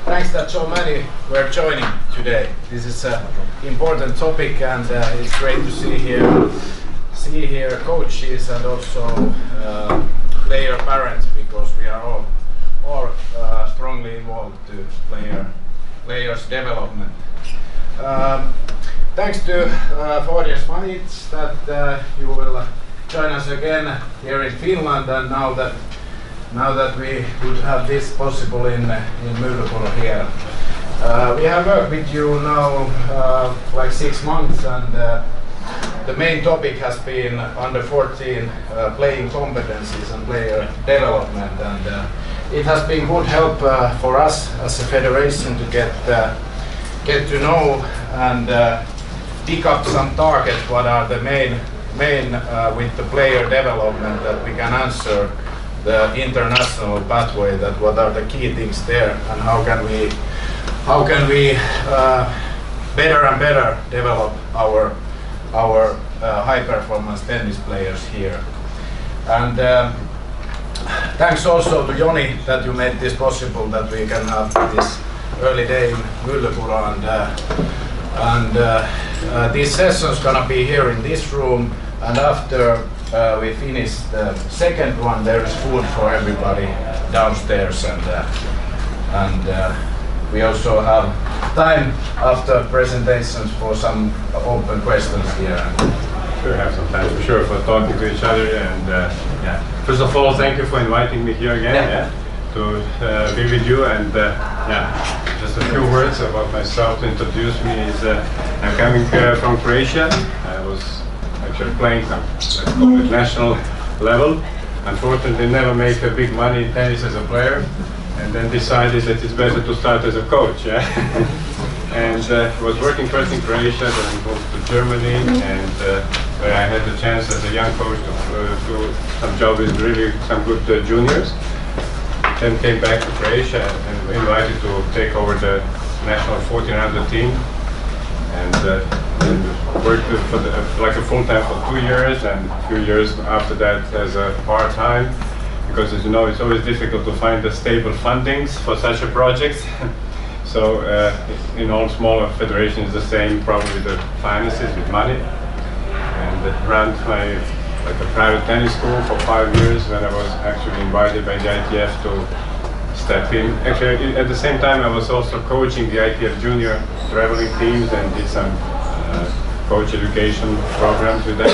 Thanks that so many were joining today. This is an important topic, and it's great to see here coaches and also player parents, because we are all strongly involved to players' development. Thanks to Hrvoje Zmajic that you will join us again here in Finland, and now that we would have this possible in Myllypuro here. We have worked with you now like 6 months, and the main topic has been under 14 playing competencies and player development, and it has been good help for us as a federation to get to know and pick up some targets. What are the main with the player development that we can answer the international pathway, that what are the key things there, and how can we better and better develop our high performance tennis players here. And thanks also to Joni that you made this possible, that we can have this early day in Myllypuro, and this session is gonna be here in this room, and after we finish the second one, there is food for everybody downstairs, and we also have time after presentations for some open questions here. Sure, have some time for sure for talking to each other, and yeah. First of all, thank you for inviting me here again to be with you, and yeah, just a few words about myself to introduce me. Is I'm coming from Croatia. I was actually playing some, let's call it, national level. Unfortunately, never made a big money in tennis as a player, and then decided that it's better to start as a coach. Yeah? And was working first in Croatia, then moved to Germany, and where I had the chance as a young coach to do some job with really some good juniors. Then came back to Croatia and invited to take over the national 1400 team, and worked for like a full-time for 2 years, and a few years after that as a part-time, because as you know, it's always difficult to find the stable fundings for such a project. So in all smaller federations, the same problem with the finances, with money. And ran like a private tennis school for 5 years, when I was actually invited by the ITF to step in. Actually, at the same time, I was also coaching the ITF junior traveling teams and did some coach education programs with them.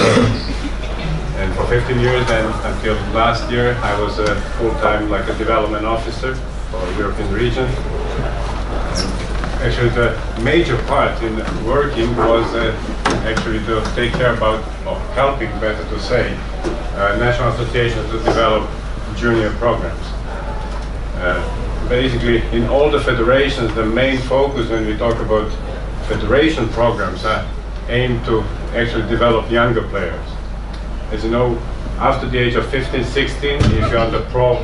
And for 15 years, then until last year, I was a full-time like a development officer for the European region. And actually, the major part in working was actually to take care about, or helping, better to say, national associations to develop junior programs. Basically, in all the federations, the main focus when we talk about federation programs aim to actually develop younger players. As you know, after the age of 15, 16, if you're on the pro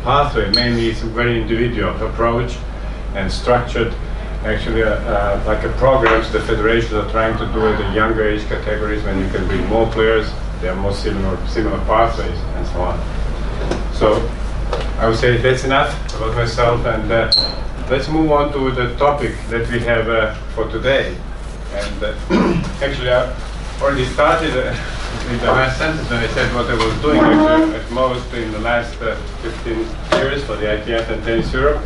pathway, mainly it's a very individual approach and structured. Actually, like a programs the federations are trying to do at the younger age categories, when you can bring more players, there are more similar pathways and so on. So I would say that's enough about myself, and let's move on to the topic that we have for today. And actually, I already started in the last sentence when I said what I was doing actually at most in the last 15 years for the ITF and Tennis Europe,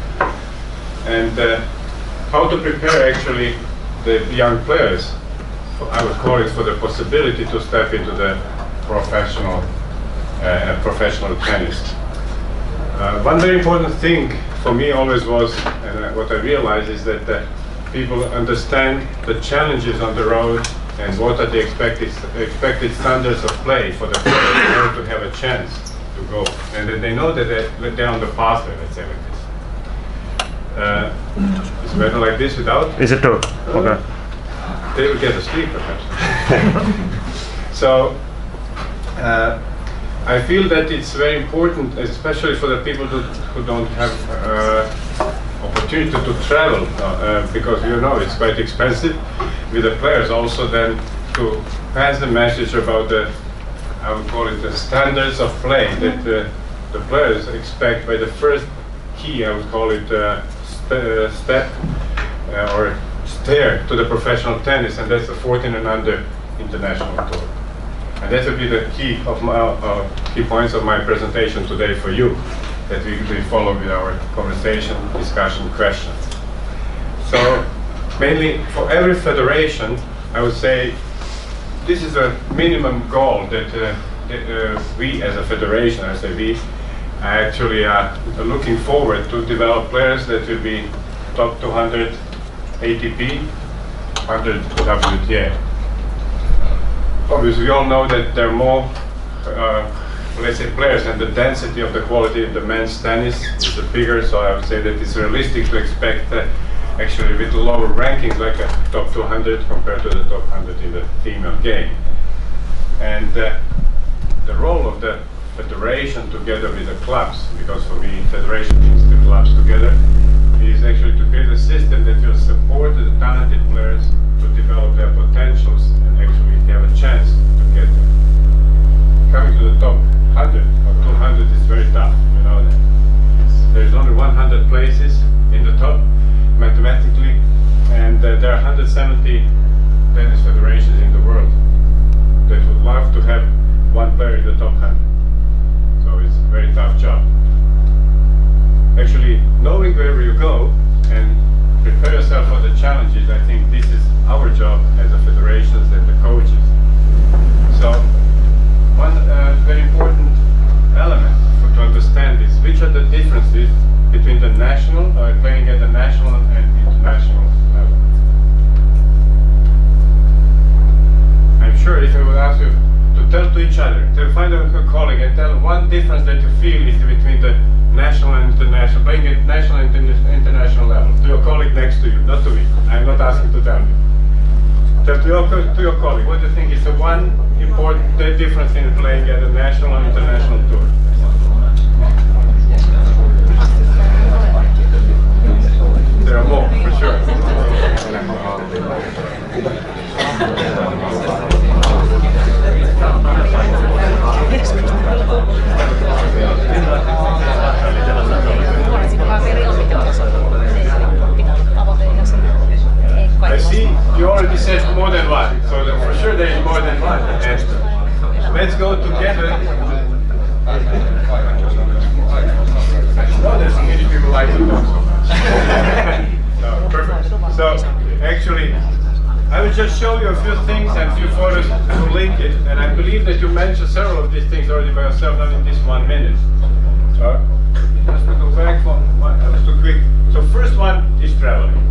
and how to prepare actually the young players, I would call it, for the possibility to step into the professional tennis. One very important thing for me always was, and what I realized is that people understand the challenges on the road and what are the expected standards of play for the players in order to have a chance to go, and that they know that they're on the pathway, let's say like this. It's better like this without? Is it true? Okay. They will get asleep perhaps. So I feel that it's very important, especially for the people who don't have opportunity to travel, because you know it's quite expensive, with the players also, then to pass the message about the, I would call it, the standards of play that the players expect by the first key, I would call it step or stair to the professional tennis, and that's the 14 and under international tour. And that will be the key of my key points of my presentation today for you, that we follow with our conversation, discussion, questions. So mainly for every federation, I would say this is a minimum goal that we as a federation, I say we, actually are looking forward to develop players that will be top 200 ATP, 100 WTA. Obviously, we all know that there are more, let's say, players, and the density of the quality of the men's tennis is bigger, so I would say that it's realistic to expect actually with lower rankings, like a top 200 compared to the top 100 in the female game. And the role of the federation together with the clubs, because for me federation means the clubs together, is actually to create a system that will support the talented players to develop their potentials and actually have a chance to get there. Coming to the top 100 or 200 is very tough, you know that. There's only 100 places in the top mathematically, and there are 170 tennis federations in the world that would love to have one player in the top 100. So it's a very tough job. Actually, knowing wherever you go and prepare yourself for the challenges, I think this is our job as a federations and the coaches. So one very important element to understand is which are the differences between the national, playing at the national and international level. I'm sure if I would ask you to tell to each other, to find a colleague and tell one difference that you feel is between the national and international, playing at national and international level, to your colleague next to you, not to me. I'm not asking to tell me. Tell to your colleague, what do you think is the one important difference in playing at a national and international tour? There are more, for sure. I see you already said more than one, so for sure there is more than one. And let's go together. I know there's many people like to talk so much. No, perfect. So actually, I will just show you a few things and a few photos to link it, and I believe that you mentioned several of these things already by yourself, not in this 1 minute. Just to go back from one, I was too quick. So first one is traveling.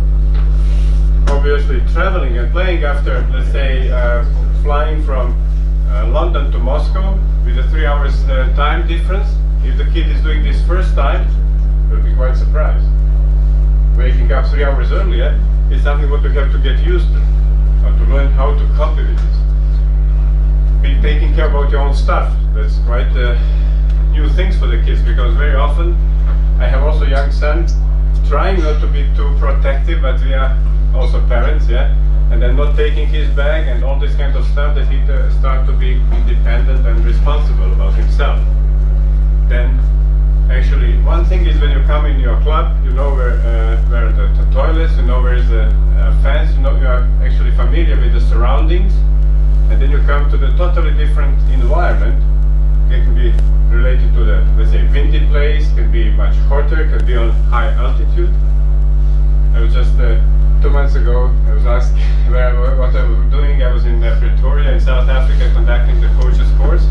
Obviously, traveling and playing after, let's say, flying from London to Moscow with a 3 hours time difference. If the kid is doing this first time, you'll be quite surprised. Waking up 3 hours earlier is something what we have to get used to, or to learn how to cope with this. Be taking care about your own stuff. That's quite new things for the kids, because very often I have also young sons trying not to be too protective, but we are also parents, yeah, and then not taking his bag and all this kind of stuff, that he start to be independent and responsible about himself. Then actually one thing is when you come in your club, you know where the toilets, you know where is the fence, you know, you are actually familiar with the surroundings, and then you come to the totally different environment. It can be related to the, let's say, windy place, can be much hotter, can be on high altitude. I was just 2 months ago, I was asked what I was doing. I was in Pretoria in South Africa conducting the coaches course,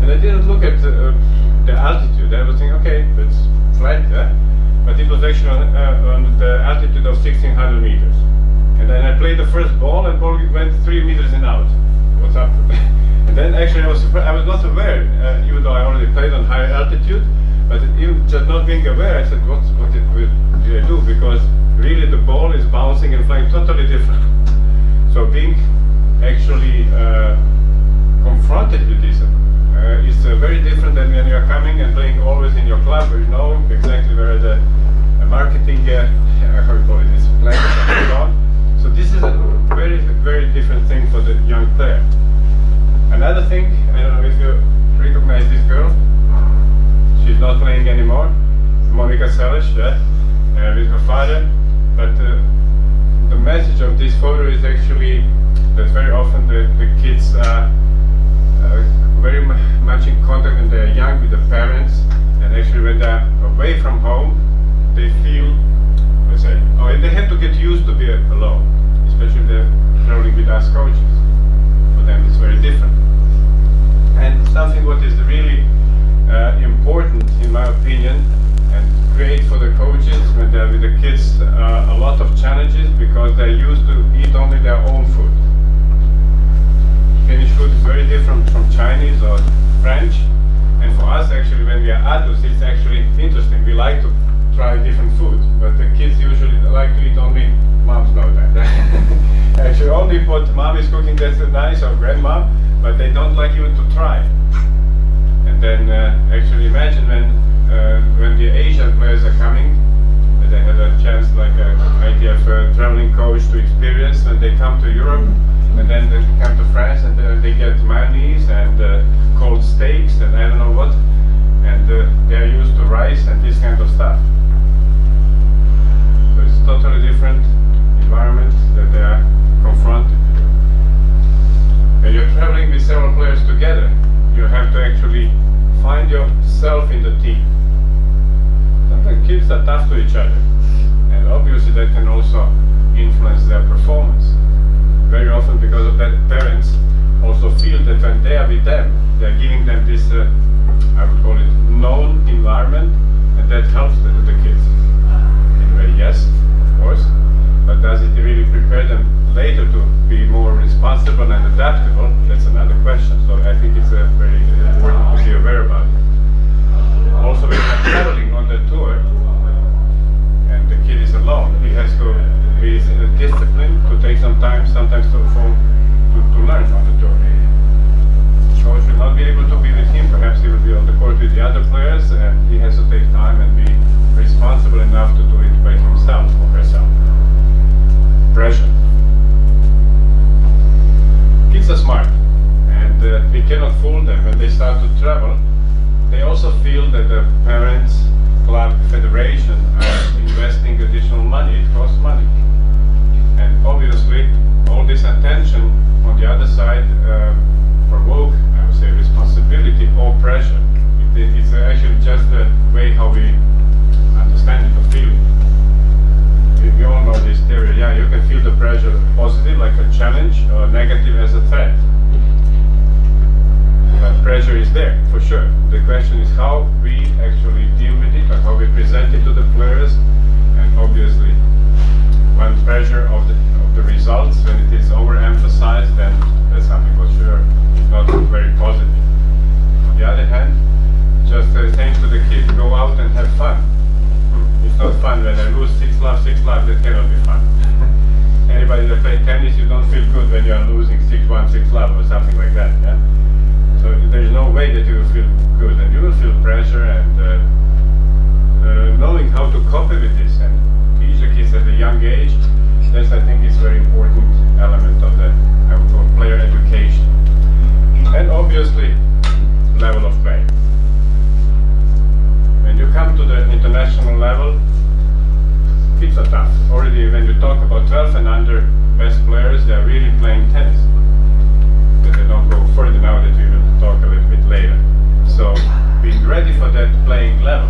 and I didn't look at the altitude. I was thinking, okay, it's flat, yeah? But it was actually on the altitude of 1600 meters. And then I played the first ball, and ball went 3 meters and out. What's up? And then actually I was not aware, even though I already played on higher altitude, but even just not being aware, I said, what did I do? Because really the ball is bouncing and flying totally different. So being actually confronted with this is very different than when you're coming and playing always in your club, where you know exactly where the marketing, how you call it, is playing and so on. So this is a very, very different thing for the young player. Another thing, I don't know if you recognize this girl. She's not playing anymore. Monica Selish, with her father. But the message of this photo is actually that very often the kids are very much in contact when they're young with the parents, and actually when they're away from home, they feel, let's say, they have to get used to be alone, especially if they're traveling with us coaches. For them it's very different. And something what is really important, in my opinion, and great for the coaches when they're with the kids, a lot of challenges because they're used to eat only their own food. Finnish food is very different from Chinese or French, and for us actually when we are adults it's actually interesting. We like to try different food, but the kids usually like to eat only, moms know that. Actually only what mom is cooking that's nice, or grandma, but they don't like even to try. And then actually imagine when the Asian players are coming, they had a chance, like an idea of a traveling coach to experience when they come to Europe, and then they come to France and they get mayonnaise and cold steaks and I don't know what, and they are used to rice and this kind of stuff. So it's a totally different environment that they are confronted with. When you're traveling with several players together, you have to actually find yourself in the team. Sometimes kids are tough to each other, and obviously that can also influence their performance. Very often because of that, parents also feel that when they are with them, they are giving them this, I would call it, known environment, and that helps the kids. In a way, yes, of course, but does it really prepare them later to be more responsible and adaptable? That's another question. So I think it's very important to be aware about it. Also, when you're traveling on the tour and the kid is alone, he has to be disciplined to take some time, sometimes to learn on the tour. Coach will not be able to be with him. Perhaps he will be on the court with the other players, and he has to take time and be responsible enough to do it by himself or herself. Pressure. Kids are smart, and we cannot fool them. When they start to travel, they also feel that the parents, club, federation are investing additional money. It costs money. And obviously, all this attention on the other side provoke, I would say, responsibility or pressure. It's actually just the way how we understand it or feel it. We all know this theory. Yeah, you can feel the pressure positive, like a challenge, or negative as a threat. But pressure is there, for sure. The question is how we actually deal with it, or how we present it to the players, and obviously when pressure of the results, when it is overemphasized, then that's something for sure not very positive. On the other hand, just saying to the kid, go out and have fun. It's not fun when I lose 6-love, that cannot be fun. Anybody that plays tennis, you don't feel good when you are losing 6-1, 6-love or something like that. Yeah? So there's no way that you will feel good, and you will feel pressure, and knowing how to cope with this and teach the kids at a young age, that's, I think, is a very important element of the player education. And obviously, level of play. When you come to the international level, kids are tough. Already when you talk about 12 and under best players, they are really playing tennis. But they don't go further now, that we will talk a little bit later. So being ready for that playing level,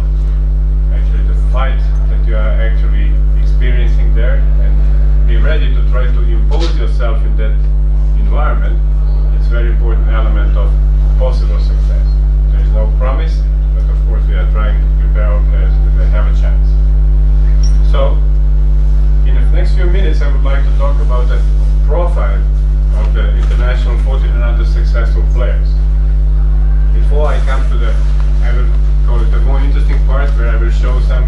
actually the fight that you are actually experiencing there, and be ready to try to impose yourself in that environment, it's a very important element of possible success. There is no promise, but of course we are trying to prepare our players that they have a chance. So in the next few minutes I would like to talk about the profile of the international 14 and under successful players. Before I come to the, I will call it the more interesting part, where I will show some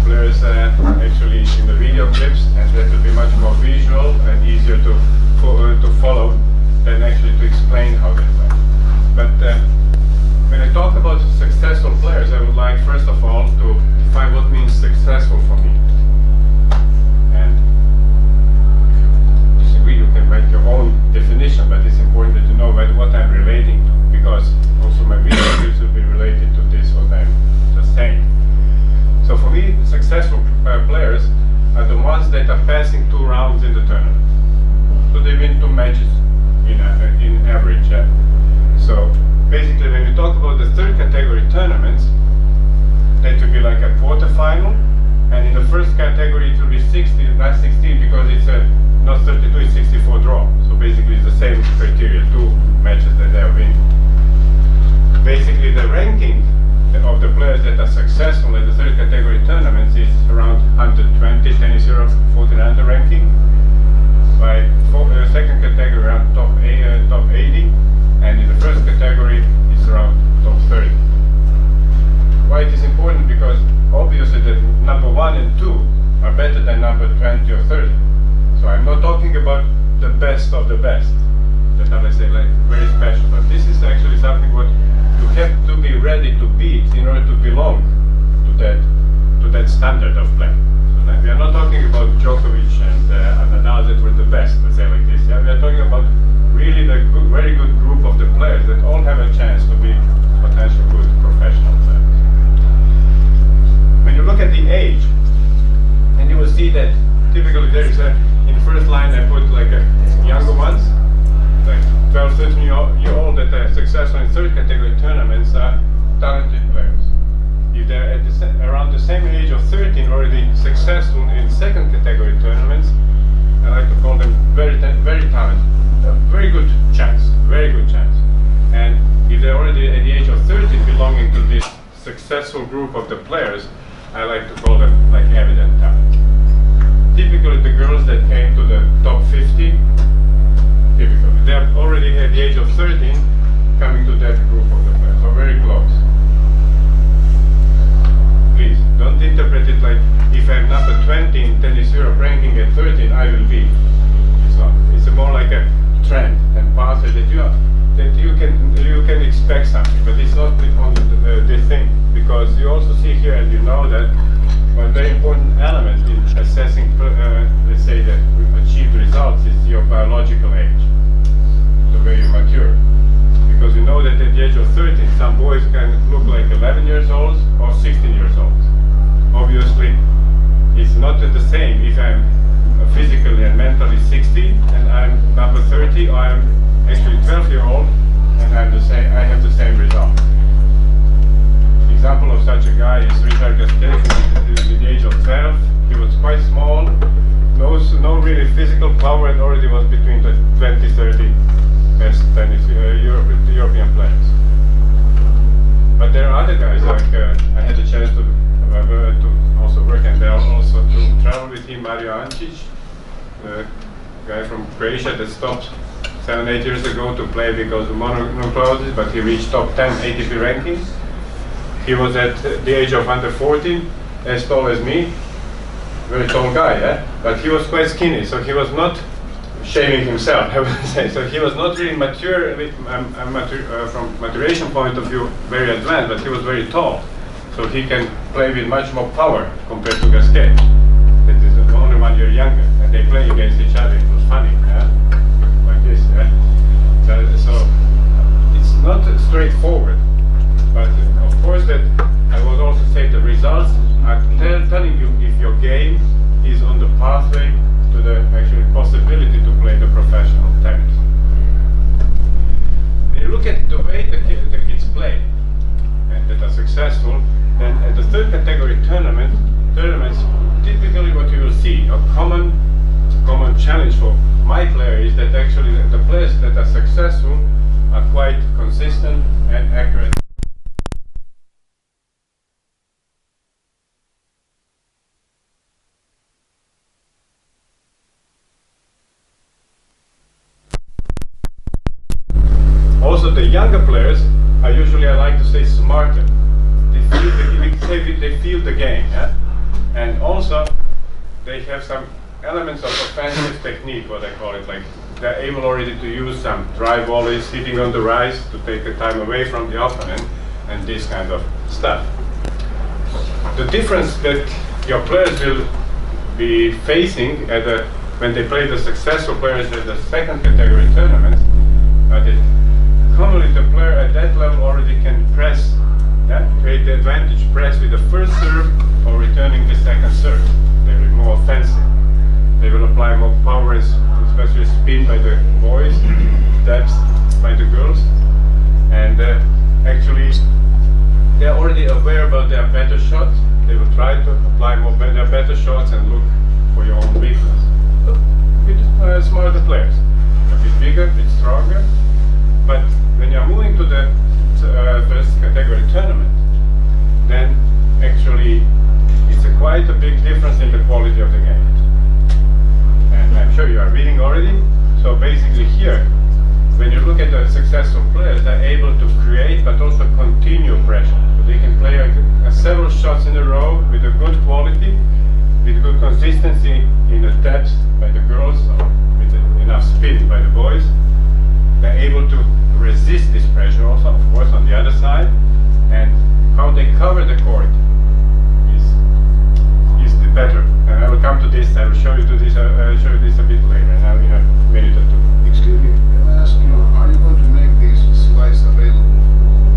players actually in the video clips, and that will be much more visual and easier to follow than actually to explain how they play. But when I talk about successful players, I would like first of all to define what means successful for me. And if you disagree, you can make your own definition, but it's important that you know what I'm relating to, because also my video clips will be related to this, what I'm just that are passing 2 rounds in the tournament. So they win 2 matches in average. So basically, when you talk about the third category tournaments, that will be like a quarterfinal, and in the first category it will be 16, last 16, because it's not 32, it's 64 draw. So basically it's the same criteria, 2 matches that they are winning. Basically the ranking of the players that are successful in the third category tournaments is around 120, tennis Europe 14 under ranking. By second category around top 80, and in the first category it's around top 30. Why it is important? Because obviously the number 1 and 2 are better than number 20 or 30. So I'm not talking about the best of the best, that are, let's say, like very special, but this is actually something what you have to be ready to beat in order to belong to that standard of play. So we are not talking about Djokovic and Nadal that were the best, let's say like this. Yeah? We are talking about really the very good group of the players that all have a chance to be potential good professional players. When you look at the age, and you will see that typically there is in the first line I put like younger ones, like 12, 13 year old that are successful in third category tournaments are talented players. If they're at around the same age of 13 already successful in second category tournaments, I like to call them very talented. A very good chance, very good chance. And if they're already at the age of 13 belonging to this successful group of the players, I like to call them like evident talent. Typically the girls that came to the top 50, typically, they're already at the age of 13 coming to that group of the players, so very close. Please, don't interpret it like if I'm number 20 in Tennis Europe ranking at 13, I will be. It's not. It's more like a trend and pathway that you can expect something, but it's not only this thing, because you also see here, and you know that one very important element in assessing, let's say, the achieved results is your biological age, the way you mature. Because you know that at the age of 13, some boys can look like 11 years old or 16 years old. Obviously, it's not the same if I'm physically and mentally 60 and I'm number 30, or I'm actually 12-year-old and I have the same result. Example of such a guy is Richard Gasquet. At the age of 12, he was quite small, no really physical power, and already was between the 20-30 best tennis European players. But there are other guys, like I had the chance to also work and also to travel with him, Mario Ančić, the guy from Croatia that stopped 7-8 years ago to play because of mononucleosis, but he reached top 10 ATP rankings. He was at the age of under 14, as tall as me, very tall guy, yeah? But he was quite skinny, so he was not shaming himself, I would say. So he was not really mature, from maturation point of view, very advanced, but he was very tall. So he can play with much more power compared to Gasquet. That is only 1 year younger, and they play against each other. It was funny, yeah? Like this, yeah? So it's not straightforward, but of course that I would also say the results are telling you if your game is on the pathway to the actual possibility to play the professional tennis. When you look at the way the kids play and that are successful, then at the third category tournaments, typically what you will see, a common challenge for my player is that actually the players that are successful are quite consistent and accurate. Also, the younger players are usually, I like to say, smarter. They feel the game, yeah? And also they have some elements of offensive technique, what I call it. Like they're able already to use some drive volleys, hitting on the rise to take the time away from the opponent, and this kind of stuff. The difference that your players will be facing when they play the successful players at the second category tournaments, commonly the player at that level already can press, create the advantage, press with the first serve or returning the second serve. They're more offensive. about power, especially spin by the boys, depth by the girls, and actually they are already aware about their better shots. They will try to apply their better shots and look for your own weakness. With smarter players, a bit bigger, a bit stronger, but when you are moving to the first category tournament, then actually it's quite a big difference in the quality of the game. And I'm sure you are reading already. So basically here, when you look at the successful players, they're able to create but also continue pressure. So they can play several shots in a row with a good quality, with good consistency in the depth by the girls, or with enough spin by the boys. They're able to resist this pressure also, of course, on the other side. And how they cover the court is the better. And I will come to this. I will show you this. I'll show you this a bit later. Now in a minute or two. Excuse me. Can I ask you? Are you going to make these slides available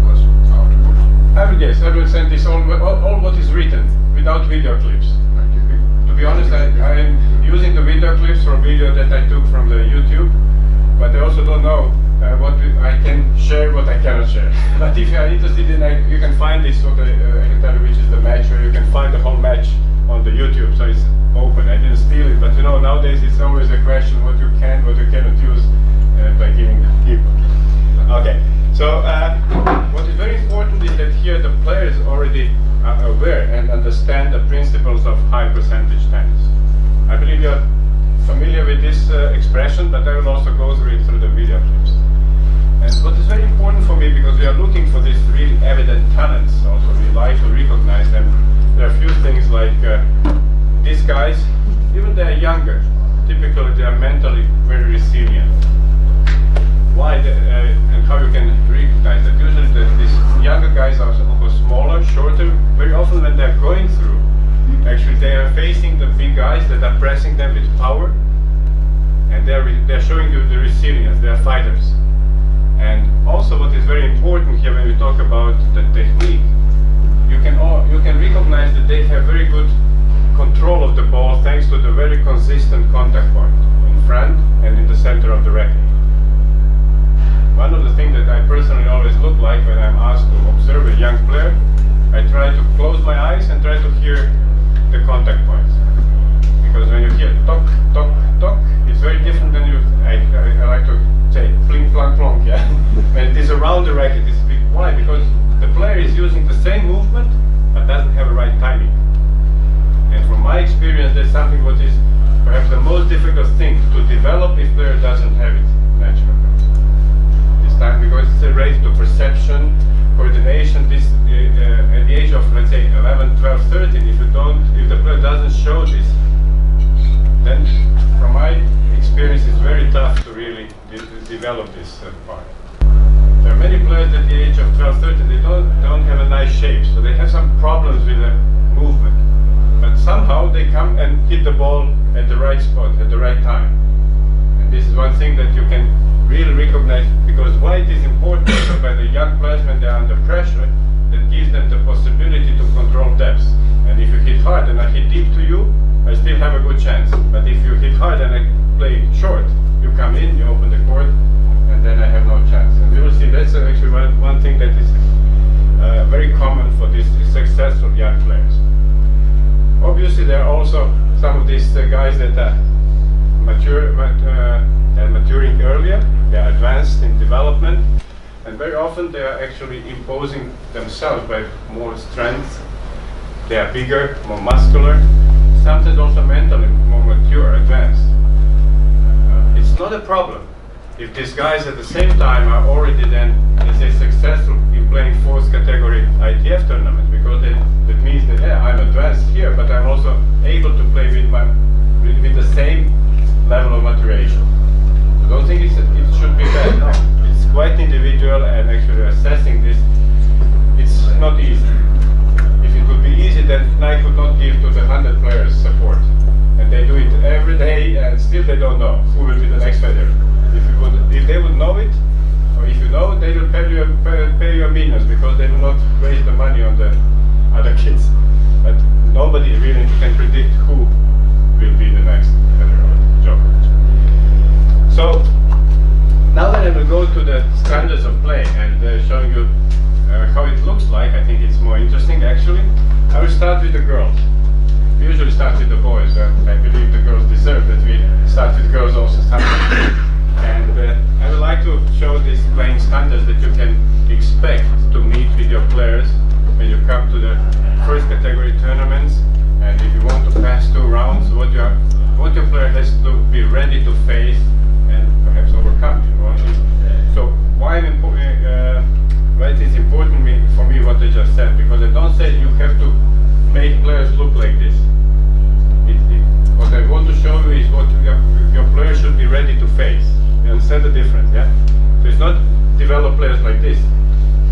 for us afterwards? Yes. I will send this all what is written without video clips. Thank you. To be honest, I'm using the video clips from video that I took from the YouTube, but I also don't know I can share, what I cannot share. But if you are interested in, you can find this. I can tell you which is the match, or you can find the whole match on the YouTube. So it's open. I didn't steal it, but you know, nowadays it's always a question what you can, what you cannot use by giving the people. Okay. So what is very important is that here the players already are aware and understand the principles of high percentage tennis. I believe you are familiar with this expression, but I will also go through it through the video clips. And what is very important for me, because we are looking for these really evident talents, also we like to recognize them. There are a few things like these guys, even they are younger, typically they are mentally very resilient. Why and how you can recognize that? Usually these younger guys are also smaller, shorter. Very often when they are going through, actually they are facing the big guys that are pressing them with power, and they're showing you the resilience. They are fighters. And also what is very important here when we talk about the technique, you can recognize that they have very good control of the ball thanks to the very consistent contact point in front and in the center of the racket. One of the things that I personally always look like when I'm asked to observe a young player, I try to close my eyes and try to hear the contact points. Because when you hear tock, tock, tock, it's very different than I like to say pling, plong, plong, yeah? When it is around the racket, it's big. Why? Because the player is using the same movement, but doesn't have the right timing. And from my experience, that's something what is perhaps the most difficult thing to develop if player doesn't have it naturally. This time, because it's a race to perception, coordination. This at the age of, let's say, 11, 12, 13, if the player doesn't show this, then from my experience it's very tough to really develop this part. There are many players at the age of 12, 13, they don't have a nice shape, so they have some problems with the movement. But somehow they come and hit the ball at the right spot, at the right time. And this is one thing that you can really recognize, because why it is important because by the young players when they are under pressure, that gives them the possibility to control depth. And if you hit hard and I hit deep to you, I still have a good chance. But if you hit hard and I play short, you come in, you open the court, and then I have no chance. And we will see that's actually one thing that is very common for these successful young players. Obviously, there are also some of these guys that are maturing earlier. They are advanced in development, and very often they are actually imposing themselves by more strength. They are bigger, more muscular, sometimes also mentally more mature, advanced. It's not a problem if these guys at the same time are already then, let's say, successful in playing fourth category ITF tournaments, because that means that yeah, I'm advanced here, but I'm also able to play with the same level of maturation. I don't think it should be bad. No, it's quite individual, and actually assessing this, it's not easy. If it would be easy, then I could not give to the 100 players support, and they do it every day, and still they don't know who will be the next Federer. If they would know it, or if you know, they will pay you millions, because they will not waste the money on the other kids. But nobody really can predict who will be the next Federer job. go to the standards of play and showing you how it looks like. I think it's more interesting actually. I will start with the girls. We usually start with the boys, but I believe the girls deserve that we start with girls also sometimes. And I would like to show these playing standards that you can expect to meet with your players when you come to the first category tournaments. And if you want to pass 2 rounds, what your player has to be ready to face and perhaps overcome. So why it is important for me what I just said, because I don't say you have to make players look like this. What I want to show you is what your player should be ready to face. You understand the difference, yeah? So it's not develop players like this,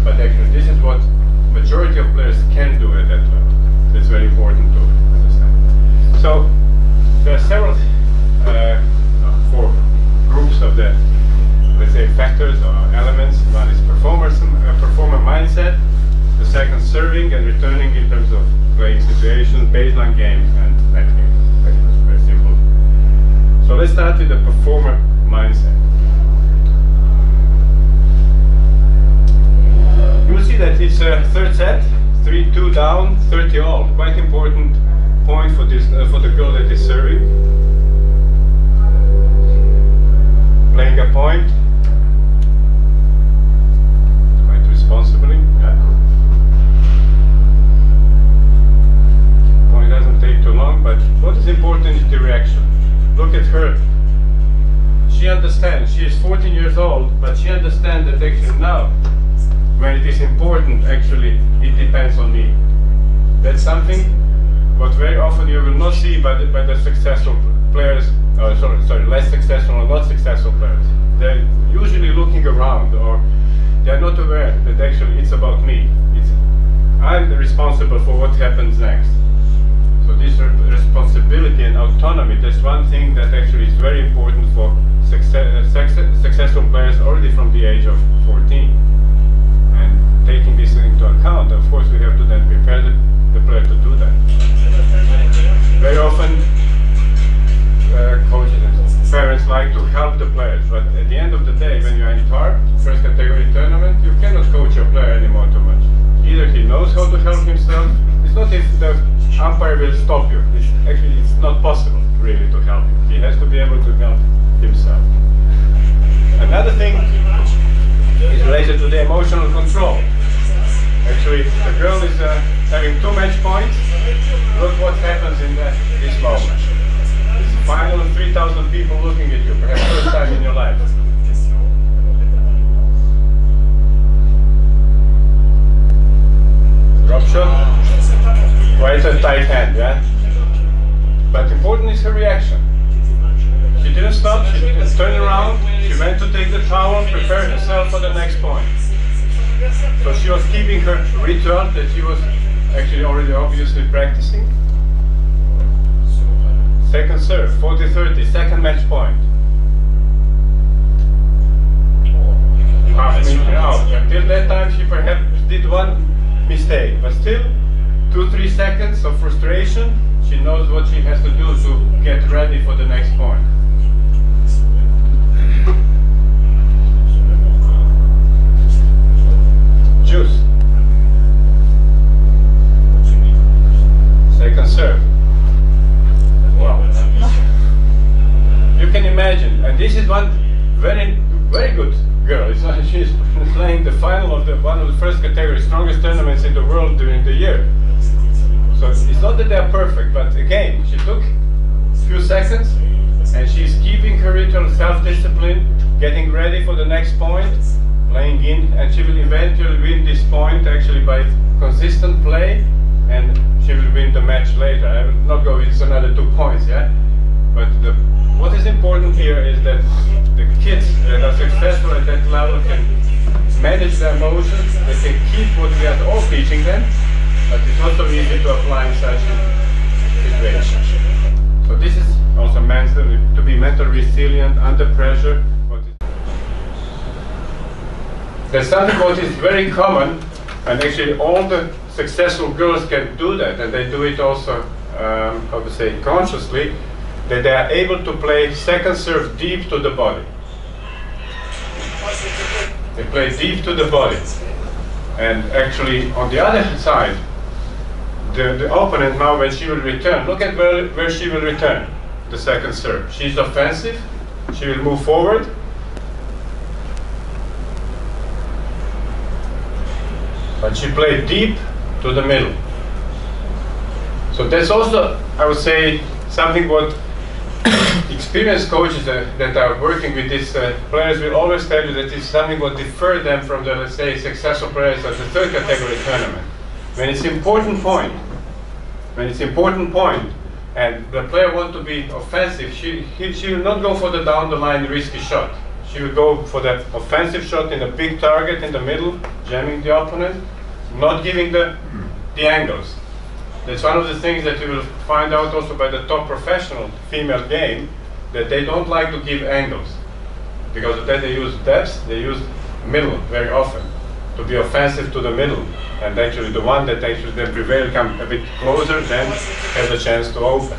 but actually this is what majority of players can do at that level. That's very important to understand. So there are several 4 groups of the, let's say, factors or elements. One is performer mindset, the second serving and returning in terms of playing situations, baseline games, and net games. That's very simple. So let's start with the performer mindset. You will see that it's a third set, 3-2 down, 30 all. Quite important point for this for the girl that is serving. Playing a point quite responsibly. Yeah. Point doesn't take too long, but what is important is the reaction. Look at her. She understands. She is 14 years old, but she understands that actually now, when it is important, actually it depends on me. That's something what very often you will not see by the successful players. Less successful or not successful players. They're usually looking around, or they're not aware that actually it's about me. I'm responsible for what happens next. So this responsibility and autonomy, that's one thing that actually is very important for successful players already from the age of 14. And taking this into account, of course, we have to then prepare the player to do that. Very often, coaches and parents like to help the players, but at the end of the day, when you are in TARP, first category tournament, you cannot coach your player anymore too much. Either he knows how to help himself. It's not if the umpire will stop you. It's not possible really to help him. He has to be able to help himself. Another thing is related to the emotional control. Actually, the girl is having 2 match points. Look what happens in this moment. It's the final 3,000 people looking at you, perhaps first time in your life. Drop shot, quite a tight hand, yeah? But important is her reaction. She didn't stop, she turned around, she went to take the towel, prepare herself for the next point. So she was keeping her ritual that she was actually already obviously practicing. Second serve, 40-30, second match point. Half minute out. Until that time she perhaps did one mistake, but still 2-3 seconds of frustration. She knows what she has to do to get ready for the next point. Juice. Second serve. Wow. You can imagine, and this is one very good girl. She's playing the final of one of the first category strongest tournaments in the world during the year. So it's not that they are perfect, but again, she took a few seconds and she's keeping her ritual self-discipline, getting ready for the next point, playing in, and she will eventually win this point actually by consistent play, and she will win the match later. I will not go with another 2 points, yeah? But what is important here is that the kids that are successful at that level can manage their emotions, they can keep what we are all teaching them, but it's not so easy to apply in such situations. So this is also meant to be mentally resilient under pressure. There's something what is very common, and actually all the successful girls can do that, and they do it also, how to say, consciously, that they are able to play second serve deep to the body. They play deep to the body. And actually, on the other side, the opponent now, when she will return, look at where she will return the second serve. She's offensive. She will move forward. But she played deep to the middle. So that's also, I would say, something what experienced coaches that are working with these players will always tell you that it's something what differs them from the, let's say, successful players at the third category tournament. When it's important point, and the player wants to be offensive, she will not go for the down the line risky shot. She will go for that offensive shot in a big target in the middle, jamming the opponent, not giving the angles. That's one of the things that you will find out also by the top professional female game, that they don't like to give angles. Because of that they use depth, they use middle very often, to be offensive to the middle. And actually the one that actually then prevail come a bit closer, then has a chance to open.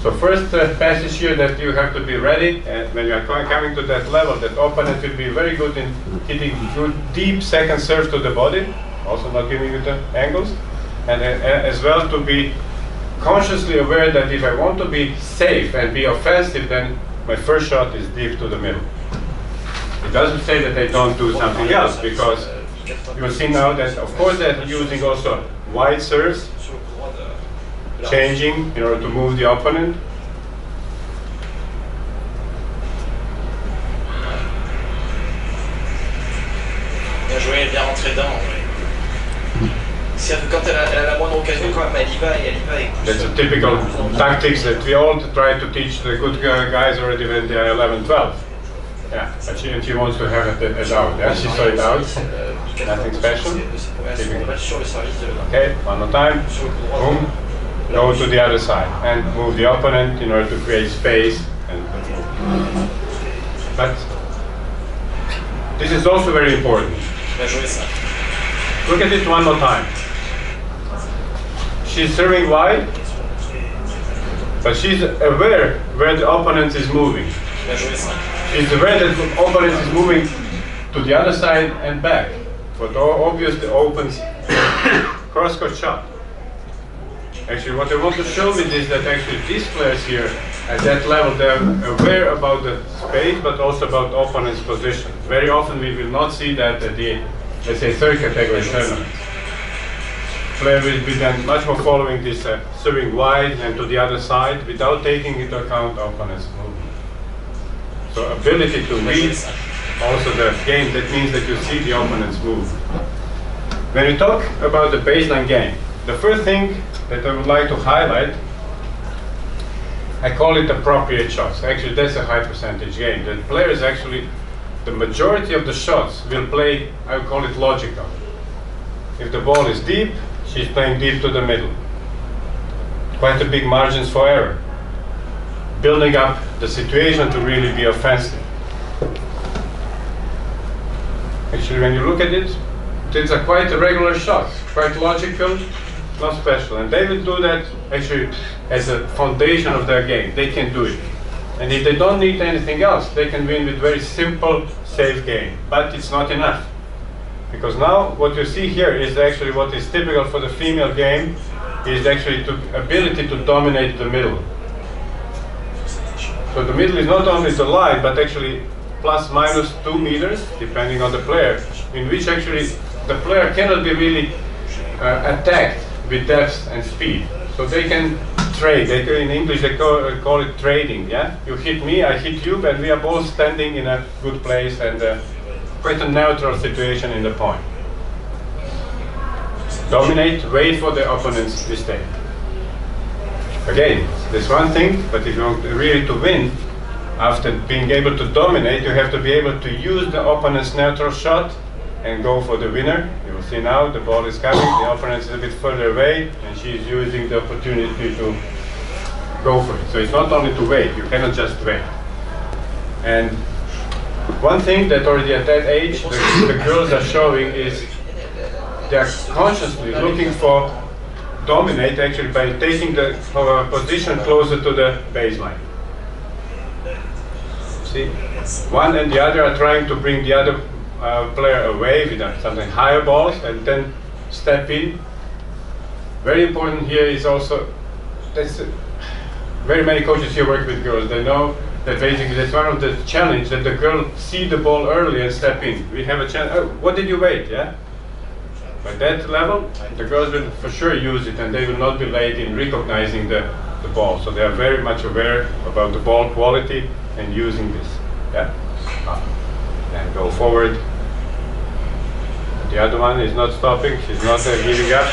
So first passage here that you have to be ready, and when you are coming to that level, that opponent will be very good in hitting good deep second serve to the body, also not giving you the angles. And as well to be consciously aware that if I want to be safe and be offensive, then my first shot is deep to the middle. It doesn't say that they don't do something else, because you will see now that of course they're using also wide serves, changing in order to move the opponent. Bien joué, elle est bien rentrée dedans. C'est-à-dire que quand elle a la moindre occasion, quand même, elle y va et That's a typical tactics that we all try to teach the good guys already when they are 11, 12. Yeah, but she wants to have it out. Yeah, she saw it out. Nothing special. Okay, one more time. Boom. Go to the other side and move the opponent in order to create space. But this is also very important. Look at it one more time. She's serving wide, but she's aware where the opponent is moving. She's aware that the opponent is moving to the other side and back. But obviously opens cross-court shot. Actually, what I want to show with this is that actually these players here at that level, they're aware about the space, but also about the opponent's position. Very often we will not see that at the, let's say, third category tournament. Player will be then much more following this serving wide and to the other side without taking into account opponent's movement. So ability to read also the game, that means that you see the opponent's move. When we talk about the baseline game, the first thing that I would like to highlight, I call it appropriate shots. Actually, that's a high percentage game. The players actually, the majority of the shots will play, I would call it logical. If the ball is deep, she's playing deep to the middle. Quite a big margins for error. Building up the situation to really be offensive. Actually, when you look at it, it's a quite a regular shot, quite logical, not special. And they will do that actually as a foundation of their game. They can do it. And if they don't need anything else, they can win with very simple, safe game. But it's not enough. Because now what you see here is actually what is typical for the female game, is actually the ability to dominate the middle. So the middle is not only the line, but actually plus minus 2 meters, depending on the player, in which actually the player cannot be really attacked with depth and speed. So they can trade. In English they call it trading. Yeah, you hit me, I hit you, but we are both standing in a good place and quite a neutral situation in the point. Dominate, wait for the opponent's mistake. Again, there's one thing, but if you want really to win, after being able to dominate, you have to be able to use the opponent's neutral shot and go for the winner. You will see now the ball is coming, the opponent is a bit further away, and she is using the opportunity to go for it. So it's not only to wait, you cannot just wait. And one thing that already at that age the girls are showing is they are consciously looking for dominate actually by taking the position closer to the baseline. See, one and the other are trying to bring the other player away with something higher balls and then step in. Very important here is also, very many coaches here work with girls. They know that basically that's one of the challenge, that the girl see the ball early and step in. We have a chance. Oh, what did you wait? Yeah. By that level, the girls will for sure use it, and they will not be late in recognizing the ball. So they are very much aware about the ball quality and using this. Yeah. And go forward. The other one is not stopping. She's not giving up.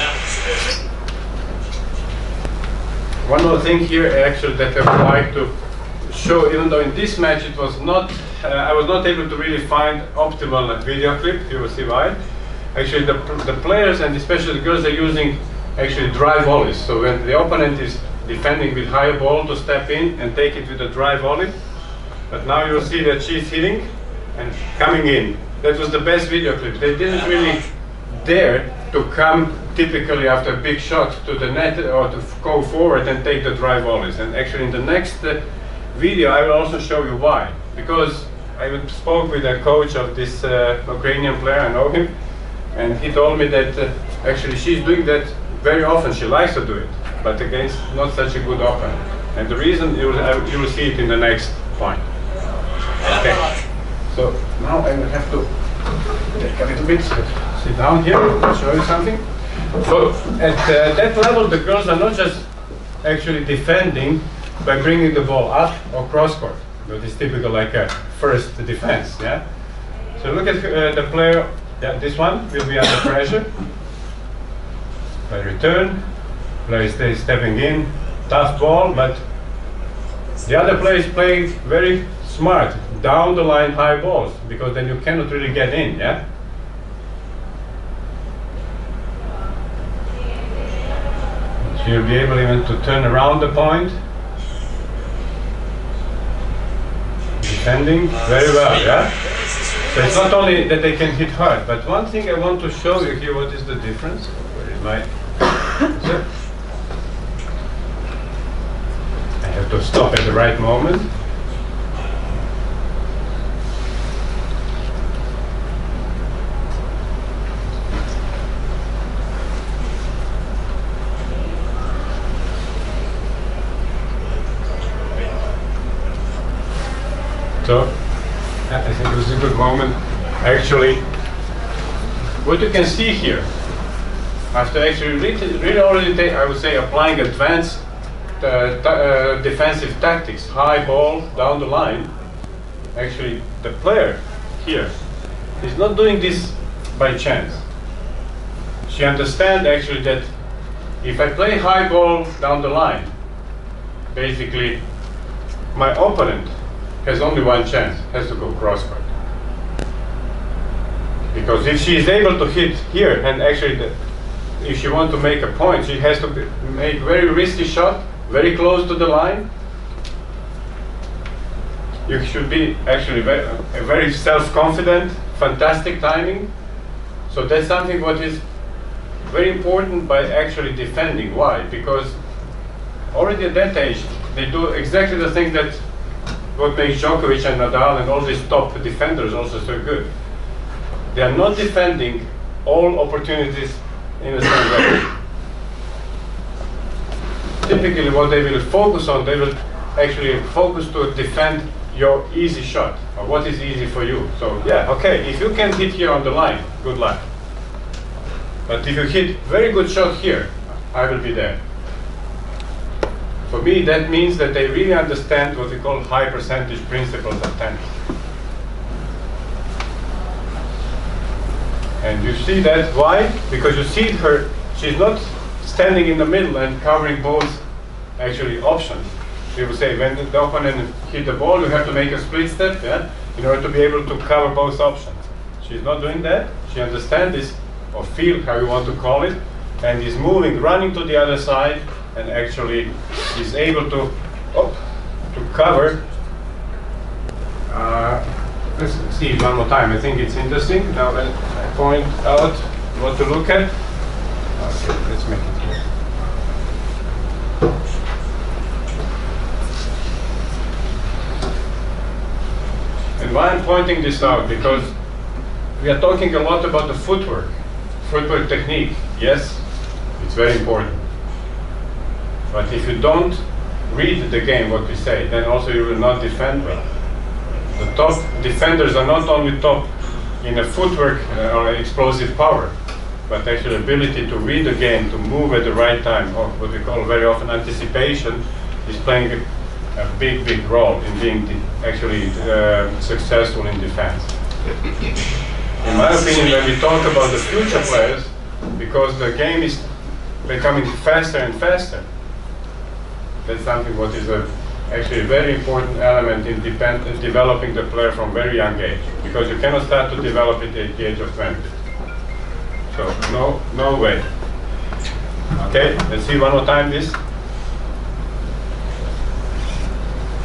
One more thing here, actually, that I would like to show, even though in this match it was not, I was not able to really find optimal video clip. You will see why. Actually, the players and especially the girls are using actually dry volleys. So when the opponent is defending with higher ball, to step in and take it with a dry volley. But now you will see that she's hitting and coming in. That was the best video clip. They didn't really dare to come typically after a big shot to the net or to go forward and take the dry volleys. And actually in the next video I will also show you why. Because I spoke with a coach of this Ukrainian player, I know him, and he told me that actually she's doing that very often. She likes to do it, but against not such a good opponent. And the reason, you will see it in the next point. Okay, so now I will have to take a little bit, sit down here, I'll show you something. So at that level, the girls are not just actually defending by bringing the ball up or cross court, but it's typical like a first defense. Yeah. So look at the player. Yeah, this one will be under pressure. By return, player stays stepping in, tough ball, but the other player is playing very smart, down the line high balls, because then you cannot really get in. Yeah. So you'll be able even to turn around the point. Defending very well, yeah? So it's not only that they can hit hard, but one thing I want to show you here, what is the difference? Where is my... I have to stop at the right moment. So, I think it was a good moment. Actually, what you can see here, after actually really already, I would say, applying advanced defensive tactics, high ball down the line, actually the player here is not doing this by chance. She understands actually that if I play high ball down the line, basically my opponent has only one chance, has to go cross court. Because if she is able to hit here, and actually if she wants to make a point, she has to make very risky shot, very close to the line. You should be actually very self-confident, fantastic timing. So that's something what is very important by actually defending. Why? Because already at that age, they do exactly the thing that what makes Djokovic and Nadal and all these top defenders also so good. They are not defending all opportunities in the same way. Typically what they will focus on, they will actually focus to defend your easy shot, or what is easy for you. So yeah, okay, if you can hit here on the line, good luck. But if you hit very good shot here, I will be there. For me, that means that they really understand what we call high percentage principles of tennis. And you see that, why? Because you see her, she's not standing in the middle and covering both actually options. We would say when the opponent hit the ball, you have to make a split step, yeah, in order to be able to cover both options. She's not doing that. She understands this, or feel, how you want to call it, and is moving, running to the other side, and actually is able to cover. Let's see it one more time. I think it's interesting. Now that I point out what to look at. Okay, let's make it here. And And why I'm pointing this out, because we are talking a lot about the footwork technique. Yes, it's very important. But if you don't read the game, what we say, then also you will not defend well. The top defenders are not only top in a footwork or explosive power, but actually ability to read the game, to move at the right time, or what we call very often anticipation, is playing a big, big role in being actually successful in defense. In my opinion, when we talk about the future players, because the game is becoming faster and faster, that's something what is actually a very important element in developing the player from very young age, because you cannot start to develop it at the age of 20. So no way. Okay, let's see one more time this.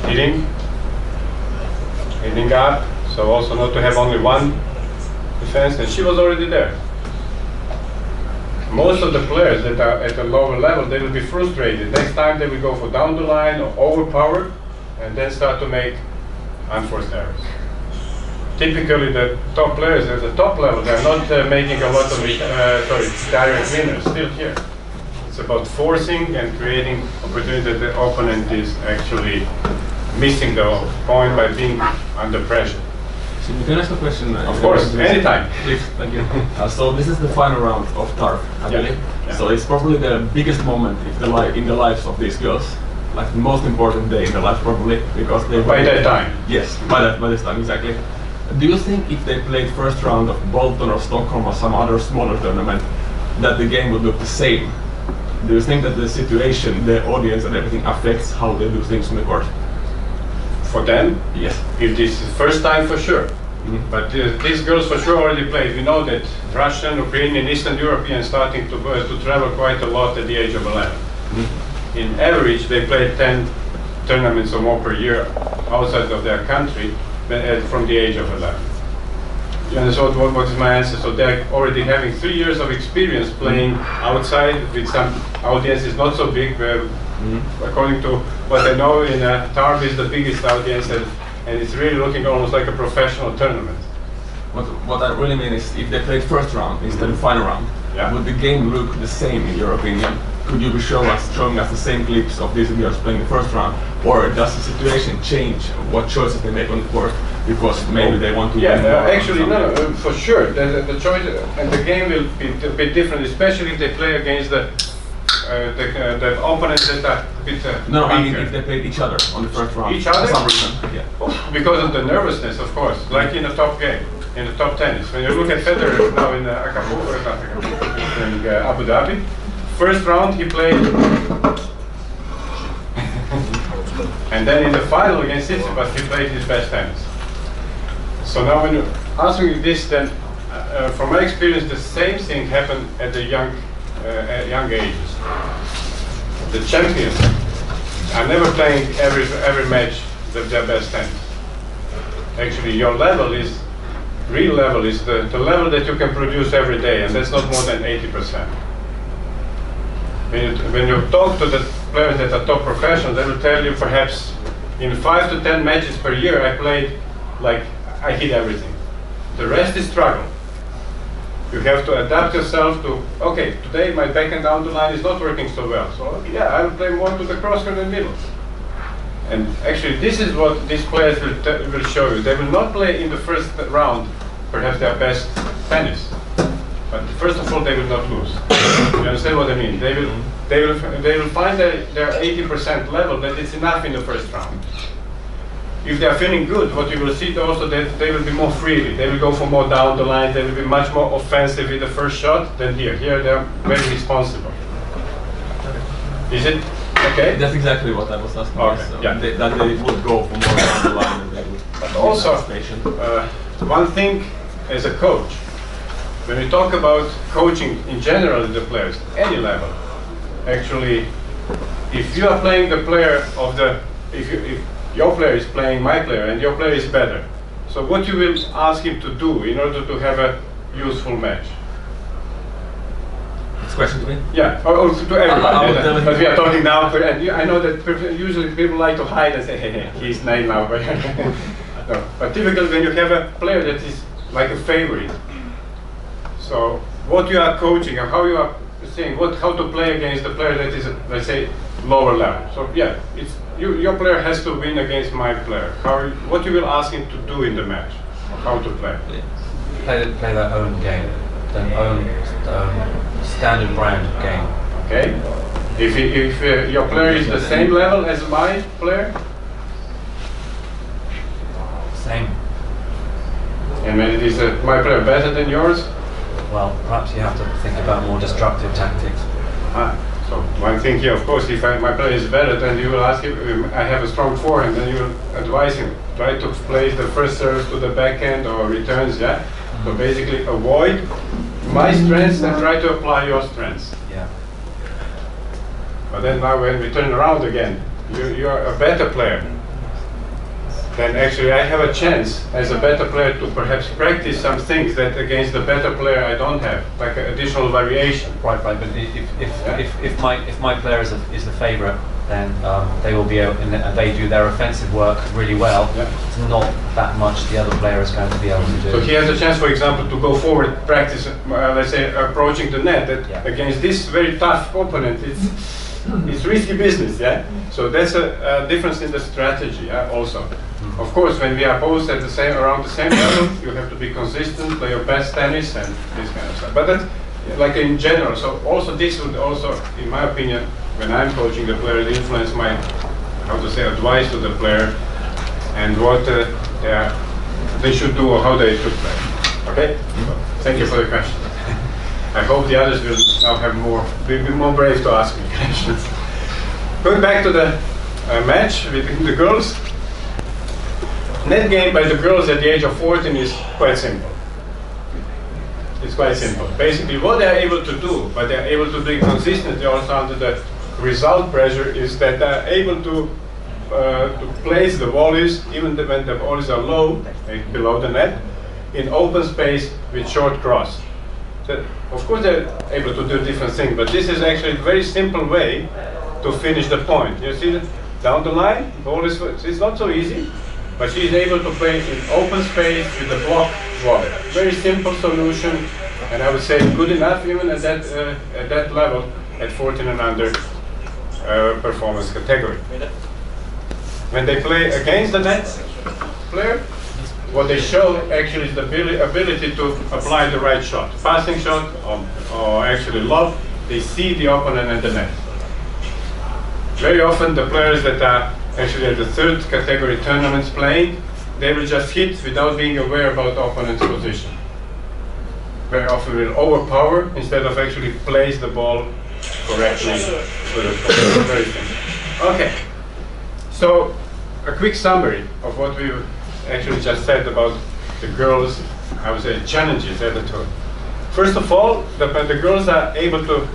Hitting up, so also not to have only one defense, and she was already there. Most of the players that are at a lower level, they will be frustrated. Next time they will go for down the line or overpower, and then start to make unforced errors. Typically the top players at the top level, they are not making a lot of direct winners, still here. It's about forcing and creating opportunity that the opponent is actually missing the point by being under pressure. So you can ask a question? Of course, anytime. Please, thank you. So this is the final round of TARP, I believe. Yeah. So it's probably the biggest moment in the lives of these girls. Like the most important day in their life probably, because they... By that time? Yes, by this time, exactly. Do you think if they played first round of Bolton or Stockholm or some other smaller tournament, that the game would look the same? Do you think that the situation, the audience and everything affects how they do things on the court? For them? Yes. If this is first time, for sure. Mm-hmm. But these girls for sure already played. We know that Russian, Ukrainian, Eastern Europeans starting to travel quite a lot at the age of 11. Mm-hmm. In average, they play 10 tournaments or more per year outside of their country from the age of 11. You understand what is my answer? So they're already having 3 years of experience playing outside with some audiences not so big. According to what I know, in TARP is the biggest audience, and it's really looking almost like a professional tournament. What I really mean is, if they played first round instead of final round, would the game look the same in your opinion? Could you be showing us the same clips of these girls playing the first round, or does the situation change what choices they make on the court because maybe they want to win more? Actually, no, for sure. The choice and the game will be a bit different, especially if they play against the opponents that are a bit no, weaker. I mean if they played each other on the first round. Each other? For some reason. Yeah. Because of the nervousness, of course, like in the top game, in the top tennis. When you look at Federer now in in Abu Dhabi, first round he played, and then in the final against Tsitsipas he played his best tennis. So now when you ask me this, then from my experience the same thing happened at the young ages. The champions are never playing every match their best tennis. Actually, your level is, real level is the level that you can produce every day, and that's not more than 80%. When you talk to the players that are top professionals, they will tell you perhaps in 5 to 10 matches per year I played like I hit everything. The rest is struggle. You have to adapt yourself to, okay, today my backhand down the line is not working so well, so yeah, I will play more to the crosscourt and middle. And actually this is what these players will show you. They will not play in the first round perhaps their best tennis, but first of all they will not lose. You understand what I mean? They will find their 80% level, that it's enough in the first round. If they are feeling good, what you will see also that they will be more freely. They will go for more down the line. They will be much more offensive with the first shot than here. Here they are very responsible. Is it okay? That's exactly what I was asking. Okay. So Yeah. that they would go for more down the line and they would. But also, one thing as a coach, when we talk about coaching in general the players, any level, actually, if you are playing the player of the, if your player is playing my player and your player is better, so what you will ask him to do in order to have a useful match? Next question to me? Yeah, or to everybody. But But we are talking now, and I know that usually people like to hide and say, hey, he's naive now. No. But typically when you have a player that is like a favorite, so what you are coaching and how you are saying how to play against the player that is, let's say, lower level. So yeah, it's your player has to win against my player. What you will ask him to do in the match, how to play. Play their own game, their own standard brand game. Okay. If your player is the same level as my player, same. And when it is my player better than yours, well, perhaps you have to think about more destructive tactics. So one thing here, of course, if my player is better, then you will ask him, I have a strong forehand, then you will advise him, try to place the first serve to the backhand or returns, yeah? So basically avoid my strengths and try to apply your strengths. Yeah. But then now when we turn around again, you are a better player. Then actually I have a chance as a better player to perhaps practice some things that against the better player I don't have, like an additional variation. Right. But if my player is the favourite, then they will be able, and they do their offensive work really well. Yeah. It's not that much the other player is going to be able to do. So he has a chance, for example, to go forward, practice, let's say, approaching the net. That against this very tough opponent, it's risky business, yeah. So that's a difference in the strategy, also. Of course, when we are both at around the same level, you have to be consistent, play your best tennis, and this kind of stuff. But that's like in general. So also this would also, in my opinion, when I'm coaching the player, influence my, how to say, advice to the player and what they should do or how they should play. Okay? So, thank you for the question. I hope the others will now be more brave to ask me questions. Going back to the match with the girls. Net game by the girls at the age of 14 is quite simple. It's quite simple. Basically, what they are able to do, but they are able to do it consistently also under the result pressure, is that they are able to place the volleys, even when the volleys are low, below the net, in open space with short cross. Of course, they're able to do different things, but this is actually a very simple way to finish the point. You see, down the line, it's not so easy. But she is able to play in open space with a block volley. Very simple solution, and I would say good enough even at that level, at 14 and under performance category. When they play against the net player, what they show actually is the ability to apply the right shot. Passing shot or actually lob, they see the opponent and the net. Very often the players that are actually at the third category tournaments playing, they will just hit without being aware about the opponent's position. Very often will overpower instead of actually place the ball correctly. Okay, so a quick summary of what we actually just said about the girls, I would say, challenges at the tour. First of all, the girls are able to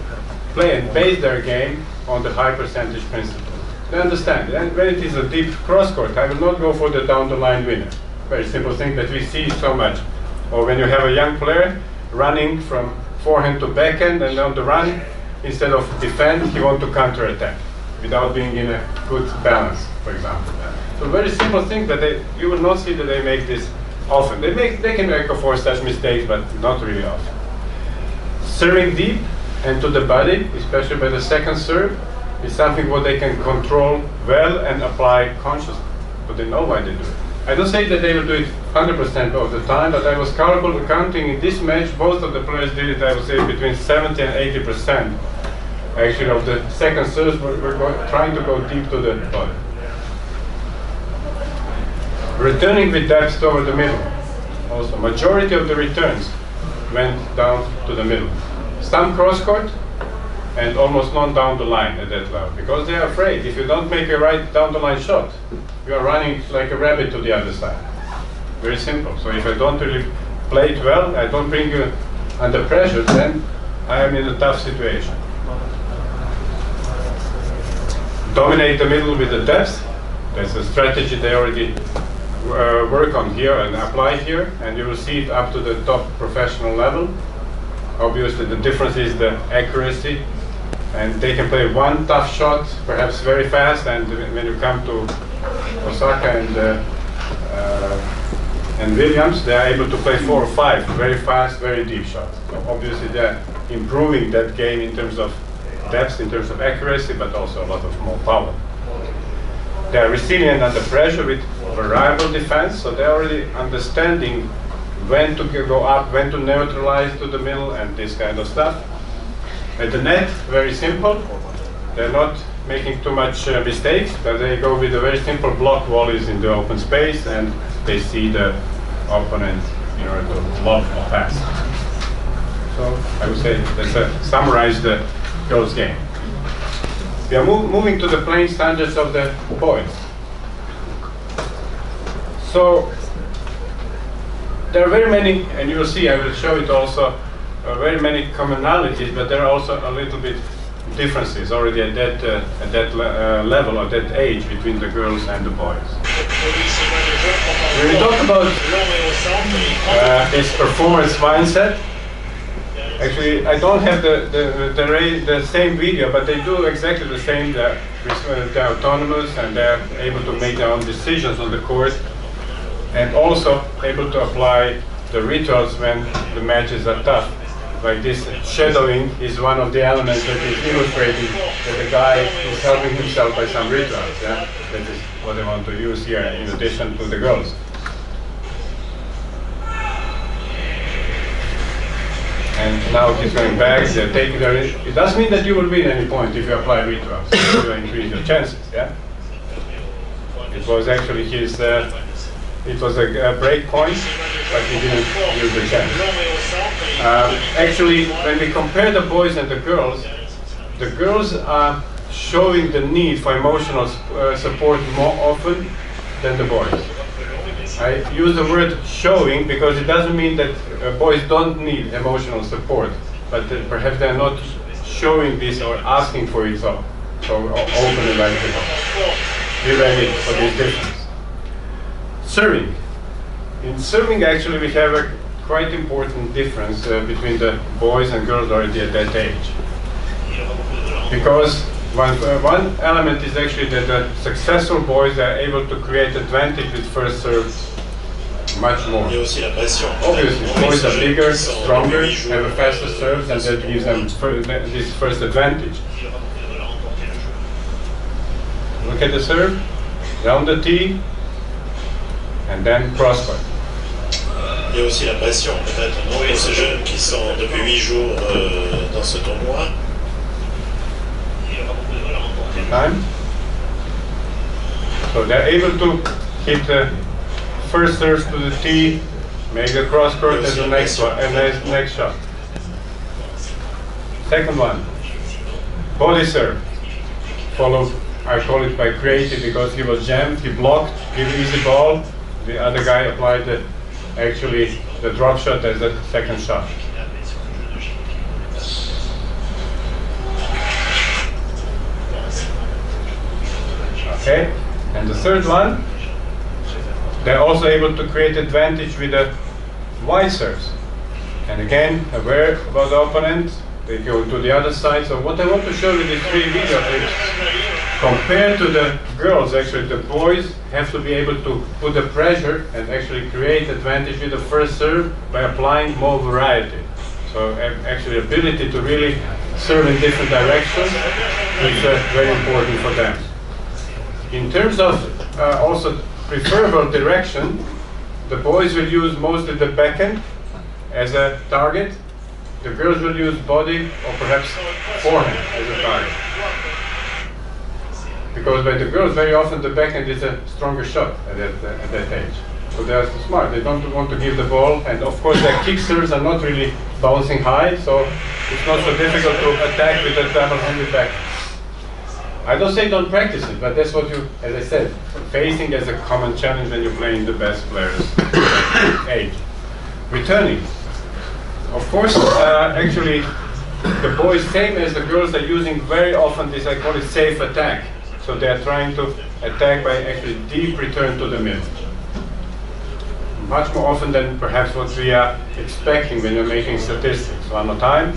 play and base their game on the high percentage principle. They understand, and when it is a deep cross-court, I will not go for the down-the-line winner. Very simple thing that we see so much. Or when you have a young player running from forehand to backhand, and on the run, instead of defend, he wants to counter-attack without being in a good balance, for example. So very simple thing that you will not see that they make this often. They can make, of course, such mistakes, but not really often. Serving deep and to the body, especially by the second serve, is something what they can control well and apply consciously, but they know why they do it. I don't say that they will do it 100% of the time, but I was counting in this match, both of the players did it, I would say, between 70 and 80% actually of the second serves were trying to go deep to the body. Returning with depth toward the middle. Also, majority of the returns went down to the middle. Some cross-court, and almost none down the line at that level, because they are afraid if you don't make a right down the line shot, you are running like a rabbit to the other side. Very simple. So if I don't really play it well, I don't bring you under pressure, then I am in a tough situation. Dominate the middle with the depth. That's a strategy they already work on here and apply here, and you will see it up to the top professional level. Obviously the difference is the accuracy, and they can play one tough shot perhaps very fast, and when you come to Osaka and and Williams, they are able to play 4 or 5 very fast, very deep shots. So obviously they're improving that game in terms of depth, in terms of accuracy, but also a lot of more power. They are resilient under pressure with variable defense, so they're already understanding when to go up, when to neutralize to the middle, and this kind of stuff. At the net, very simple. They're not making too much mistakes, but they go with a very simple block volleys in the open space, and they see the opponent in order to lob or pass. So I would say that's summarize the girls' game. We are moving to the playing standards of the boys. So there are very many, and you will see, I will show it also, very many commonalities, but there are also a little bit differences already at that level or that age between the girls and the boys. When we talk about this performance mindset, actually I don't have the same video, but they do exactly the same. They're autonomous and they're able to make their own decisions on the court, and also able to apply the rituals when the matches are tough. Like this shadowing is one of the elements that is illustrating that the guy is helping himself by some rituals. Yeah? That is what I want to use here in addition to the girls. And now he's going back, they're taking their... It doesn't mean that you will win any point if you apply rituals. You will increase your chances. Yeah? It was actually his... it was a break point, but he didn't use the chance. Actually, when we compare the boys and the girls are showing the need for emotional support more often than the boys. I use the word showing because it doesn't mean that boys don't need emotional support, but perhaps they're not showing this or asking for it so openly like this. Be ready for this difference. Serving. In serving, actually, we have a quite important difference between the boys and girls already at that age. Because one element is actually that the successful boys are able to create advantage with first serve much more. Obviously, boys are bigger, stronger, have a faster serve, and that gives them this first advantage. Look at the serve, down the tee, and then cross-court. Il y a aussi la pression, peut-être, non, pour ces jeunes qui sont depuis 8 jours dans ce tournoi. Time. So they're able to hit the first serve to the tee, make the cross-court as the next one, and next shot. Second one, body serve. Followed, I call it by creative because he was jammed, he blocked, give easy ball. The other guy applied actually the drop shot as the second shot. Okay, and the third one, they're also able to create advantage with the wide serves. And again, aware about the opponent, they go to the other side. So what I want to show you in these 3 videos is, compared to the girls, actually the boys have to be able to put the pressure and actually create advantage with the first serve by applying more variety. So actually ability to really serve in different directions is very important for them. In terms of also preferable direction, the boys will use mostly the backhand as a target. The girls will use body or perhaps forehand as a target. Because by the girls, very often the backhand is a stronger shot at that age. So they are smart. They don't want to give the ball, and of course their kick serves are not really bouncing high, so it's not so difficult to attack with a double-handed backhand. I don't say don't practice it, but that's what you, as I said, facing as a common challenge when you're playing the best players age. Returning. Of course, actually, the boys, same as the girls, are using very often this, I call it safe attack. So they are trying to attack by actually deep return to the middle. Much more often than perhaps what we are expecting when you're making statistics. One more time.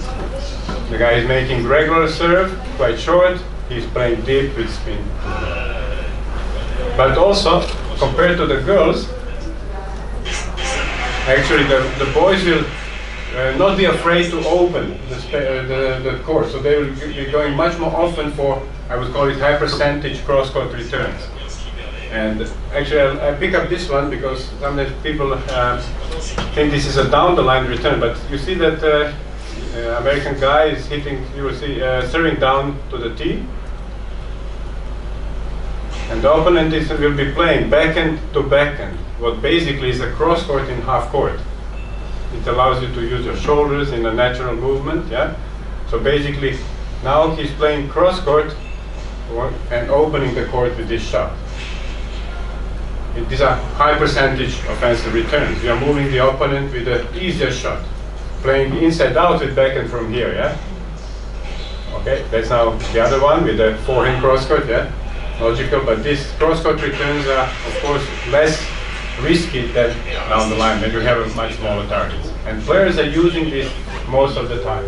The guy is making regular serve, quite short. He's playing deep with spin. But also, compared to the girls, actually the boys will not be afraid to open the court, so they will be going much more often for, I would call it, high percentage cross-court returns. And actually I pick up this one because sometimes people think this is a down-the-line return, but you see that American guy is hitting, you will see, serving down to the tee. And the opponent will be playing backhand to backhand, what basically is a cross-court in half-court. It allows you to use your shoulders in a natural movement, yeah? So basically, now he's playing cross-court and opening the court with this shot. These are high percentage offensive returns. You are moving the opponent with an easier shot. Playing inside out with backhand from here, yeah? Okay, that's now the other one with the forehand cross-court, yeah? Logical, but these cross-court returns are, of course, less risky than down the line when you have a much smaller targets. And players are using this most of the time.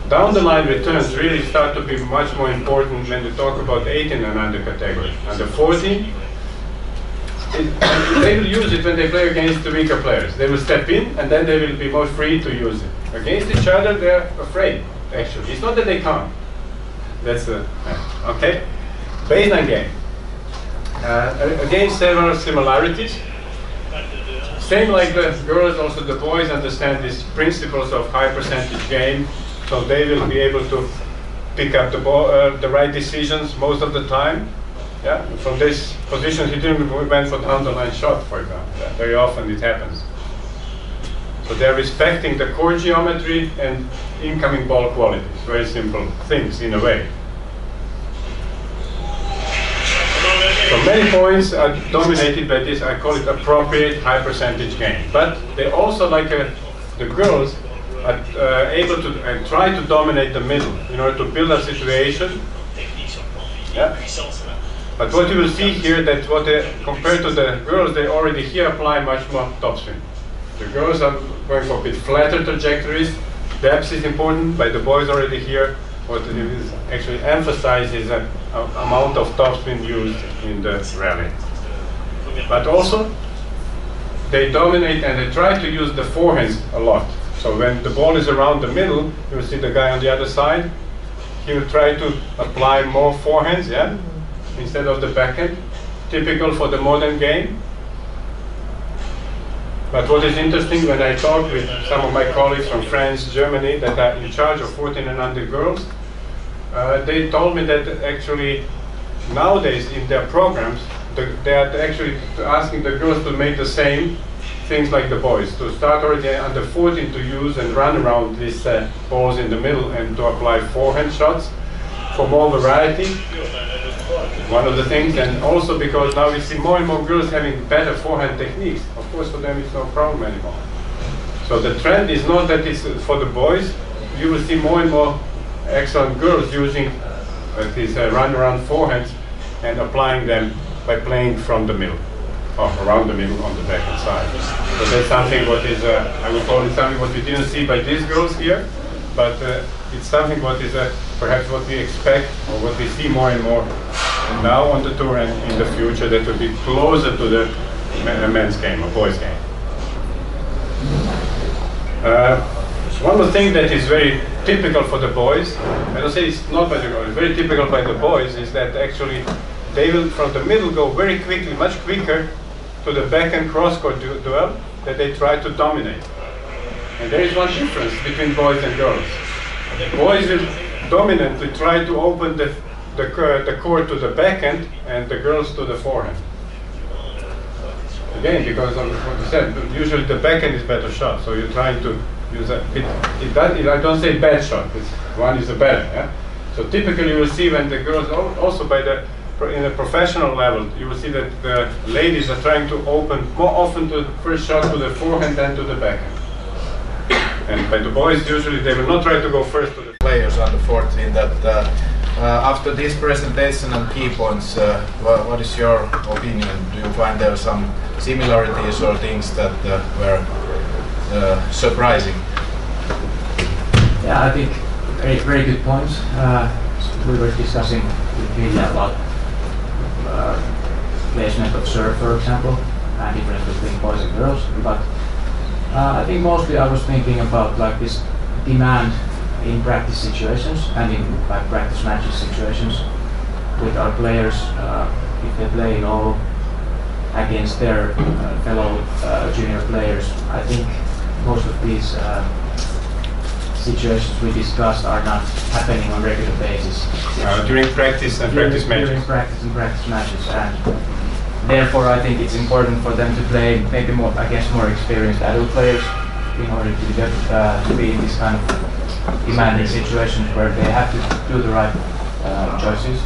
Down the line returns really start to be much more important when you talk about 18 and under category. Under 14, they will use it when they play against the weaker players. They will step in and then they will be more free to use it. Against each other, they're afraid, actually. It's not that they can't. That's okay. Baseline game. Again, several similarities. Same like the girls, also the boys understand these principles of high percentage game, so they will be able to pick up the ball, the right decisions most of the time. Yeah, from this position, he didn't went for down the line shot, for example. Yeah, very often it happens. So they're respecting the court geometry and incoming ball qualities. Very simple things in a way. So many points are dominated by this, I call it appropriate high percentage game. But they also, like the girls, are able to try to dominate the middle in order to build a situation. Yeah. But what you will see here, that compared to the girls, they already here apply much more topspin. The girls are going for a bit flatter trajectories. Depth is important, but the boys already here, what it is actually emphasizes an amount of topspin used in the rally. But also, they dominate and they try to use the forehands a lot. So when the ball is around the middle, you will see the guy on the other side. He will try to apply more forehands, yeah, instead of the backhand. Typical for the modern game. But what is interesting, when I talk with some of my colleagues from France, Germany, that are in charge of 14 and under girls, they told me that actually nowadays in their programs, they are actually asking the girls to make the same things like the boys, to start already under 14 to use and run around these balls in the middle and to apply forehand shots for more variety. One of the things, and also because now we see more and more girls having better forehand techniques. Of course, for them it's no problem anymore. So the trend is not that it's for the boys. You will see more and more excellent girls using these run-around forehands and applying them by playing from the middle, or around the middle on the backhand side. So that's something what is, I would call it something what we didn't see by these girls here, but it's something what is perhaps what we expect or what we see more and more now on the tour and in the future, that will be closer to the men's game or boys' game. One more thing that is very typical for the boys, I don't say it's not by the girls, very typical by the boys, is that actually they will from the middle go very quickly, much quicker to the backhand cross-court duel that they try to dominate. And there is one difference between boys and girls. Boys will dominantly try to open the court to the backhand and the girls to the forehand. Again, because of what you said, usually the backhand is better shot, so you're trying to use a bit, I don't say bad shot, one is a better, yeah? So typically you will see when the girls, also in a professional level, you will see that the ladies are trying to open more often to the first shot to the forehand than to the backhand. And by the boys, usually they will not try to go first to the players under 14 that after this presentation and key points, what is your opinion? Do you find there some similarities or things that were surprising? Yeah, I think very good points. We were discussing with Vilja about placement of serve, for example. difference between boys and girls. But I think mostly I was thinking about like this demand in practice situations and in like practice matches situations with our players. If they play in all against their fellow junior players, I think most of these situations we discussed are not happening on regular basis. During practice and practice matches. During practice and practice matches, and therefore I think it's important for them to play maybe more against more experienced adult players in order to be in this kind of demanding situations where they have to do the right choices.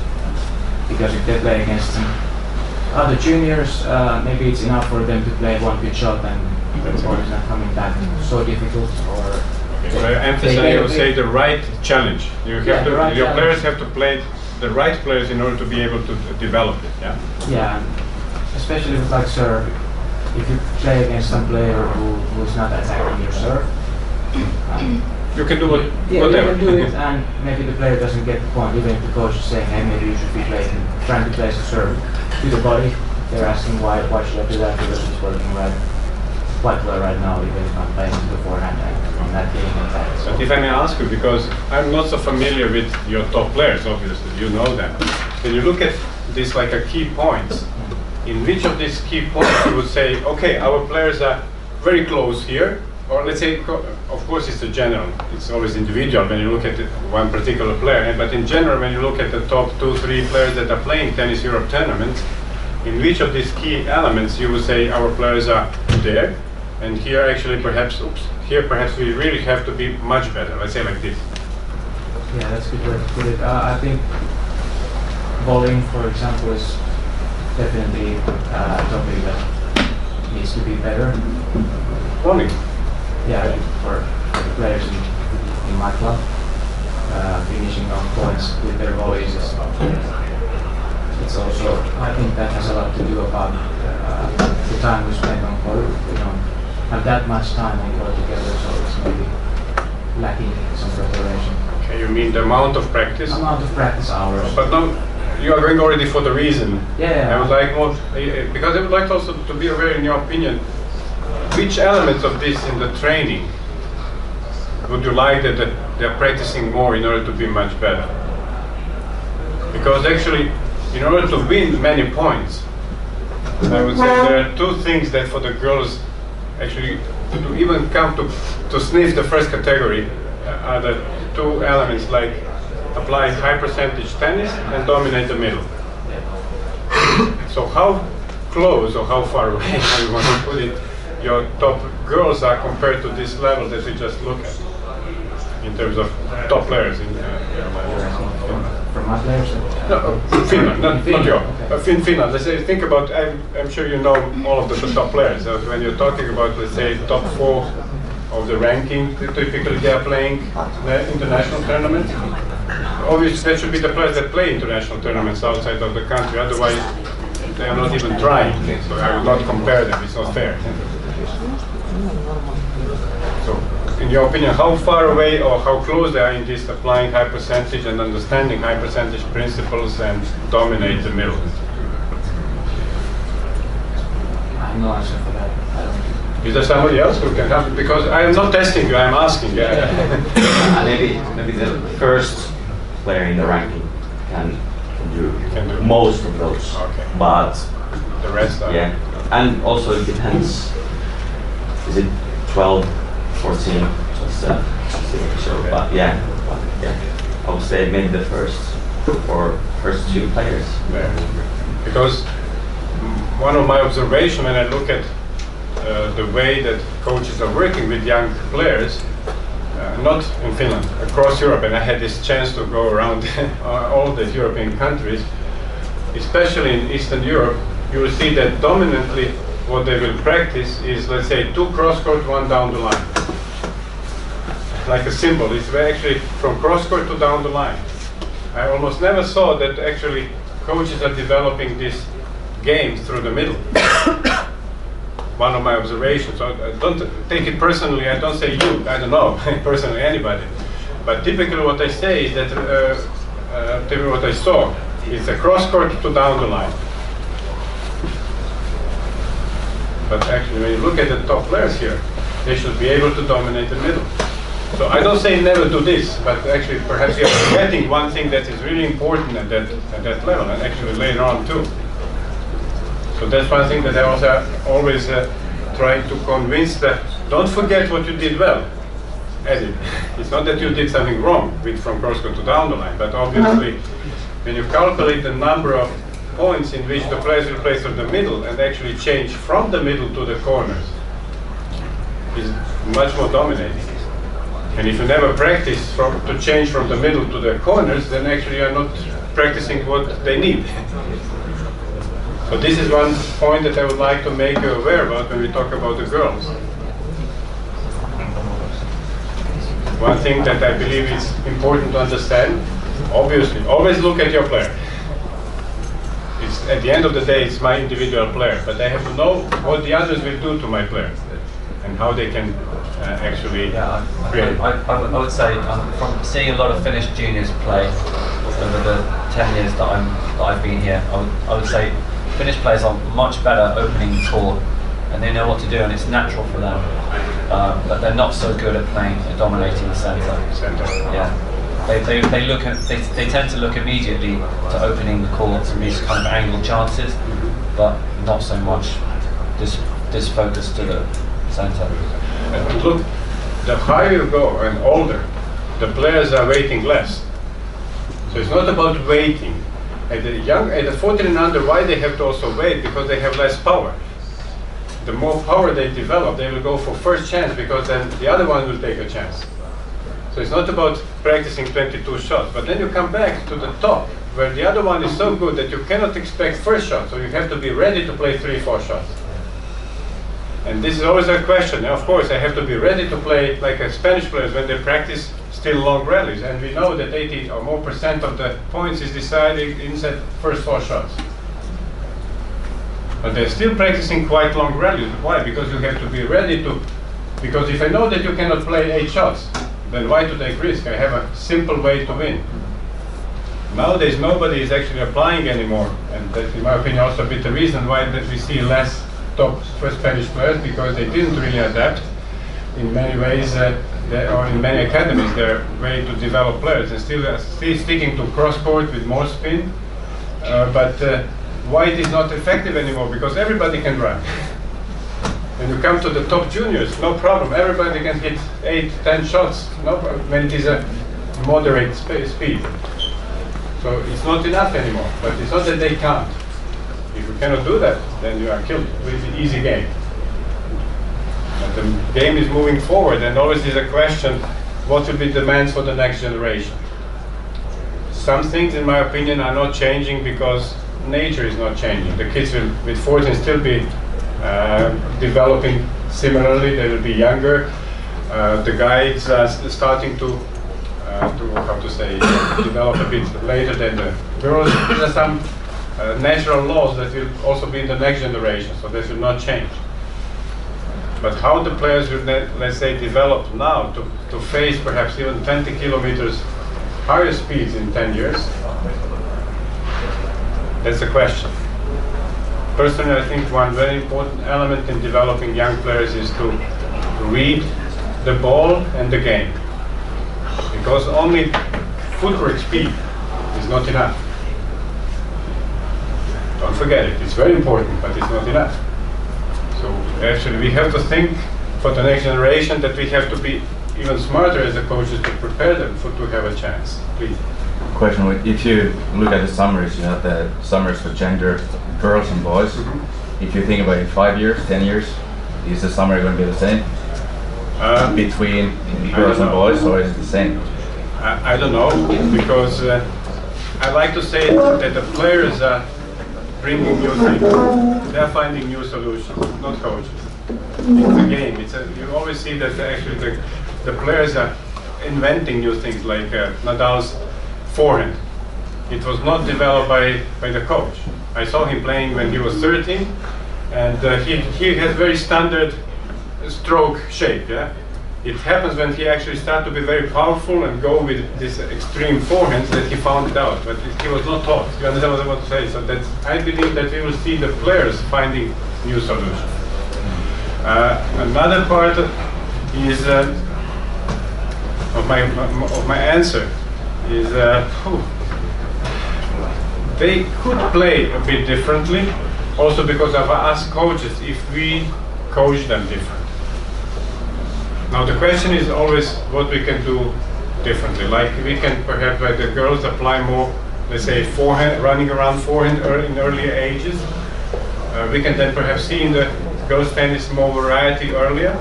Because if they play against some other juniors, maybe it's enough for them to play one good shot and the ball is not coming back so difficult. Or so I emphasize, I would say, the right challenge. You have to, right your challenge. players have to play the right players in order to be able to develop it. Yeah. Yeah, and especially with like serve. If you play against some player who is not attacking your serve, you can do yeah, whatever. you can do it, and maybe the player doesn't get the point. Even if the coach is saying, "Hey, maybe you should be trying to place a serve to the body," they're asking why should I do that because it's working quite well right now. Even if I'm playing to the forehand and not getting attacked. So. But if I may ask you, because I'm not so familiar with your top players, obviously you know them. When you look at these like a key points, in which of these key points you would say, okay, our players are very close here, or let's say, of course it's a general, it's always individual when you look at one particular player, but in general when you look at the top 2-3 players that are playing Tennis Europe tournaments, in which of these key elements you would say our players are there, and here actually perhaps, here perhaps we really have to be much better, let's say like this. Yeah, that's a good way to put it. I think bowling, for example, is definitely a topic that needs to be better. Bowling? Yeah, for the players in my club, finishing on points with their volleys is it's also, I think that has a lot to do about the time we spend on court. We don't have that much time on court together, so it's maybe lacking some preparation. Okay, you mean the amount of practice? Amount of practice hours. But now you are going already for the reason. Yeah. I would like more, because I would like also to be aware, in your opinion, which elements of this in the training would you like that they're practicing more in order to be much better? Because actually, in order to win many points, I would say there are two things that for the girls actually to even come to sniff the first category are the two elements like apply high percentage tennis and dominate the middle. So how close or how far away, how you want to put it, your top girls are compared to this level that we just look at in terms of top players in From my players? no, Finland, not your. Okay. Finland, let's say, think about, I'm sure you know all of the top players. So when you're talking about, let's say, top 4 of the ranking, typically they are playing the international tournaments. Obviously, that should be the players that play international tournaments outside of the country, otherwise they are not even trying. So I would not compare them, it's not fair. So, in your opinion, how far away or how close they are in this applying high percentage and understanding high percentage principles and dominate the middle? I have no answer for that. I don't. Is there somebody else who can help? Because I am not testing you, I am asking. Maybe the first player in the ranking can do most of those. Okay. But The rest are. yeah, and also it depends. Is it 12, 14? Just sure. But yeah, I would say maybe the first 2 players. Yeah. Because one of my observations when I look at the way that coaches are working with young players, not in Finland, across Europe, and I had this chance to go around all the European countries, especially in Eastern Europe, you will see that dominantly what they will practice is, let's say, 2 cross-court, 1 down the line. Like a symbol, it's actually from cross-court to down the line. I almost never saw that actually coaches are developing this game through the middle. One of my observations, so I don't take it personally, I don't say you, I don't know, personally anybody. But typically what I say is that, typically what I saw is a cross-court to down the line. But actually, when you look at the top players here, they should be able to dominate the middle. So I don't say never do this, but actually perhaps you're forgetting one thing that is really important at that level, and actually later on too. So that's one thing that I also always try to convince that don't forget what you did well. Edit. It's not that you did something wrong from crosscourt to down the line, but obviously when you calculate the number of points in which the players will play through the middle and actually change from the middle to the corners is much more dominating. And if you never practice to change from the middle to the corners, then actually you are not practicing what they need. So this is one point that I would like to make you aware about when we talk about the girls. One thing that I believe is important to understand, obviously, always look at your player. At the end of the day, it's my individual player, but I have to know what the others will do to my player and how they can actually create. I would say from seeing a lot of Finnish juniors play over the 10 years that I've been here, I would say Finnish players are much better opening the court, and they know what to do, and it's natural for them. But they're not so good at playing and dominating the center. Yeah, they tend to look immediately to opening the court and these kind of angled chances, but not so much this focus to the center. And look, the higher you go and older, the players are waiting less. So it's not about waiting. At the 14 and under, why they have to also wait? Because they have less power. The more power they develop, they will go for first chance, because then the other one will take a chance. So it's not about practicing 22 shots, but then you come back to the top, where the other one is so good that you cannot expect first shot, so you have to be ready to play 3-4 shots. And this is always a question. Now, of course, I have to be ready to play like a Spanish players when they practice still long rallies, and we know that 80 or more % of the points is decided inside first 4 shots. But they're still practicing quite long rallies. Why? Because you have to be ready to, because if I know that you cannot play 8 shots, then why to take risk? I have a simple way to win. Nowadays nobody is actually applying anymore, and that's in my opinion also a bit the reason why that we see less top Spanish players, because they didn't really adapt in many ways, or in many academies, their way to develop players, and still sticking to cross-court with more spin, but why it is not effective anymore? Because everybody can run. When you come to the top juniors, no problem, everybody can hit 8-10 shots, no problem, when it is a moderate speed. So it's not enough anymore, but it's not that they can't. If you cannot do that, then you are killed with an easy game. But the game is moving forward, and always is a question, what will be demands for the next generation? Some things, in my opinion, are not changing because nature is not changing. The kids will, with 14, still be developing similarly. They will be younger. The guys are starting to how to say, develop a bit later than the girls. These are some natural laws that will also be in the next generation, so this will not change. But how the players will, let's say, develop now to face perhaps even 20 kilometers higher speeds in 10 years, that's the question. Personally, I think one very important element in developing young players is to read the ball and the game. Because only footwork speed is not enough. Don't forget it, it's very important, but it's not enough. So actually we have to think for the next generation that we have to be even smarter as the coaches to prepare them to have a chance. Please. Question, if you look at the summaries, you have the summaries for gender, girls and boys. Mm-hmm. If you think about it, 5 years, 10 years, is the summary going to be the same? Between girls and boys, or is it the same? I don't know, because I like to say that the players are bringing new things. They're finding new solutions, not coaches. It's a game. You always see that actually the players are inventing new things, like Nadal's forehand. It was not developed by the coach. I saw him playing when he was 13, and he has very standard stroke shape. Yeah, it happens when he actually started to be very powerful and go with this extreme forehands that he found it out, but he was not taught. You understand what I want to say? So I believe that we will see the players finding new solutions. Another part is of my answer is they could play a bit differently, also because I've asked coaches if we coach them different. Now the question is always what we can do differently. Like we can perhaps, like the girls, apply more, let's say, forehand, running around forehand in earlier ages. We can then perhaps see in the girls' tennis more variety earlier.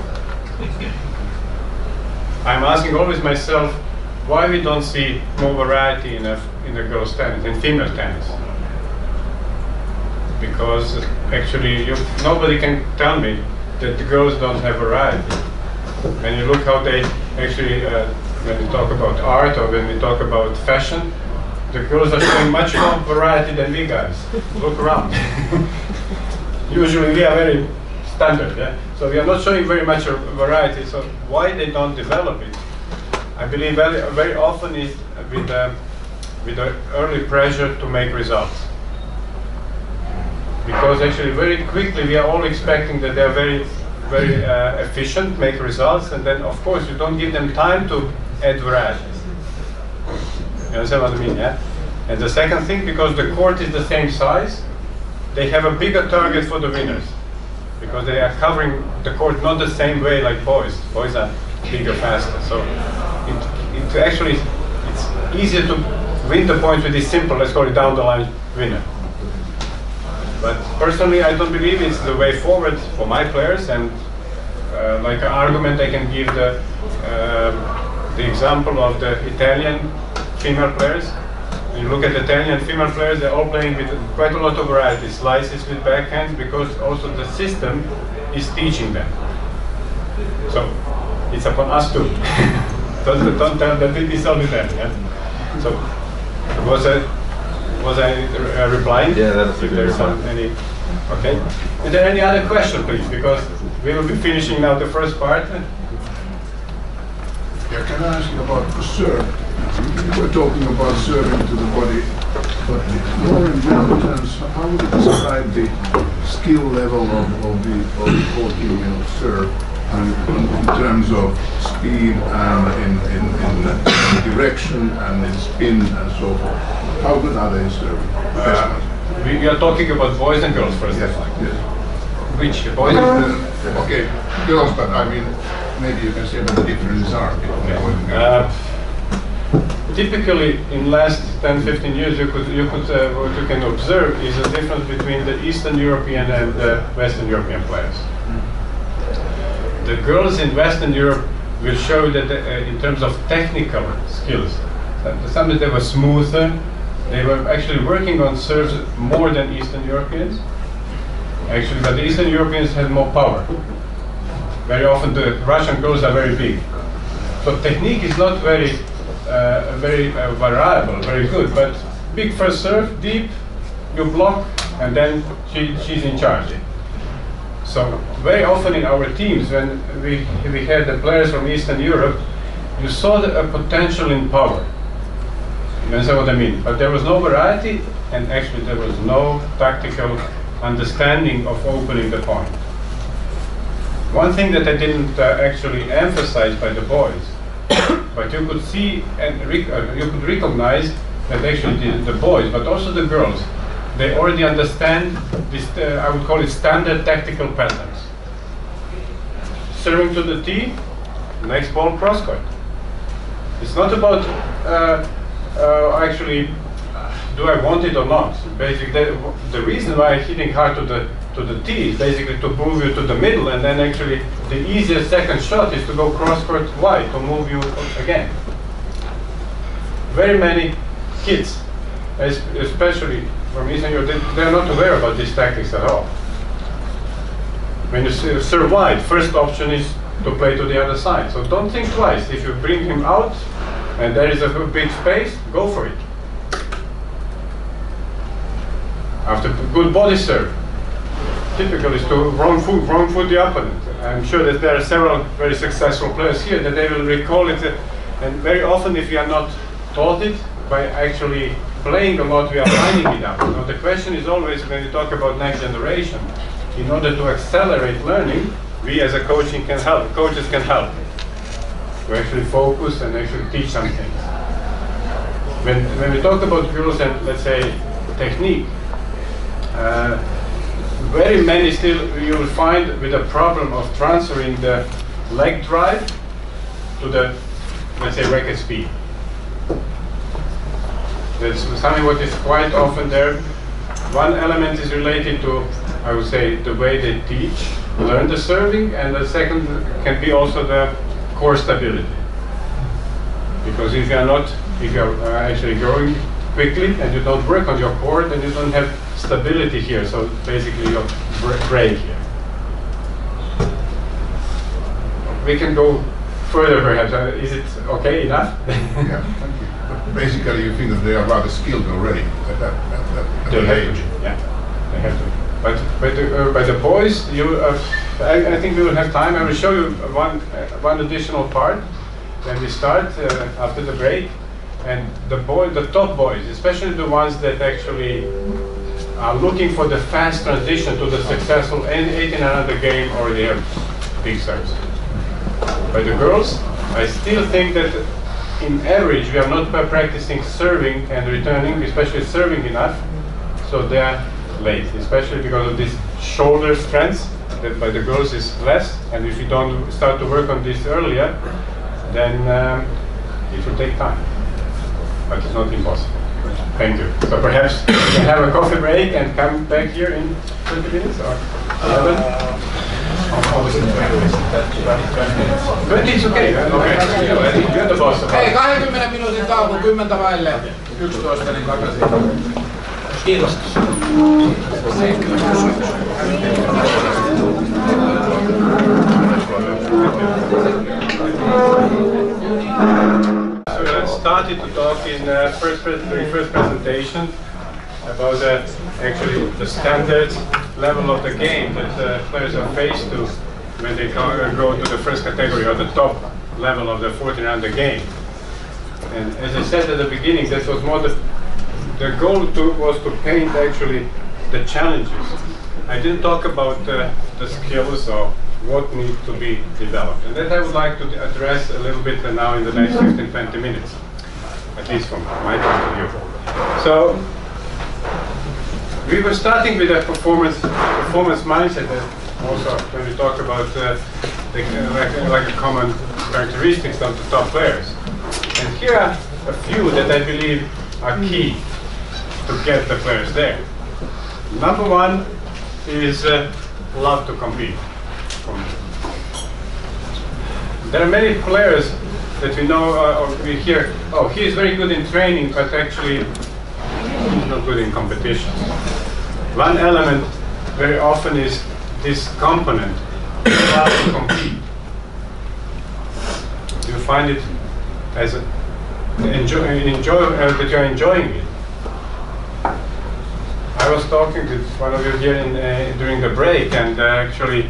I'm asking always myself why we don't see more variety in the girls' tennis, in female tennis. Because actually nobody can tell me that the girls don't have variety. When you look how they actually, when we talk about art or when we talk about fashion, the girls are showing much more variety than we guys. Look around. Usually we are very standard, yeah? So we are not showing very much variety, so why they don't develop it? I believe very often is with the early pressure to make results. Because actually very quickly we are all expecting that they are very efficient, make results, and then of course you don't give them time to add variety. You understand what I mean, yeah? And the second thing, because the court is the same size, they have a bigger target for the winners. Because they are covering the court not the same way like boys. Boys are bigger, faster. So it actually, it's easier to win the point with this simple, let's call it down the line winner. But personally, I don't believe it's the way forward for my players. And like an argument, I can give the example of the Italian female players. When you look at the Italian female players, they're all playing with quite a lot of variety, slices with backhands, because also the system is teaching them. So it's upon us too. don't tell that it is only them. Yeah? So was I replying? Yeah, that's a good reply. Okay. Is there any other question, please? Because we will be finishing now the first part. Yeah, can I ask you about the serve? You were talking about serving to the body, but more in general terms, how would you describe the skill level of the 14-year-old serve, and in terms of speed and in direction and in spin and so forth? How good are they in serving? We are talking about boys and girls first. Yes, yes. Which boys? Okay, girls, but I mean, maybe you can say what the differences are between boys and girls. Typically, in last 10-15 years, what you can observe is a difference between the Eastern European and the Western European players. The girls in Western Europe will show that in terms of technical skills, sometimes they were smoother. They were actually working on serves more than Eastern Europeans. Actually, but the Eastern Europeans had more power. Very often the Russian girls are very big. So technique is not very variable, very good, but big first serve, deep, you block, and then she's in charge. So very often in our teams, when we had the players from Eastern Europe, you saw a potential in power. You understand what I mean? But there was no variety, and actually there was no tactical understanding of opening the point. One thing that I didn't actually emphasize by the boys, but you could see and you could recognize that actually the boys, but also the girls, they already understand this, I would call it standard tactical patterns. Serving to the tee, next ball cross court. It's not about actually, do I want it or not? Basically, the reason why I'm hitting hard to the tee is basically to move you to the middle, and then actually the easiest second shot is to go cross court wide to move you again. Very many kids, especially from Eastern Europe, they're not aware about these tactics at all. When you serve wide, first option is to play to the other side. So don't think twice. If you bring him out and there is a big space, go for it. After good body serve, typically is to wrong foot the opponent. I'm sure that there are several very successful players here that they will recall it, and very often if you are not taught it, by actually playing a lot, we are finding it out. Now the question is always, when you talk about next generation, in order to accelerate learning, we as a coaching can help, coaches can help to actually focus and actually teach some things. When we talk about girls and let's say technique, very many still you will find with a problem of transferring the leg drive to the, let's say, racket speed. That's something what is quite often there. One element is related to, I would say, the way they teach, learn the serving, and the second can be also the core stability. Because if you are actually growing quickly and you don't work on your core, then you don't have stability here. So basically, you break here. We can go further, perhaps. Is it okay enough? Yeah, thank you. But basically, you think that they are rather skilled already at that age. Yeah, they have to. But by the boys, I think we will have time. I will show you one additional part when we start after the break. And the top boys, especially the ones that actually are looking for the fast transition to the successful 18 another game, already have big serves. By the girls, I still think that in average we are not practicing serving and returning, especially serving enough, so they are late, especially because of this shoulder strength that by the girls is less, and if you don't start to work on this earlier, then it will take time, but it's not impossible. Thank you. So perhaps we can have a coffee break and come back here in 20 minutes or 11? 20 is okay. Okay. You're the boss. Hei, 20 minuutin tauko, 10 vaille 11, niin takaisin. Kiitos. So let's start to talk in first presentation about actually the standard level of the game that players are faced to when they go to the first category or the top level of the 14 round game. And as I said at the beginning, that was more the goal was to paint actually the challenges. I didn't talk about the skills or what needs to be developed. And that I would like to address a little bit now in the next 15-20 minutes, at least from my point of view. So we were starting with a performance mindset, and also when we talk about like a common characteristics of the top players. And here are a few that I believe are key to get the players there. Number one is love to compete. There are many players that we know or we hear, oh, he is very good in training, but actually he's not good in competition. One element very often is this component, love to compete. You find it as that you're enjoying it. I was talking to one of you here during the break, and actually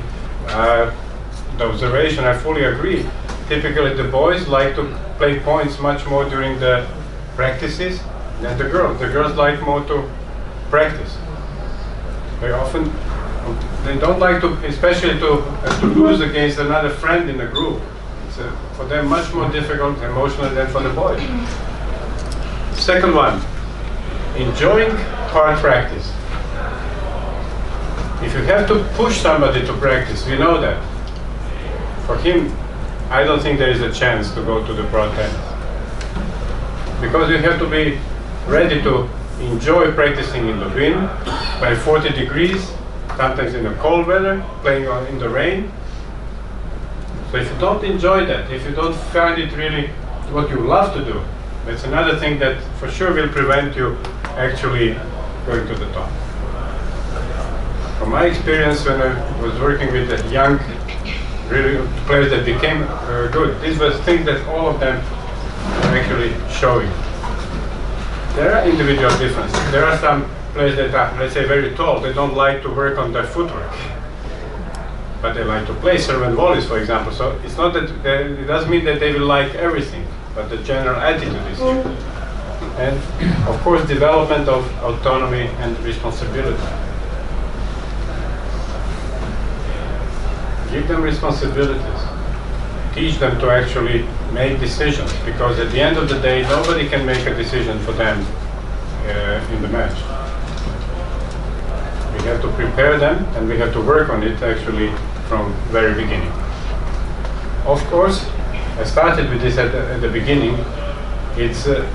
the observation, I fully agree. Typically the boys like to play points much more during the practices than the girls. The girls like more to practice. Very often they don't like to, especially to lose against another friend in a group. It's for them much more difficult emotionally than for the boys. Second one, enjoying hard practice. If you have to push somebody to practice, we know that. For him, I don't think there is a chance to go to the pro tennis. Because you have to be ready to enjoy practicing in the wind, by 40 degrees, sometimes in the cold weather, playing in the rain. So if you don't enjoy that, if you don't find it really what you love to do, that's another thing that for sure will prevent you actually going to the top. From my experience when I was working with the young really players that became good, these were things that all of them are actually showing. There are individual differences. There are some players that are, let's say, very tall. They don't like to work on their footwork, but they like to play serve and volleys, for example. So it's not that it doesn't mean that they will like everything, but the general attitude is here. And of course, development of autonomy and responsibility. Give them responsibilities. Teach them to actually make decisions, because at the end of the day, nobody can make a decision for them in the match. We have to prepare them, and we have to work on it actually from very beginning. Of course, I started with this at the beginning. It's to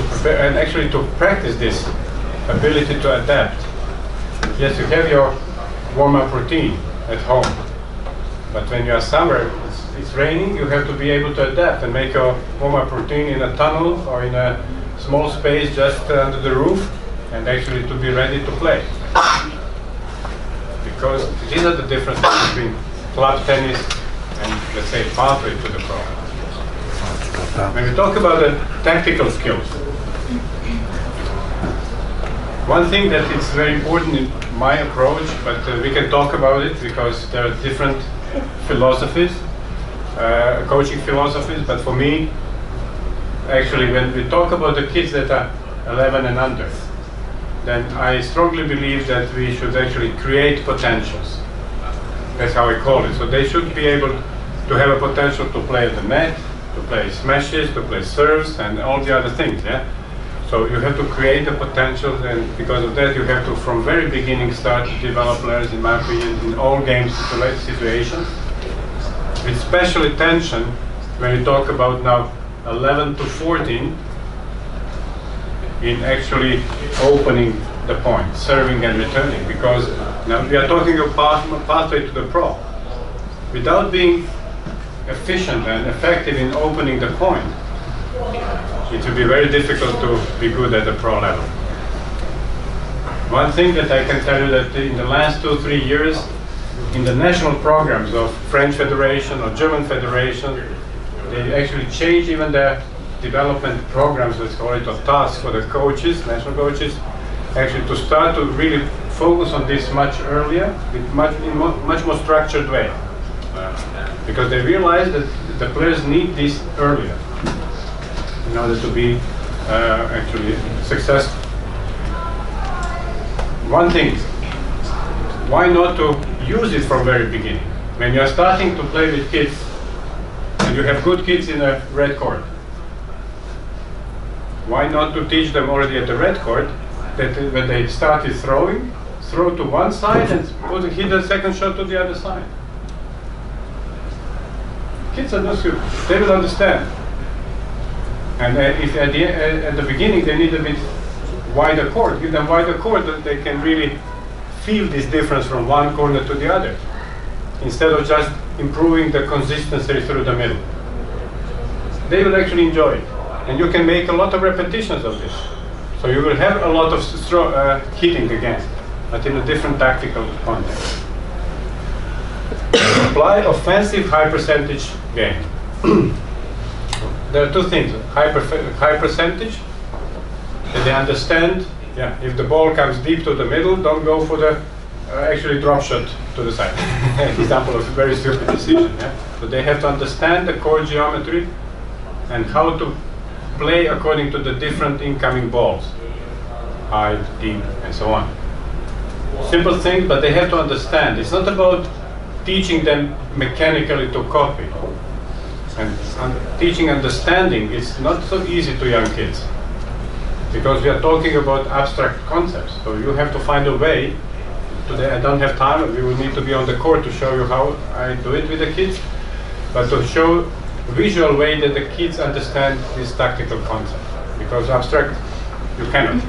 prepare and actually to practice this ability to adapt. Yes, you have your warm-up routine at home, but when you are somewhere, it's raining, you have to be able to adapt and make your warm-up routine in a tunnel or in a small space just under the roof, and actually to be ready to play. Because these are the differences between club tennis and, let's say, pathway to the pro. When we talk about the tactical skills, one thing that is very important in my approach, but we can talk about it because there are different philosophies, coaching philosophies, but for me, actually, when we talk about the kids that are 11 and under, then I strongly believe that we should actually create potentials. That's how I call it. So they should be able to have a potential to play at the net, to play smashes, to play serves, and all the other things. Yeah. So you have to create a potential, and because of that, you have to, from very beginning, start to develop players, in my opinion, in all games situations, with special attention when we talk about now 11 to 14, in actually opening the point, serving and returning, because now we are talking about pathway to the pro. Without being efficient and effective in opening the point, it will be very difficult to be good at the pro level. One thing that I can tell you that in the last 2-3 years, in the national programs of French Federation or German Federation, they actually change even their development programs, let's call it, or tasks for the coaches, national coaches, actually to start to really focus on this much earlier, in much more structured way. Because they realize that the players need this earlier in order to be actually successful. One thing, why not to use it from very beginning? When you are starting to play with kids, and you have good kids in a red court, why not to teach them already at the red court that when they started throwing, throw to one side and hit the second shot to the other side. Kids are not stupid, they will understand. And if at the beginning they need a bit wider court, give them wider court, that they can really feel this difference from one corner to the other, instead of just improving the consistency through the middle. They will actually enjoy it. And you can make a lot of repetitions of this. So you will have a lot of hitting again, but in a different tactical context. Apply offensive high percentage game. There are two things. High percentage, that they understand, yeah, if the ball comes deep to the middle, don't go for the actually drop shot to the side. Example of a very stupid decision. Yeah? So they have to understand the court geometry and how to play according to the different incoming balls, high, deep, and so on. Simple thing, but they have to understand. It's not about teaching them mechanically to copy. And teaching understanding is not so easy to young kids, because we are talking about abstract concepts. So you have to find a way. Today I don't have time, we will need to be on the court to show you how I do it with the kids, but to show visual way that the kids understand this tactical concept, because abstract you cannot.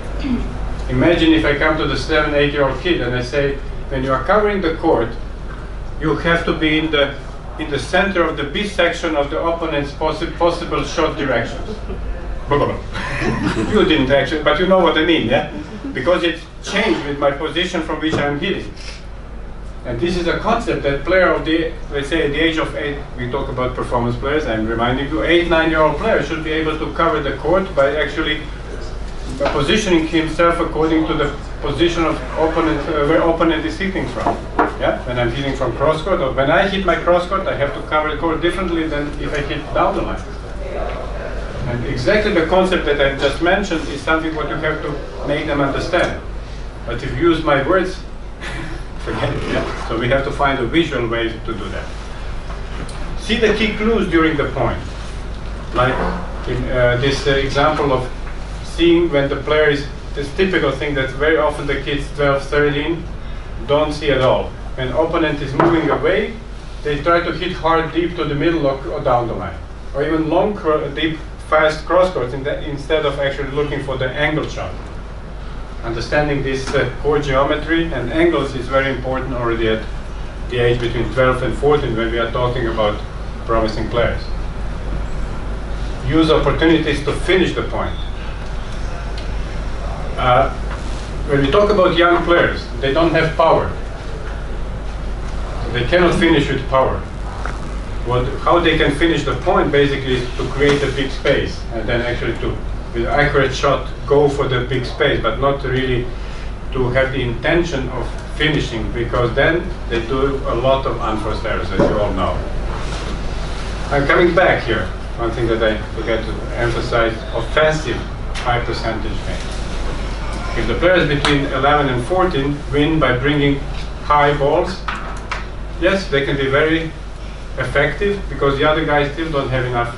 Imagine if I come to the 7-8-year-old kid and I say, when you are covering the court, you have to be in the center of the B section of the opponent's possible shot directions. You didn't actually, but you know what I mean, yeah? Because it changed with my position from which I'm hitting. And this is a concept that player of the, let's say at the age of 8, we talk about performance players, I'm reminding you, 8-9-year-old player should be able to cover the court by actually positioning himself according to the position of opponent, where opponent is hitting from. Yeah? When I'm hitting from cross court, or when I hit my cross court, I have to cover the court differently than if I hit down the line. And exactly the concept that I just mentioned is something what you have to make them understand. But if you use my words, forget it. Yeah? So we have to find a visual way to do that. See the key clues during the point. Like in this example of seeing when the player is, this typical thing that very often the kids 12, 13 don't see at all. When opponent is moving away, they try to hit hard deep to the middle or down the line. Or even long, deep, fast cross-courts instead of actually looking for the angle shot. Understanding this core geometry and angles is very important already at the age between 12 and 14 when we are talking about promising players. Use opportunities to finish the point. When we talk about young players, they don't have power. They cannot finish with power. How they can finish the point basically is to create a big space and then actually to, with accurate shot, go for the big space, but not really to have the intention of finishing, because then they do a lot of unforced errors, as you all know. I'm coming back here. One thing that I forgot to emphasize, offensive high percentage gain. If the players between 11 and 14 win by bringing high balls, yes, they can be very effective because the other guys still don't have enough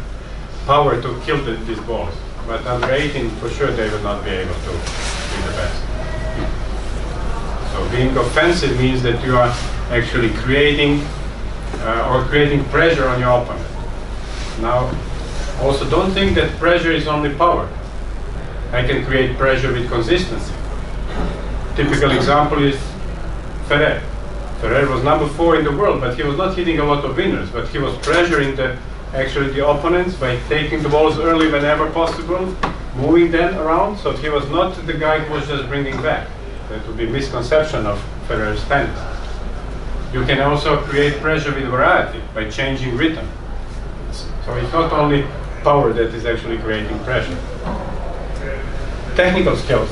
power to kill these balls. But under 18, for sure, they will not be able to be the best. So being offensive means that you are actually creating pressure on your opponent. Now, also don't think that pressure is only power. I can create pressure with consistency. Typical example is Ferrer. Ferrer was number 4 in the world, but he was not hitting a lot of winners, but he was pressuring the opponents by taking the balls early whenever possible, moving them around, so he was not the guy who was just bringing back. That would be a misconception of Ferrer's tennis. You can also create pressure with variety by changing rhythm. So it's not only power that is actually creating pressure. Technical skills.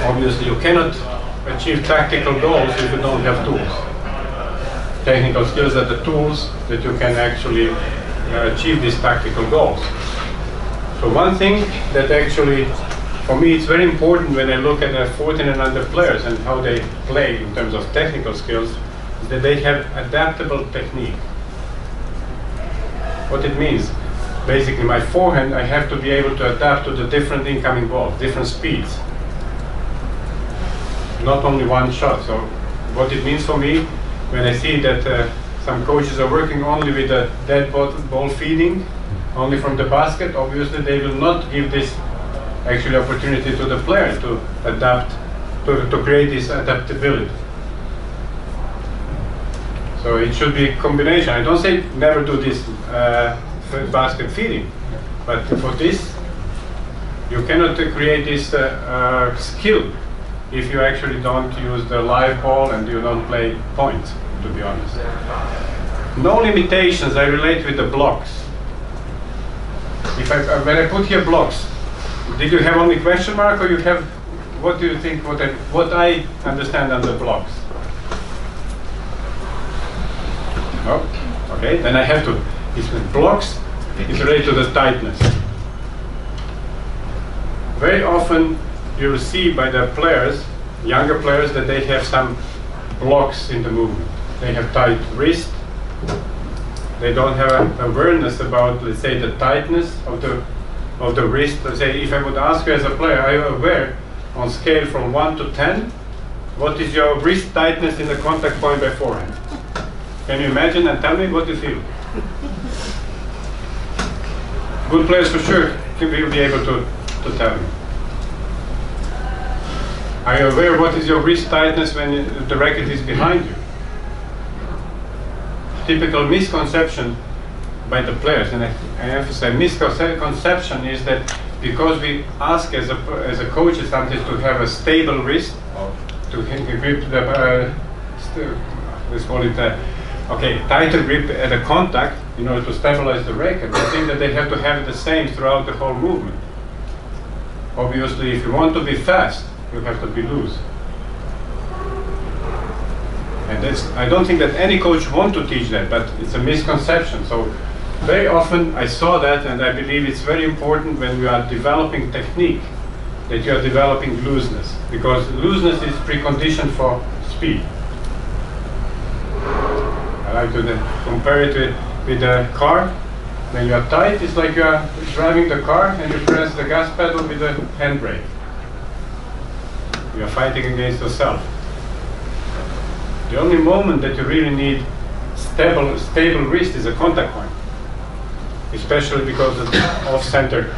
Obviously you cannot achieve tactical goals if you don't have tools. Technical skills are the tools that you can actually achieve these tactical goals. So one thing that actually, for me, it's very important when I look at 14 and under players and how they play in terms of technical skills, is that they have adaptable technique. What it means, basically my forehand, I have to be able to adapt to the different incoming balls, different speeds. Not only one shot. So what it means for me, when I see that some coaches are working only with a dead ball feeding, only from the basket, obviously they will not give this actually opportunity to the player to adapt, to create this adaptability. So it should be a combination. I don't say never do this basket feeding, but for this, you cannot create this skill if you actually don't use the live ball and you don't play points, to be honest. No limitations, I relate with the blocks. When I put here blocks, did you have only question mark, or you have, what do you think, what I understand under blocks? No? Okay, then I have to, it's blocks, it's related to the tightness. Very often you will see by the players, younger players, that they have some blocks in the movement. They have tight wrist, they don't have awareness about, let's say, the tightness of the wrist. Let's say, if I would ask you as a player, are you aware on scale from 1 to 10, what is your wrist tightness in the contact point by forehand? Can you imagine and tell me what you feel? Good players for sure will be able to tell me. Are you aware what is your wrist tightness when the racket is behind you? Typical misconception by the players, and I emphasize misconception is that because we ask as a coach sometimes to have a stable wrist, to grip the, let's call it tighter grip at a contact in order to stabilize the racket. I think that they have to have the same throughout the whole movement. Obviously, if you want to be fast, you have to be loose. And I don't think that any coach wants to teach that, but it's a misconception. So very often I saw that, and I believe it's very important when we are developing technique that you are developing looseness, because looseness is precondition for speed. I like to compare it with a car. When you are tight, it's like you are driving the car and you press the gas pedal with the handbrake. You are fighting against yourself. The only moment that you really need stable wrist is a contact point, especially because of off-center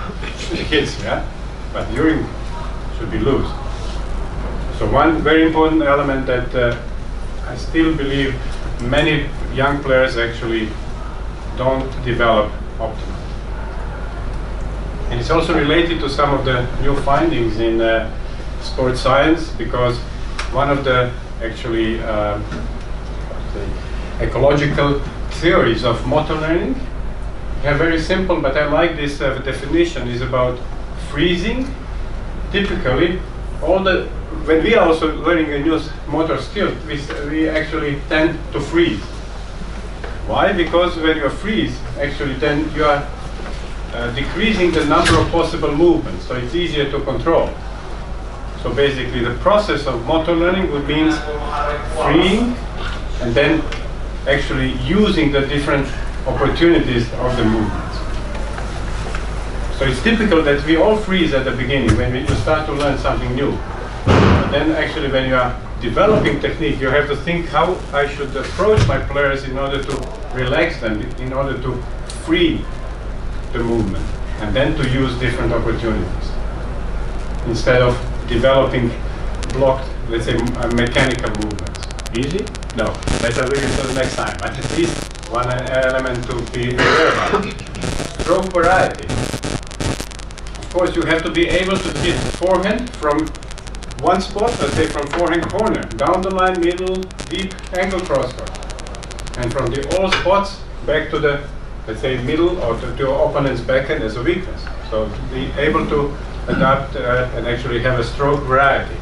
hits, yeah? But during should be loose. So one very important element that I still believe many young players actually don't develop optimally. And it's also related to some of the new findings in sports science, because one of the actually ecological theories of motor learning, yeah, very simple, but I like this definition, is about freezing. Typically, when we are also learning a new motor skill, we actually tend to freeze. Why? Because when you freeze, actually then you are decreasing the number of possible movements, so it's easier to control. So basically the process of motor learning would mean freeing and then actually using the different opportunities of the movements. So it's typical that we all freeze at the beginning when you start to learn something new. But then actually when you are developing technique, you have to think how I should approach my players in order to relax them, in order to free the movement, and then to use different opportunities. Instead of developing blocked, let's say, mechanical movements. Easy? No. Let's leave it till the next time. But at least one element to be aware about. Stroke variety. Of course, you have to be able to hit forehand from one spot, let's say from forehand corner, down the line, middle, deep angle crosscourt. And from all spots back to the, let's say, middle or to your opponent's backhand as a weakness. So to be able to adapt and actually have a stroke variety.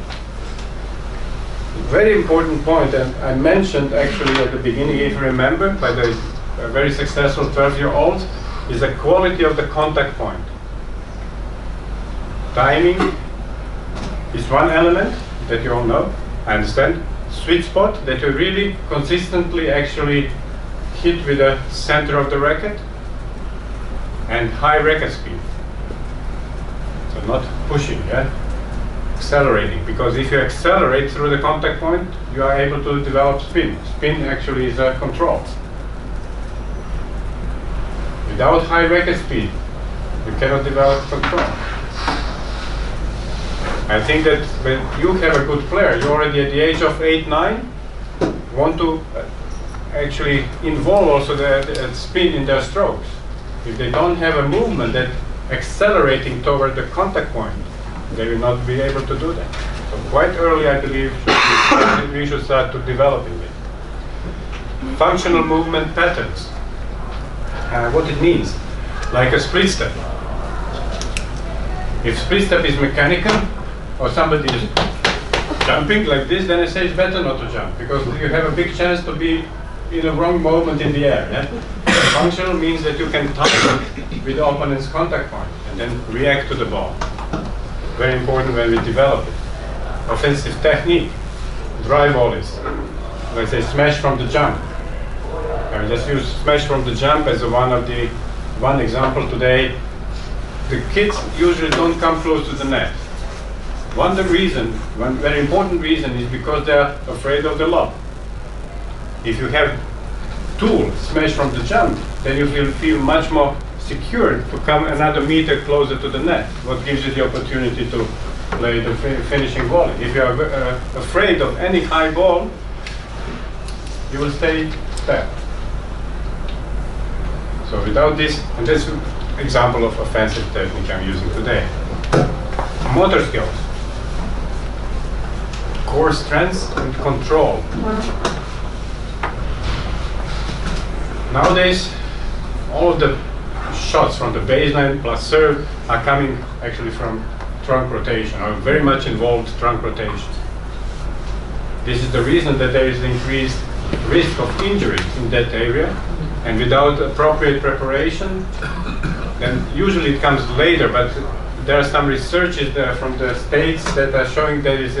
Very important point, and I mentioned actually at the beginning, if you remember, by the very successful 12-year-old, is the quality of the contact point. Timing is one element that you all know, I understand. Sweet spot that you really consistently actually hit with the center of the racket, and high racket speed. So not pushing, yeah? Accelerating, because if you accelerate through the contact point, you are able to develop spin. Spin actually is a control. Without high racket speed, you cannot develop control. I think that when you have a good player, you already at the age of 8, 9, want to actually involve also the spin in their strokes. If they don't have a movement that accelerating toward the contact point, they will not be able to do that. So quite early, I believe, we should start to developing it. Functional movement patterns. What it means, like a split step. If split step is mechanical, or somebody is jumping like this, then I say it's better not to jump, because you have a big chance to be in a wrong moment in the air. Yeah? Functional means that you can time with the opponent's contact point and then react to the ball. Very important when we develop it. Offensive technique, drive volleys. Let's say smash from the jump. I just use smash from the jump as one example today. The kids usually don't come close to the net. One very important reason is because they are afraid of the lob. If you have tool smash from the jump, then you will feel much more secure to come another meter closer to the net, what gives you the opportunity to play the finishing volley. If you are afraid of any high ball, you will stay back. So without this, and this is an example of offensive technique I'm using today. Motor skills. Core strength and control. Nowadays, all of the shots from the baseline plus serve are coming actually from trunk rotation, or very much involved trunk rotation. This is the reason that there is increased risk of injury in that area, and without appropriate preparation, then usually it comes later, but there are some researches there from the States that are showing there is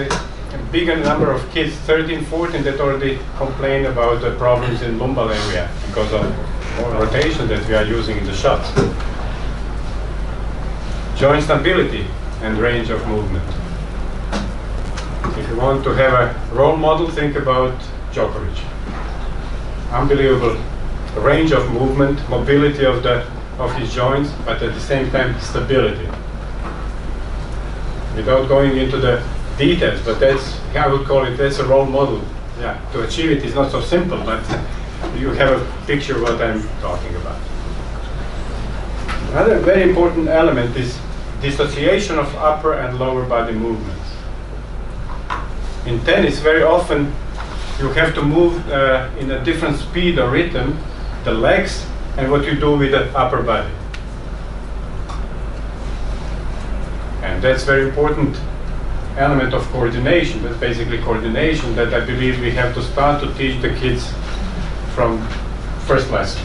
bigger number of kids, 13, 14, that already complain about the problems in lumbar area because of more rotation that we are using in the shots. Joint stability and range of movement. If you want to have a role model, think about Djokovic. Unbelievable range of movement, mobility of his joints, but at the same time stability. Without going into the details, but that's, I would call it, that's a role model. Yeah, to achieve it is not so simple, but you have a picture of what I'm talking about. Another very important element is dissociation of upper and lower body movements. In tennis, very often you have to move in a different speed or rhythm, the legs and what you do with the upper body. And that's very important element of coordination. That's basically coordination that I believe we have to start to teach the kids from first lesson.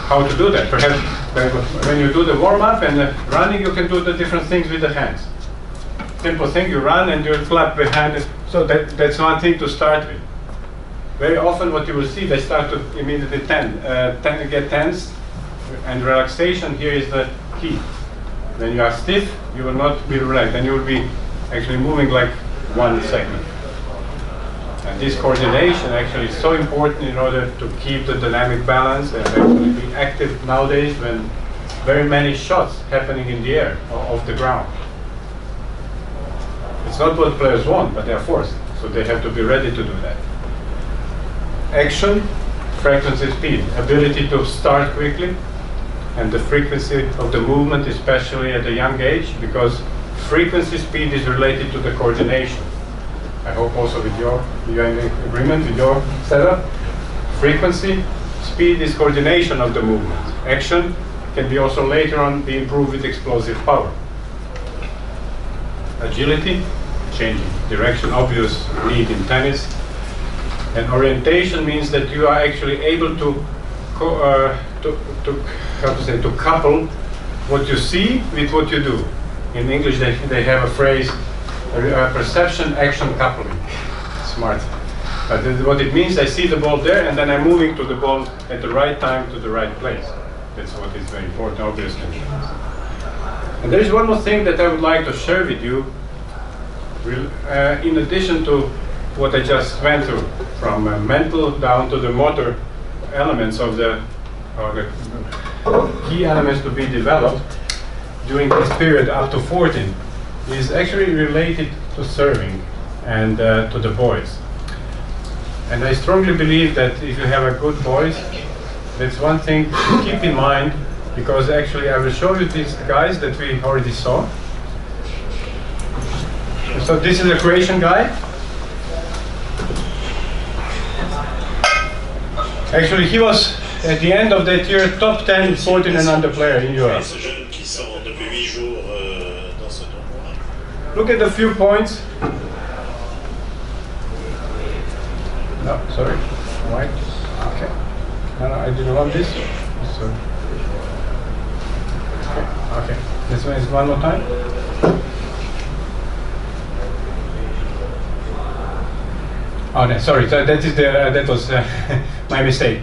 How to do that? Perhaps when you do the warm-up and the running, you can do the different things with the hands. Simple thing, you run and you clap behind it. So that's one thing to start with. Very often what you will see, they start to immediately get tense, and relaxation here is the key. When you are stiff, you will not be relaxed, and you will be actually moving like one segment. And this coordination actually is so important in order to keep the dynamic balance and actually be active nowadays when very many shots happening in the air or off the ground. It's not what players want, but they are forced, so they have to be ready to do that. Action, frequency, speed, ability to start quickly, and the frequency of the movement, especially at a young age, because frequency, speed is related to the coordination. I hope also with you are in agreement with your setup. Frequency, speed is coordination of the movement. Action can be also later on be improved with explosive power. Agility, changing direction, obvious need in tennis. And orientation means that you are actually able to couple what you see with what you do. In English they have a phrase, perception action coupling. Smart. But what it means, I see the ball there and then I'm moving to the ball at the right time to the right place. That's what is very important, obviously. And there is one more thing that I would like to share with you, in addition to what I just went through, from mental down to the motor elements of the key elements to be developed during this period up to 14 is actually related to serving and to the boys. And I strongly believe that if you have a good boys, that's one thing to keep in mind, because actually I will show you these guys that we already saw. So this is a Croatian guy. Actually, he was at the end of that year top 10 14 and under player in Europe. Look at the few points. No, sorry. Right. Okay. No, I didn't want this. So. Okay. This one is one more time. Oh, no, sorry. So that is that was my mistake.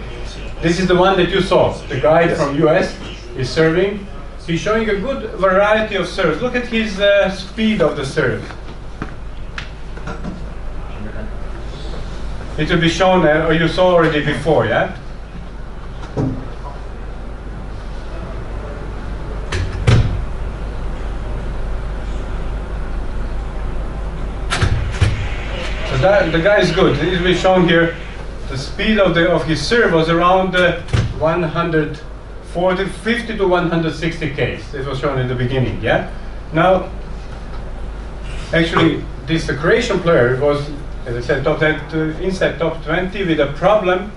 This is the one that you saw. The guy from US is serving. He's showing a good variety of serves. Look at his speed of the serve. It will be shown, or you saw already before, yeah? So the guy is good. It will be shown here. The speed of his serve was around 50 to 160 k's. It was shown in the beginning, yeah? Now, actually, this Croatian player was, as I said, top 10, inside top 20 with a problem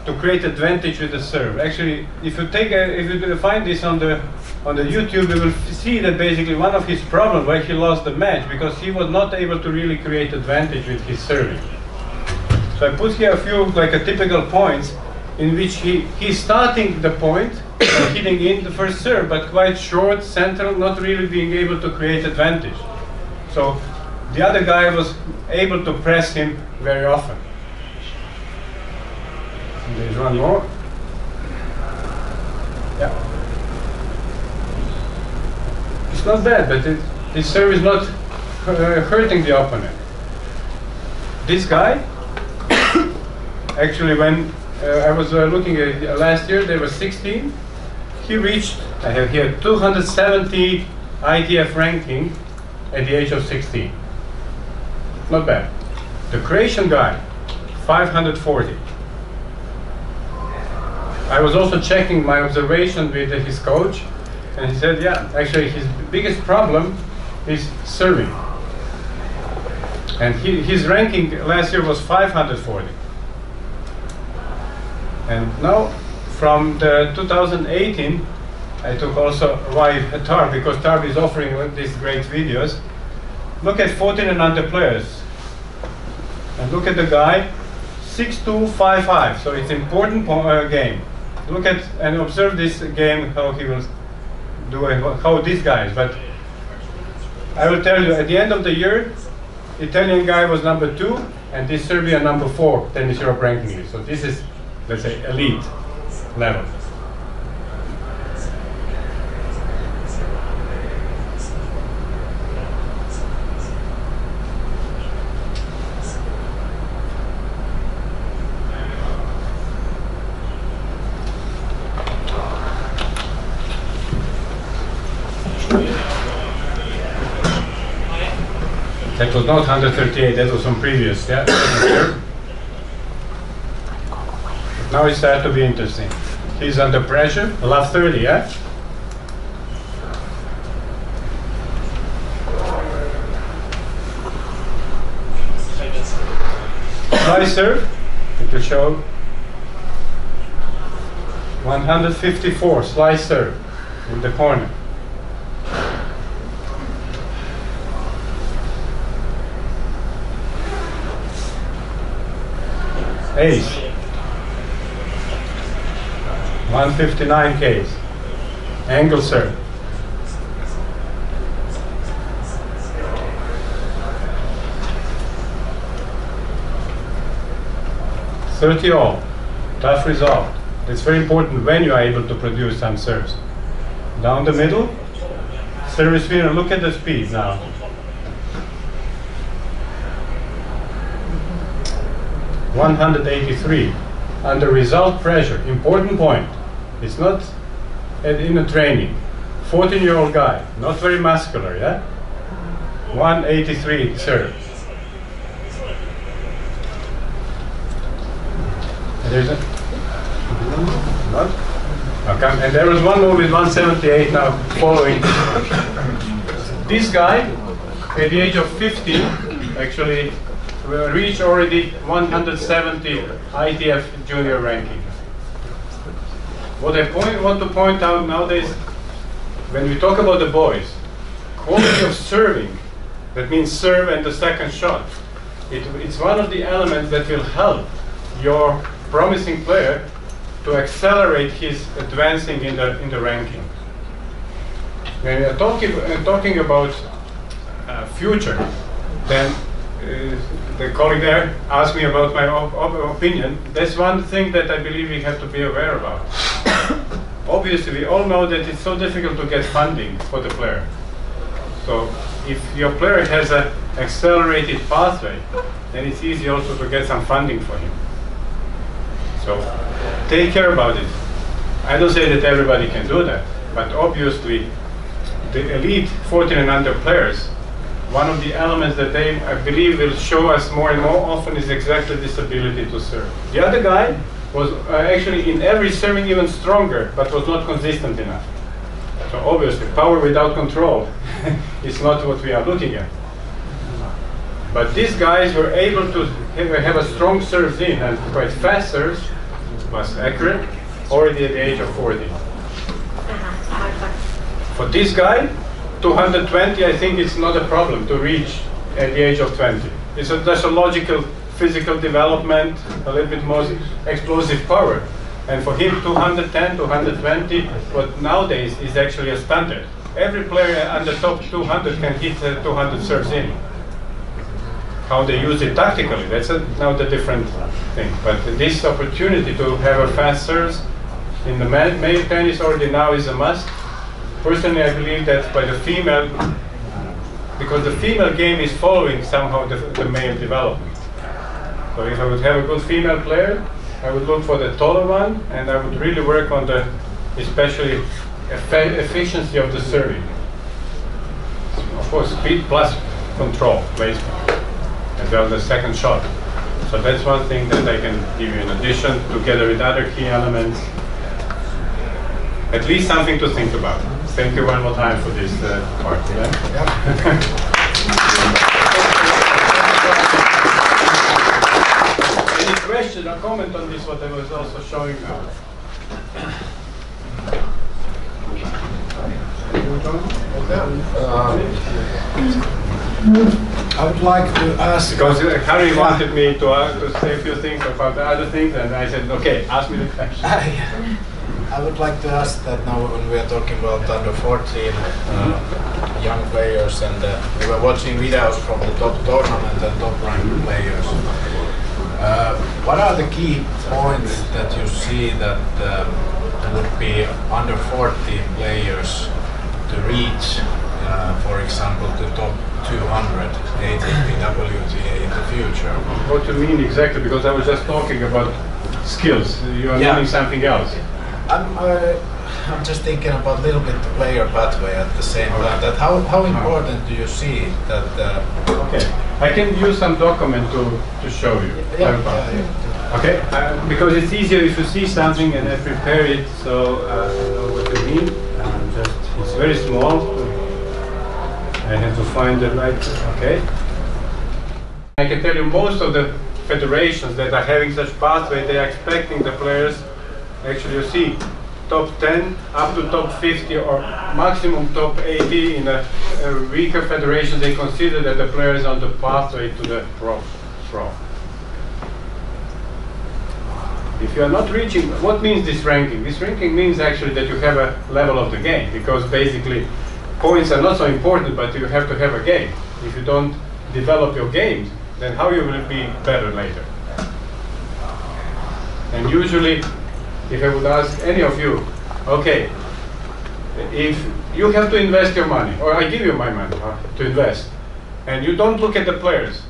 to create advantage with the serve. Actually, if you find this on the YouTube, you will see that basically one of his problems why he lost the match, because he was not able to really create advantage with his serving. So I put here a few like a typical points in which he's starting the point, hitting in the first serve, but quite short, central, not really being able to create advantage. So The other guy was able to press him very often. There's one more. Yeah. It's not bad, but this serve is not hurting the opponent. This guy, actually when I was looking at last year, they were 16. He reached, I have here, 270 ITF ranking at the age of 16. Not bad. The Croatian guy, 540. I was also checking my observation with his coach, and he said, yeah, actually his biggest problem is serving. And his ranking last year was 540. And now, from the 2018, I took also why Tarb, because Tarb is offering these great videos. Look at 14 and under players. And look at the guy, 6'2", 5'5". So it's an important game. Look at and observe this game, how he will do it, how this guy is. But I will tell you, at the end of the year, Italian guy was number 2, and this Serbian number 4 tennis Europe ranking list. So this is, let's say, elite level. That was not 138, that was some previous, yeah. Now it starts to be interesting. He's under pressure, love 30, yeah? Slice serve, to show 154, slice serve in the corner. Ace, 159 case, angle serve, .30 all, tough result. It's very important when you are able to produce some serves. Down the middle, service winner, look at the speed now. 183 under result pressure. Important point. It's not in a training. 14-year-old guy, not very muscular, yeah? 183 serve. And there's a okay. And there was one more with 178 now following. This guy, at the age of 15, actually will reach already 170 ITF junior ranking. What I want to point out nowadays, when we talk about the boys, quality of serving, that means serve and the second shot, it's one of the elements that will help your promising player to accelerate his advancing in the ranking. When we are talking about future, then the colleague there asked me about my opinion. That's one thing that I believe we have to be aware about. Obviously, we all know that it's so difficult to get funding for the player. So if your player has an accelerated pathway, then it's easy also to get some funding for him. So take care about it. I don't say that everybody can do that, but obviously the elite 14 and under players, one of the elements that they, I believe, will show us more and more often is exactly this ability to serve. The other guy was actually in every serving even stronger, but was not consistent enough. So obviously, power without control is not what we are looking at. But these guys were able to have a strong serve in, and quite fast serves, was accurate, already at the age of 40. For this guy, 220, I think it's not a problem to reach at the age of 20. There's a logical physical development, a little bit more explosive power. And for him, 210, 220, what nowadays is actually a standard. Every player under top 200 can hit 200 serves in. how they use it tactically, that's now the different thing. But this opportunity to have a fast serve in the male tennis already now is a must. Personally, I believe that by the female, because the female game is following somehow the male development. So if I would have a good female player, I would look for the taller one, and I would really work on the, especially efficiency of the serving. Of course, speed plus control, placement, as well as the second shot. So that's one thing that I can give you in addition, together with other key elements. At least something to think about. Thank you one more time for this part. Any question or comment on this, what I was also showing now? I would like to ask... Because Harry wanted me to say a few things about the other things, and I said, okay, ask me the question. I would like to ask that now when we are talking about under 14 young players, and we were watching videos from the top tournament and top ranked players. What are the key points that you see that would be under 14 players to reach, for example, the top 200 ATP WTA in the future? What do you mean exactly? Because I was just talking about skills. You are meaning something else. I'm just thinking about a little bit the player pathway at the same time. That how important do you see that? Okay, I can use some document to show you. Yeah. Okay, because it's easier if you see something and I prepare it, so I know what you mean. It's very small. I have to find the right. Okay. I can tell you most of the federations that are having such pathway, they are expecting the players. Actually, you see, top 10 up to top 50 or maximum top 80 in a weaker federation. They consider that the player is on the pathway to the pro. If you are not reaching, what means this ranking? This ranking means actually that you have a level of the game, because basically points are not so important, but you have to have a game. If you don't develop your games, then how you will be better later? And usually, if I would ask any of you, okay, if you have to invest your money, or I give you my money to invest, and you don't look at the players,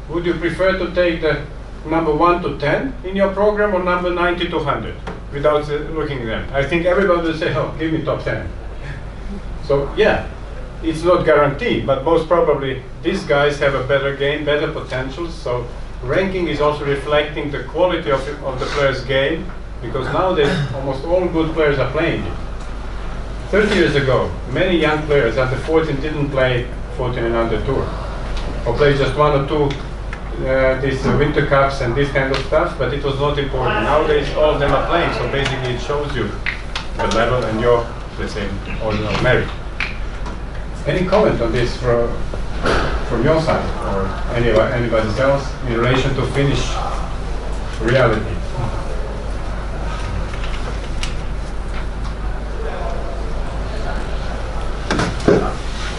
would you prefer to take the number 1 to 10 in your program, or number 90 to 100 without looking at them? I think everybody will say, oh, give me top 10. So yeah, it's not guaranteed, but most probably these guys have a better game, better potential. So ranking is also reflecting the quality of the player's game, because nowadays almost all good players are playing it. 30 years ago, many young players under 14 didn't play 14 and under tour, or play just 1 or 2 these winter cups and this kind of stuff, but it was not important. Nowadays all of them are playing, so basically it shows you the level and your, let's say, ordinal merit. Any comment on this from your side, or anybody else in relation to Finnish reality?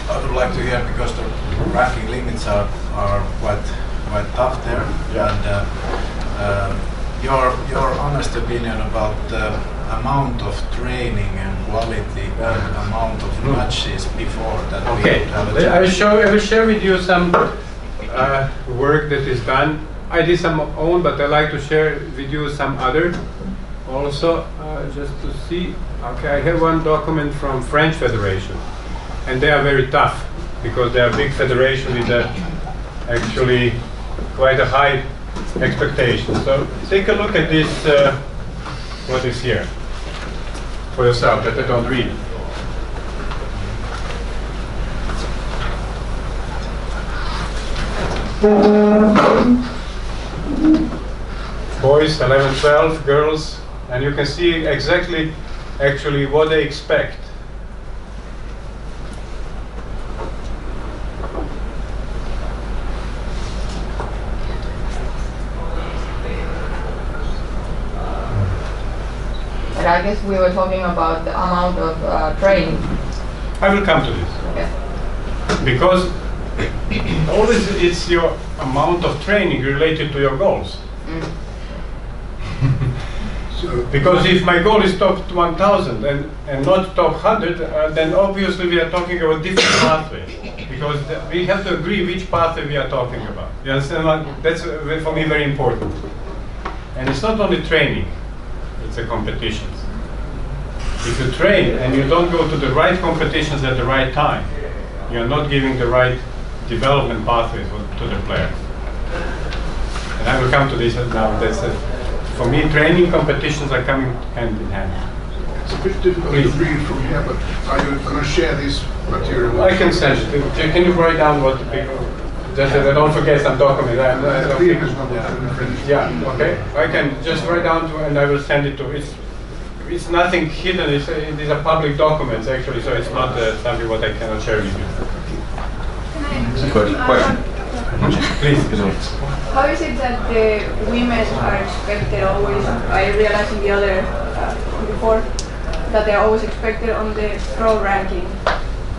I would like to hear, because the ranking limits are quite tough there, and your honest opinion about the amount of training and quality and amount of matches before that we would have a chance. I will share with you some work that is done. I did some own, but I like to share with you some other also, just to see. Okay, I have one document from French Federation, and they are very tough, because they are a big federation with actually quite a high expectation. So take a look at this, what is here, for yourself, that I don't read. Boys 11, 12, girls, and you can see exactly actually what they expect. I guess we were talking about the amount of training. I will come to this. Okay. Because always it's your amount of training related to your goals. Because if my goal is top 1000 and not top 100, then obviously we are talking about different pathways. Because we have to agree which pathway we are talking about. You understand? That's for me very important. And it's not only training, it's a competition. If you train and you don't go to the right competitions at the right time, you are not giving the right development pathway to the player. And I will come to this now. That's for me, training competitions are coming hand in hand. It's a bit difficult to read from here, but are you going to share this material? I can send it. Can you write down what the people, just that I don't forget some document. Yeah, okay. I can just write down and I will send it to. It's nothing hidden. These are public documents actually, so it's not something what I cannot share with you. Question. Please. How is it that the women are expected always, I realized in the other, before, that they are always expected on the pro ranking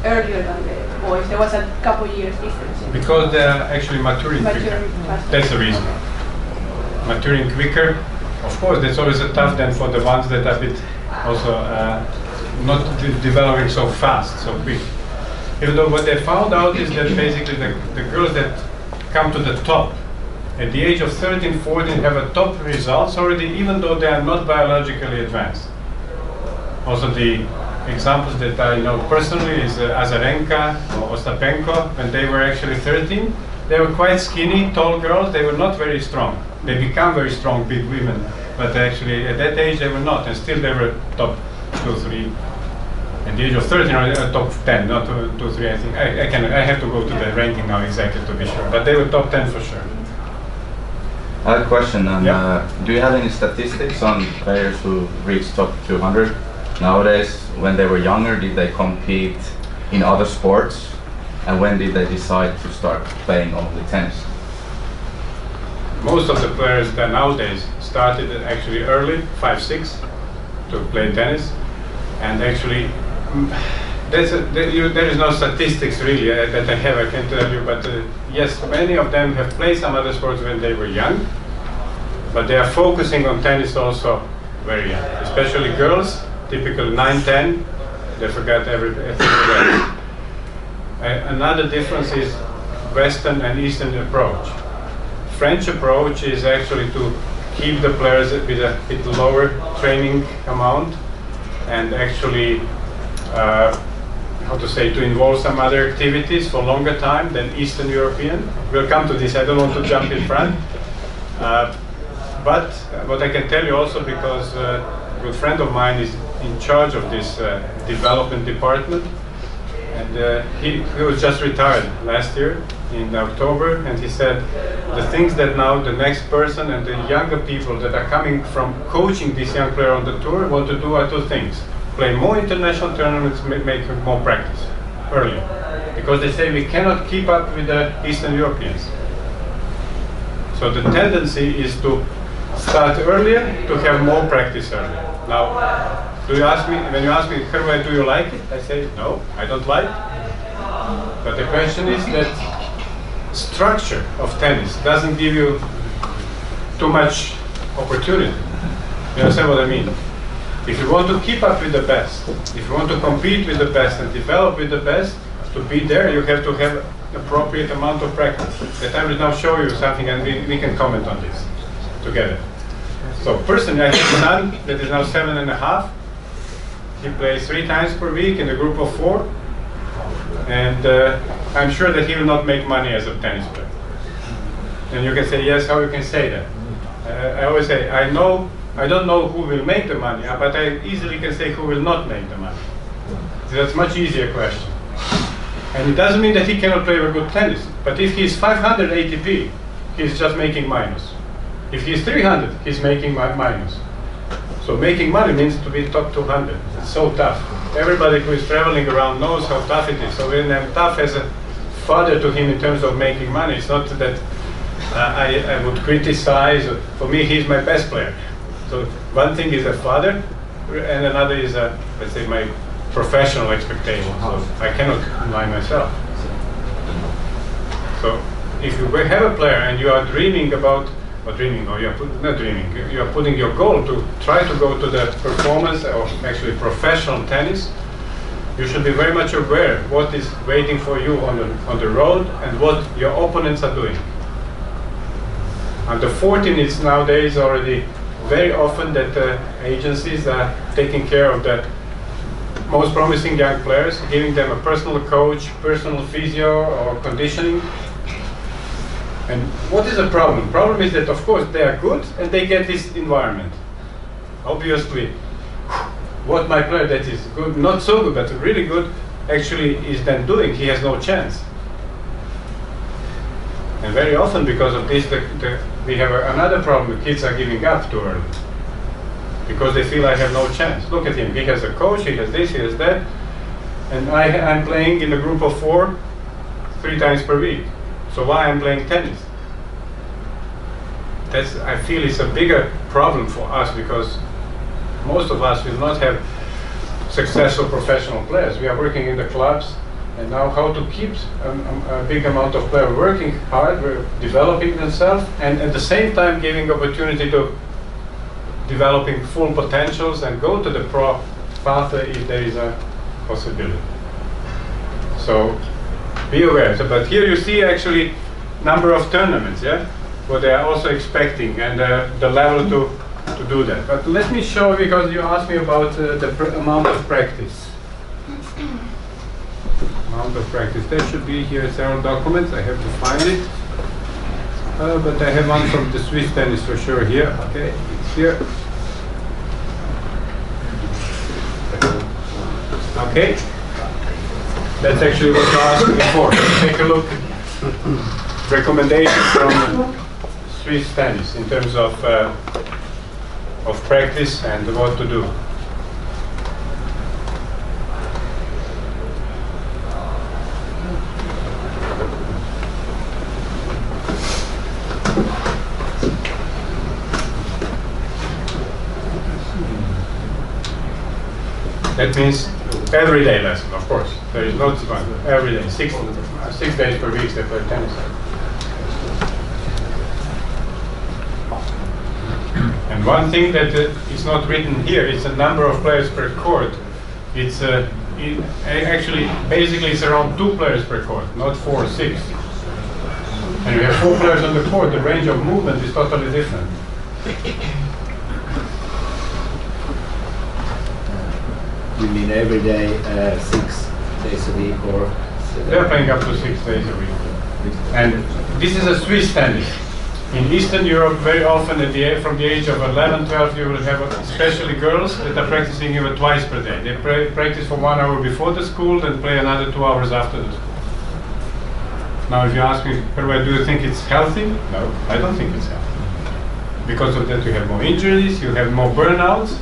earlier than the boys? There was a couple years difference. Because they are actually maturing quicker. That's the reason. Maturing quicker. Of course, that's always a tough then for the ones that are a bit also not developing so fast, so quick. Even though what they found out is that basically the girls that come to the top at the age of 13, 14 have a top results already, even though they are not biologically advanced. Also the examples that I know personally is Azarenka or Ostapenko. When they were actually 13, they were quite skinny, tall girls. They were not very strong. They become very strong, big women. But actually at that age they were not, and still they were top 2, 3. At the age of 13, or top 10, not 2, 3, I think. I have to go to the ranking now exactly to be sure. But they were top 10 for sure. I have a question. Do you have any statistics on players who reached top 200 nowadays? When they were younger, did they compete in other sports? And when did they decide to start playing only tennis? Most of the players that nowadays started actually early, 5, 6, to play tennis. And actually, there is no statistics really that I have, I can tell you, but yes, many of them have played some other sports when they were young, but they are focusing on tennis also very young, especially girls, typically 9, 10, they forgot everything else. Another difference is Western and Eastern approach. French approach is actually to keep the players with a bit lower training amount and actually to involve some other activities for longer time than Eastern European. We'll come to this, I don't want to jump in front. But what I can tell you also, because a good friend of mine is in charge of this development department, and he was just retired last year in October, and he said the things that now the next person and the younger people that are coming from coaching this young player on the tour want to do are 2 things. Play more international tournaments, make more practice earlier. Because they say we cannot keep up with the Eastern Europeans. So the tendency is to start earlier, to have more practice earlier. Now, when you ask me, Hrvoje, do you like it? I say, no, I don't like it. But the question is that structure of tennis doesn't give you too much opportunity. You understand what I mean? If you want to keep up with the best, if you want to compete with the best and develop with the best, to be there you have to have appropriate amount of practice. That I will now show you something and we can comment on this together. So personally I have a son that is now 7.5. He plays 3 times per week in a group of 4. And I'm sure that he will not make money as a tennis player. And you can say, yes, how you can say that? I always say, I don't know who will make the money, but I easily can say who will not make the money. So that's a much easier question. And it doesn't mean that he cannot play a good tennis. But if he's 500 ATP, he's just making minus. If he's 300, he's making minus. So making money means to be top 200. It's so tough. Everybody who is traveling around knows how tough it is. So when I'm tough as a father to him in terms of making money, it's not that I would criticize. For me, he's my best player. So one thing is a father, and another is let's say my professional expectation. So I cannot lie myself. So if you have a player and you are dreaming about, or you are putting your goal to try to go to the performance or actually professional tennis, you should be very much aware what is waiting for you on the road and what your opponents are doing. Under 14, it's nowadays already very often that agencies are taking care of the most promising young players, giving them a personal coach, personal physio or conditioning. And what is the problem? Problem is that of course they are good and they get this environment. Obviously, what my player that is good, not so good, but really good, actually is then doing, he has no chance. And very often because of this, we have another problem, the kids are giving up too early. Because they feel I have no chance. Look at him, he has a coach, he has this, he has that. And I'm playing in a group of 4, 3 times per week. So why I'm playing tennis? I feel it's a bigger problem for us because most of us will not have successful professional players. We are working in the clubs, and now how to keep a big amount of players working hard, developing themselves, and at the same time giving opportunity to developing full potentials and go to the pro path if there is a possibility. So be aware. So, but here you see actually number of tournaments, yeah, what they are also expecting and the level to do that. But let me show you, because you asked me about the amount of practice. Amount of practice. There should be here several documents. I have to find it. But I have one from the Swiss tennis for sure here. Okay, it's here. Okay. That's actually what you asked before. Take a look. Recommendations from Swiss tennis in terms of practice and what to do. That means everyday lesson, of course. There is no every day, 6 days per week they play tennis. And one thing that is not written here is the number of players per court. It's actually basically it's around 2 players per court, not 4 or 6. And you have 4 players on the court. The range of movement is totally different. You mean every day, 6 days a week, or? They're playing up to 6 days a week. And this is a Swiss tennis. In Eastern Europe, very often from the age of 11, 12, you will have, especially girls, that are practicing even twice per day. They practice for 1 hour before the school, then play another 2 hours after the school. Now, if you ask me, Hrvoje, do you think it's healthy? No, I don't think it's healthy. Because of that, you have more injuries, you have more burnouts.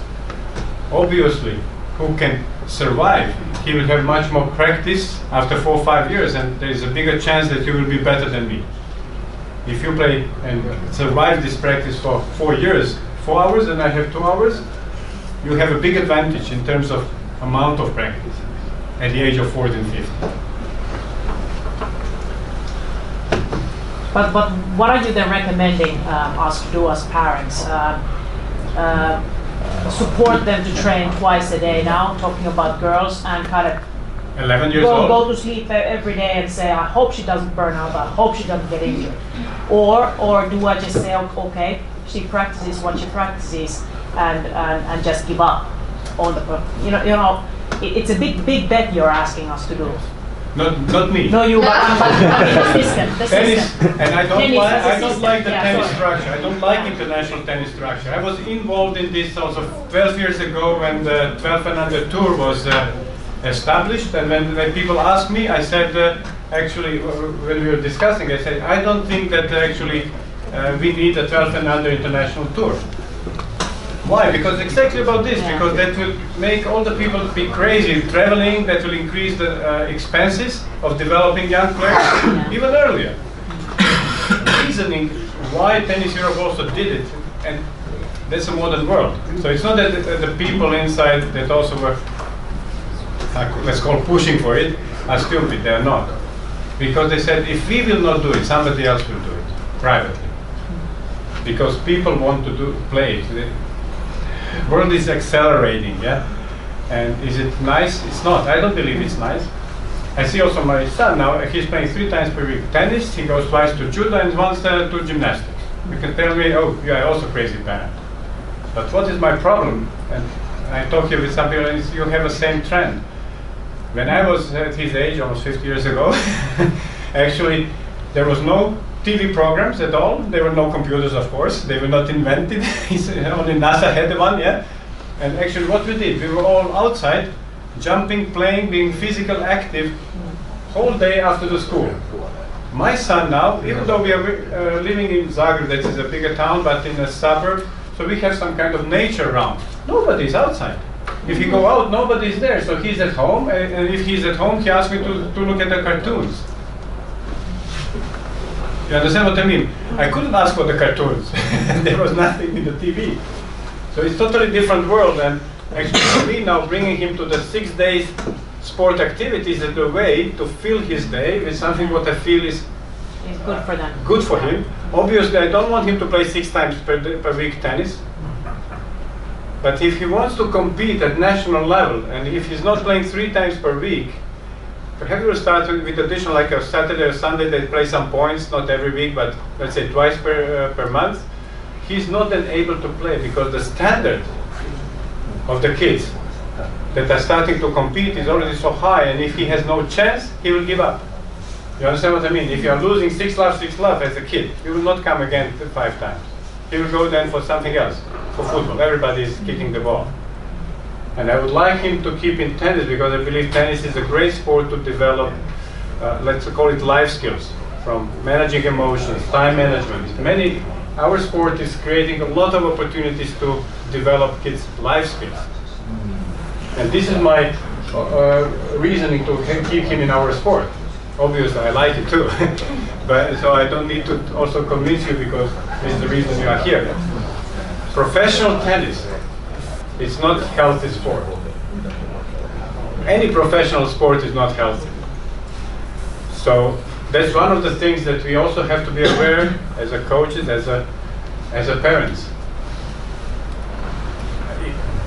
Obviously, who can survive, he will have much more practice after 4 or 5 years, and there is a bigger chance that you will be better than me. If you play and survive this practice for 4 years, 4 hours, and I have 2 hours, you have a big advantage in terms of amount of practice at the age of 14, 15. But what are you then recommending us to do as parents? Support them to train twice a day now, talking about girls, and kind of 11 years old. Go to sleep every day and say, I hope she doesn't burn out, I hope she doesn't get injured. Or do I just say, okay, she practices what she practices and just give up on the, it's a big bet you're asking us to do. Not me. No, you, but the system. And I don't like the tennis structure. I don't like international tennis structure. I was involved in this also 12 years ago when the 12 and under tour was established. And when people asked me, I said, actually, when we were discussing, I said, I don't think that actually we need a 12 and under international tour. Why? Because exactly about this, because that will make all the people be crazy traveling, that will increase the expenses of developing young players even earlier. Reasoning why Tennis Europe also did it, and that's a modern world. So it's not that the people inside that also were, let's call pushing for it, are stupid, they are not. because they said if we will not do it, somebody else will do it privately. Because people want to play it. The world is accelerating, yeah. And is it nice? It's not. I don't believe it's nice. I see also my son now. He's playing 3 times per week tennis. He goes twice to judo and once to gymnastics. You can tell me, oh, you are also crazy parent. But what is my problem? And I talk here with some people, and you have the same trend. When I was at his age, almost 50 years ago, actually, there was no TV programs at all. There were no computers, of course. They were not invented. Only NASA had one, yeah. And actually, what we did, we were all outside, jumping, playing, being physical active, whole day after the school. My son now, even though we are living in Zagreb, that is a bigger town, but in a suburb, so we have some kind of nature around. Nobody's outside. If you go out, nobody's there. So he's at home, and if he's at home, he asks me to look at the cartoons. You understand what I mean? I couldn't ask for the cartoons. There was nothing in the TV. So it's totally different world. And actually for me now, bringing him to the 6 days sport activities is the way to fill his day with something what I feel is good for them. Good for him. Obviously, I don't want him to play 6 times per week tennis. But if he wants to compete at national level, and if he's not playing 3 times per week, perhaps we'll start with additional, like a Saturday or Sunday, they play some points, not every week, but let's say twice per month. He's not then able to play because the standard of the kids that are starting to compete is already so high, and if he has no chance, he will give up. You understand what I mean? If you are losing 6-love as a kid, you will not come again 5 times. He will go then for something else, for football. Everybody is kicking the ball. And I would like him to keep in tennis because I believe tennis is a great sport to develop, let's call it life skills, from managing emotions, time management. Our sport is creating a lot of opportunities to develop kids' life skills. And this is my reasoning to keep him in our sport. Obviously, I like it too. But so I don't need to also convince you because this is the reason you are here. Professional tennis, it's not healthy sport. Any professional sport is not healthy. So that's one of the things that we also have to be aware as a coaches, as a parents.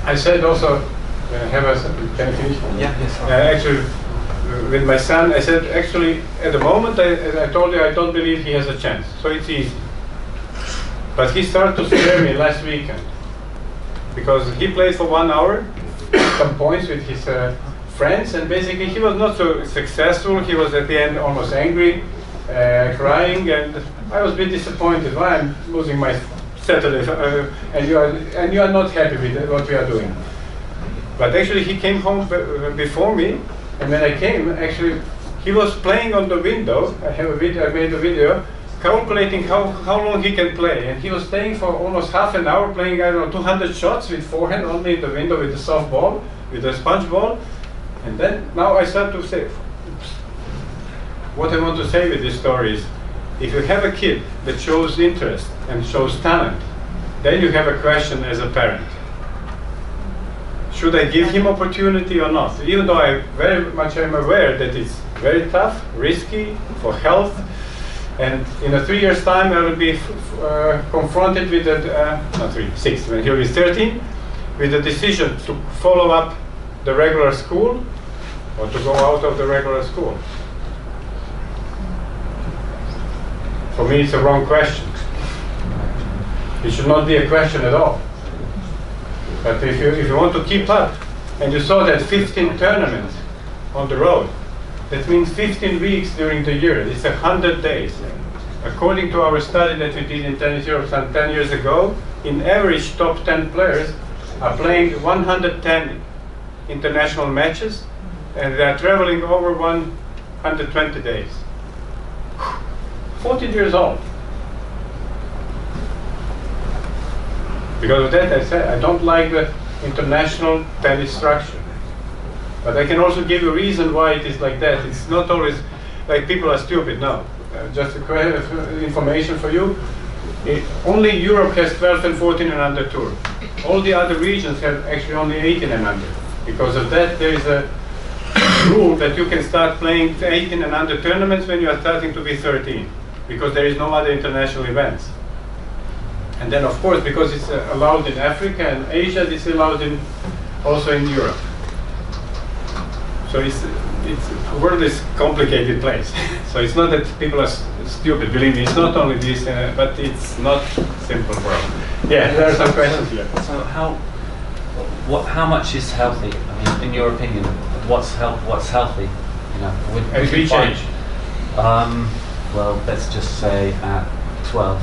I said also, can I finish? Yeah, yes. Actually, with my son, I said, actually, at the moment, I told you I don't believe he has a chance. So it's easy. But he started to scare me last weekend. Because he played for 1 hour, some points with his friends, and basically he was not so successful. He was at the end almost angry, crying, and I was a bit disappointed. Why I'm losing my Saturday, and you are not happy with what we are doing. But actually he came home before me, and when I came, actually he was playing on the window. I have a video. I made a video calculating how long he can play, and he was staying for almost half an hour playing, I don't know, 200 shots with forehand only in the window with a soft ball, with a sponge ball. And then now I start to say, what I want to say with this story is, if you have a kid that shows interest and shows talent, then you have a question as a parent. Should I give him opportunity or not? Even though I very much am aware that it's very tough, risky for health, and in a 3 years' time I will be confronted with when he will be 13, with the decision to follow up the regular school or to go out of the regular school. For me, it's a wrong question. It should not be a question at all. But if you want to keep up, and you saw that 15 tournaments on the road, that means 15 weeks during the year. It's 100 days. According to our study that we did in Tennis Europe some 10 years ago, in average, top 10 players are playing 110 international matches, and they are traveling over 120 days. 14 years old. Because of that, I said I don't like the international tennis structure. But I can also give a reason why it is like that. It's not always like people are stupid. No, just information for you. Only Europe has 12 and 14 and under tour. All the other regions have actually only 18 and under. Because of that, there is a rule that you can start playing 18 and under tournaments when you are starting to be 13, because there is no other international events. And then, of course, because it's allowed in Africa and Asia, it's allowed also in Europe. So the world is a complicated place. So it's not that people are stupid. Believe me, it's not only this, but it's not simple world. Yeah, there are some questions here. So how much is healthy? I mean, in your opinion, what's healthy? You know, At which age? Well, let's just say at 12.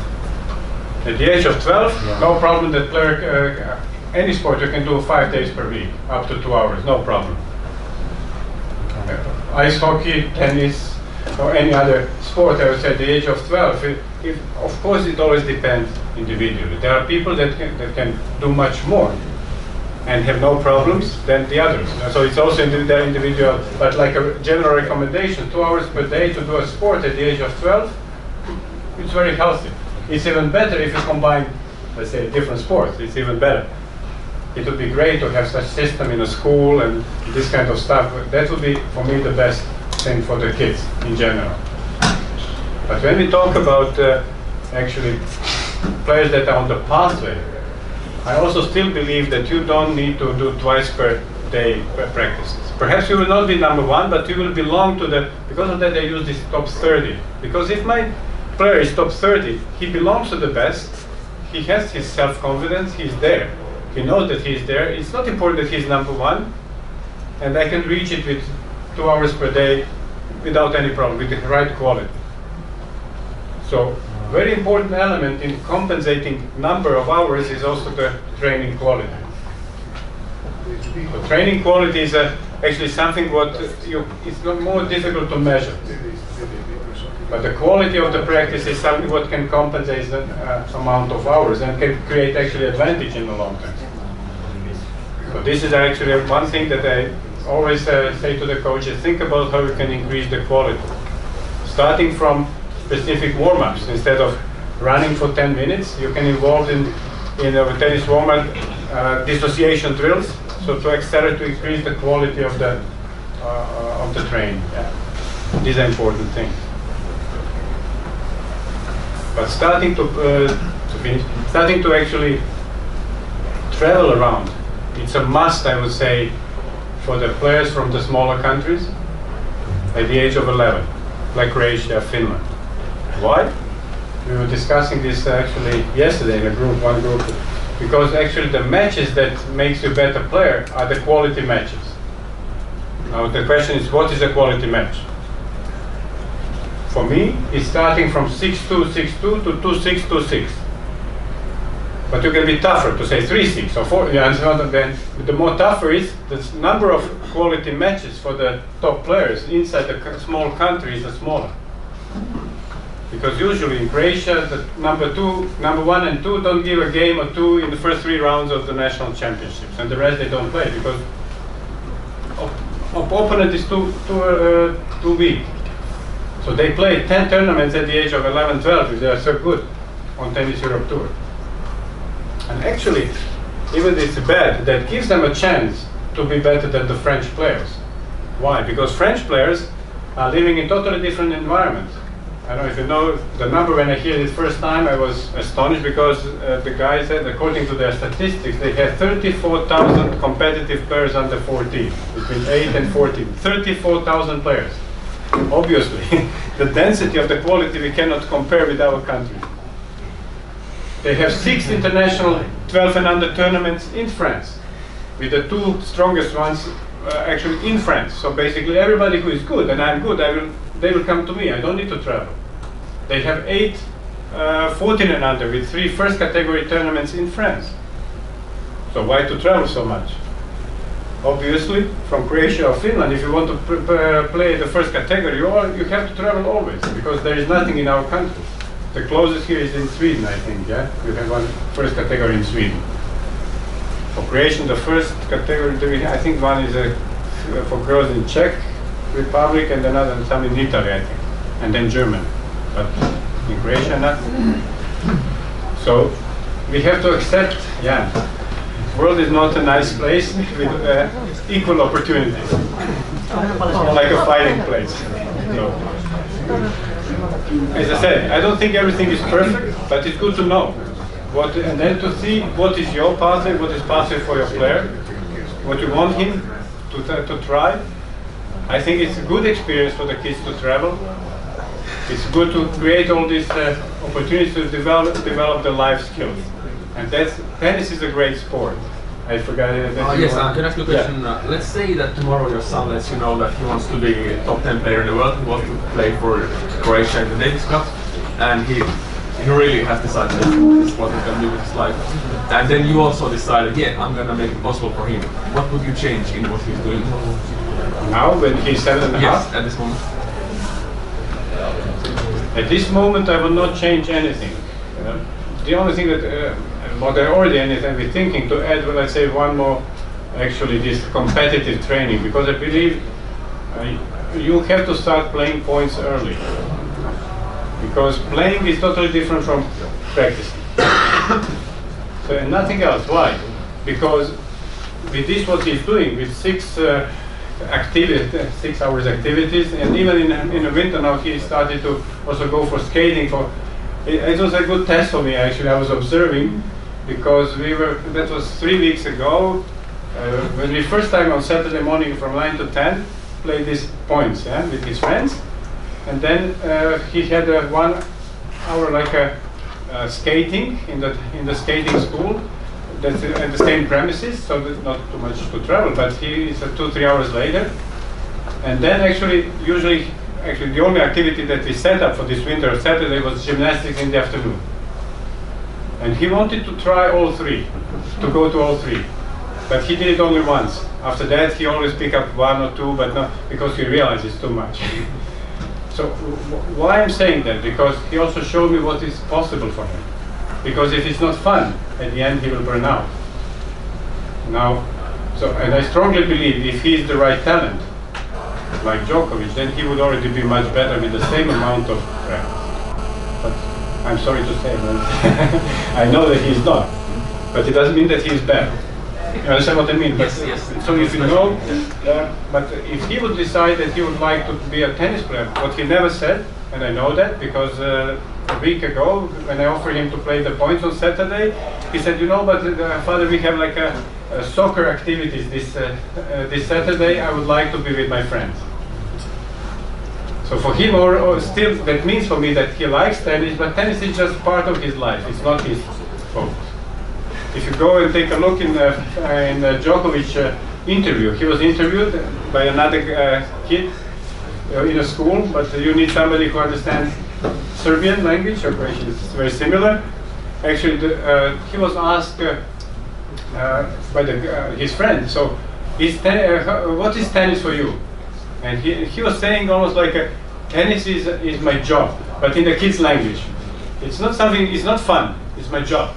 At the age of 12, yeah. No problem that player, any sport you can do 5 days per week, up to 2 hours, no problem. Okay. Ice hockey, tennis, or any other sport, I would say at the age of 12. Of course, it always depends individually. There are people that can do much more and have no problems than the others. So it's also individual, but like a general recommendation, 2 hours per day to do a sport at the age of 12, it's very healthy. It's even better if you combine, let's say, different sports. It's even better. It would be great to have such system in a school and this kind of stuff. That would be, for me, the best thing for the kids in general. But when we talk about actually players that are on the pathway, I also still believe that you don't need to do twice per day practices. Perhaps you will not be number one, but you will belong to the, because of that they use this top 30. Because if my player is top 30, he belongs to the best, he has his self-confidence, he's there. He knows that he's there. It's not important that he's number one, and I can reach it with 2 hours per day without any problem, with the right quality. So, very important element in compensating number of hours is also the training quality. So training quality is actually something it's not more difficult to measure. But the quality of the practice is something what can compensate the amount of hours and can create actually advantage in the long term. So this is actually one thing that I always say to the coaches, think about how you can increase the quality. Starting from specific warm-ups. Instead of running for 10 minutes, you can involve in a tennis warm-up dissociation drills, so to accelerate, to increase the quality of the training. Yeah. These are important things. But starting to actually travel around, it's a must, I would say, for the players from the smaller countries at the age of 11, like Croatia, Finland. Why? We were discussing this actually yesterday in one group, because actually the matches that makes you a better player are the quality matches. Now the question is, what is a quality match? For me, it's starting from 6-2, 6-2 to 2-6, 2-6. But you can be tougher to say 3-6 or 4. Yeah, and then the more tougher is the number of quality matches for the top players inside the small country is smaller. Because usually in Croatia, the number 1 and 2 don't give a game or two in the first 3 rounds of the national championships, and the rest they don't play because opponent is too weak. So they play 10 tournaments at the age of 11, 12 if they are so good on Tennis Europe Tour. And actually, even if it's bad, that gives them a chance to be better than the French players. Why? Because French players are living in totally different environments. I don't know if you know the number. When I hear it first time, I was astonished because the guy said, according to their statistics, they have 34,000 competitive players under 14, between 8 and 14. 34,000 players. Obviously, the density of the quality we cannot compare with our country. They have 6 international 12 and under tournaments in France, with the 2 strongest ones actually in France. So basically everybody who is good, and I'm good, they will come to me. I don't need to travel. They have 8 14 and under with 3 first category tournaments in France. So why to travel so much? Obviously, from Croatia or Finland, if you want to play the first category, you have to travel always, because there is nothing in our country. The closest here is in Sweden, I think, yeah? You have one first category in Sweden. For Croatian, the first category, I think one is for girls in Czech Republic, and another some in Italy, I think, and then German. But in Croatia, nothing. So we have to accept, yeah, the world is not a nice place with equal opportunities. like a fighting place. So, as I said, I don't think everything is perfect, but it's good to know what, and then to see what is your pathway, what is pathway for your player, what you want him to try. I think it's a good experience for the kids to travel. It's good to create all these opportunities to develop the life skills, and tennis is a great sport. I forgot it. Yes, can I ask you a question? Yeah. Let's say that tomorrow your son lets you know that he wants to be a top 10 player in the world, he wants to play for Croatia in the Davis Cup, and he really has decided that this is what he's going to do with his life. And then you also decided, yeah, I'm going to make it possible for him. What would you change in what he's doing? Now, when he's 7.5? Yes, at this moment. At this moment, I will not change anything. The only thing that what I already be thinking to add, let's say, one more, actually, this competitive training, because I believe you have to start playing points early, because playing is totally different from practicing. So, and nothing else. Why? Because with this, what he's doing with 6 hours activities, and even in the winter now, he started to also go for skating. It was a good test for me, actually. I was observing, because that was 3 weeks ago, when we first time on Saturday morning from 9 to 10 played these points, with his friends, and then he had 1 hour like skating in the skating school, that's at the same premises, so that's not too much to travel, but he is 2-3 hours later. And then actually the only activity that we set up for this winter Saturday was gymnastics in the afternoon. And he wanted to try all 3, to go to all 3. But he did it only once. After that, he always pick up 1 or 2, but not because he realized it's too much. So why I'm saying that? Because he also showed me what is possible for him. Because if it's not fun, at the end he will burn out. Now, and I strongly believe if he is the right talent, like Djokovic, then he would already be much better with the same amount of practice. But I'm sorry to say that I know that he's not, but it doesn't mean that he's bad. You understand what I mean? Yes, but, yes. So if you know, but if he would decide that he would like to be a tennis player, what he never said, and I know that because a week ago when I offered him to play the points on Saturday, he said, you know, but Father, we have like a soccer activities this Saturday. I would like to be with my friends. So for him, or still, that means for me that he likes tennis, but tennis is just part of his life. It's not his focus. If you go and take a look in the Djokovic interview, he was interviewed by another kid in a school, but you need somebody who understands Serbian language, or Croatian is very similar. Actually, he was asked by his friend, so what is tennis for you? And he was saying almost like tennis is my job, but in the kids' language. It's not something, it's not fun, it's my job.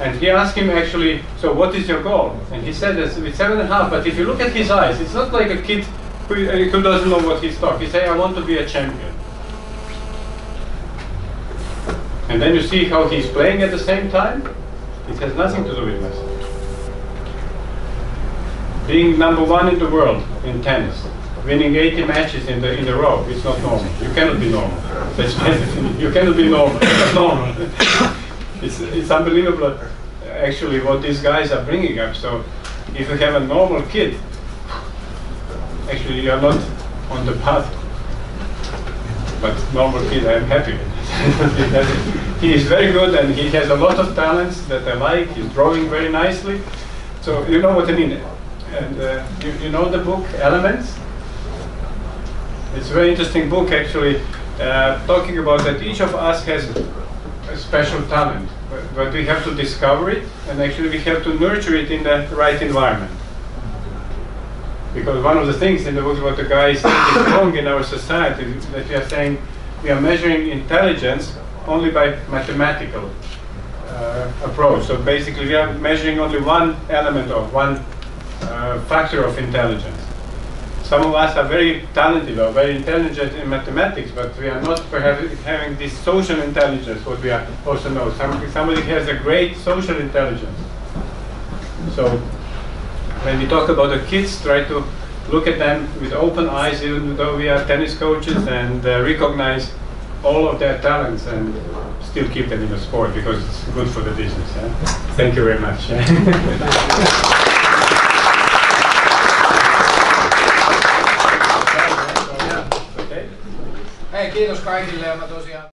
And he asked him actually, so what is your goal? And he said that with 7.5, but if you look at his eyes, it's not like a kid who doesn't know what he's talking. He said, I want to be a champion. And then you see how he's playing at the same time. It has nothing to do with this. Being #1 in the world in tennis, winning 80 matches in the row, it's not normal. You cannot be normal. That's you cannot be normal. It's not normal. It's unbelievable, actually, what these guys are bringing up. So, if you have a normal kid, actually, you are not on the path. But normal kid, I am happy. He is very good, and he has a lot of talents that I like. He's drawing very nicely. So you know what I mean. And you know the book Elements. It's a very interesting book, actually, talking about that each of us has a special talent, but we have to discover it, and actually we have to nurture it in the right environment. Because one of the things in the book what the guy is wrong in our society, that we are saying we are measuring intelligence only by mathematical approach. So basically we are measuring only one element or one factor of intelligence. Some of us are very talented or very intelligent in mathematics, but we are not perhaps having this social intelligence, what we are also know. Somebody has a great social intelligence. So when we talk about the kids, try to look at them with open eyes, even though we are tennis coaches, and recognize all of their talents and still keep them in the sport because it's good for the business. Yeah? Thank you very much. Hei, kiitos kaikille ja mä tosiaan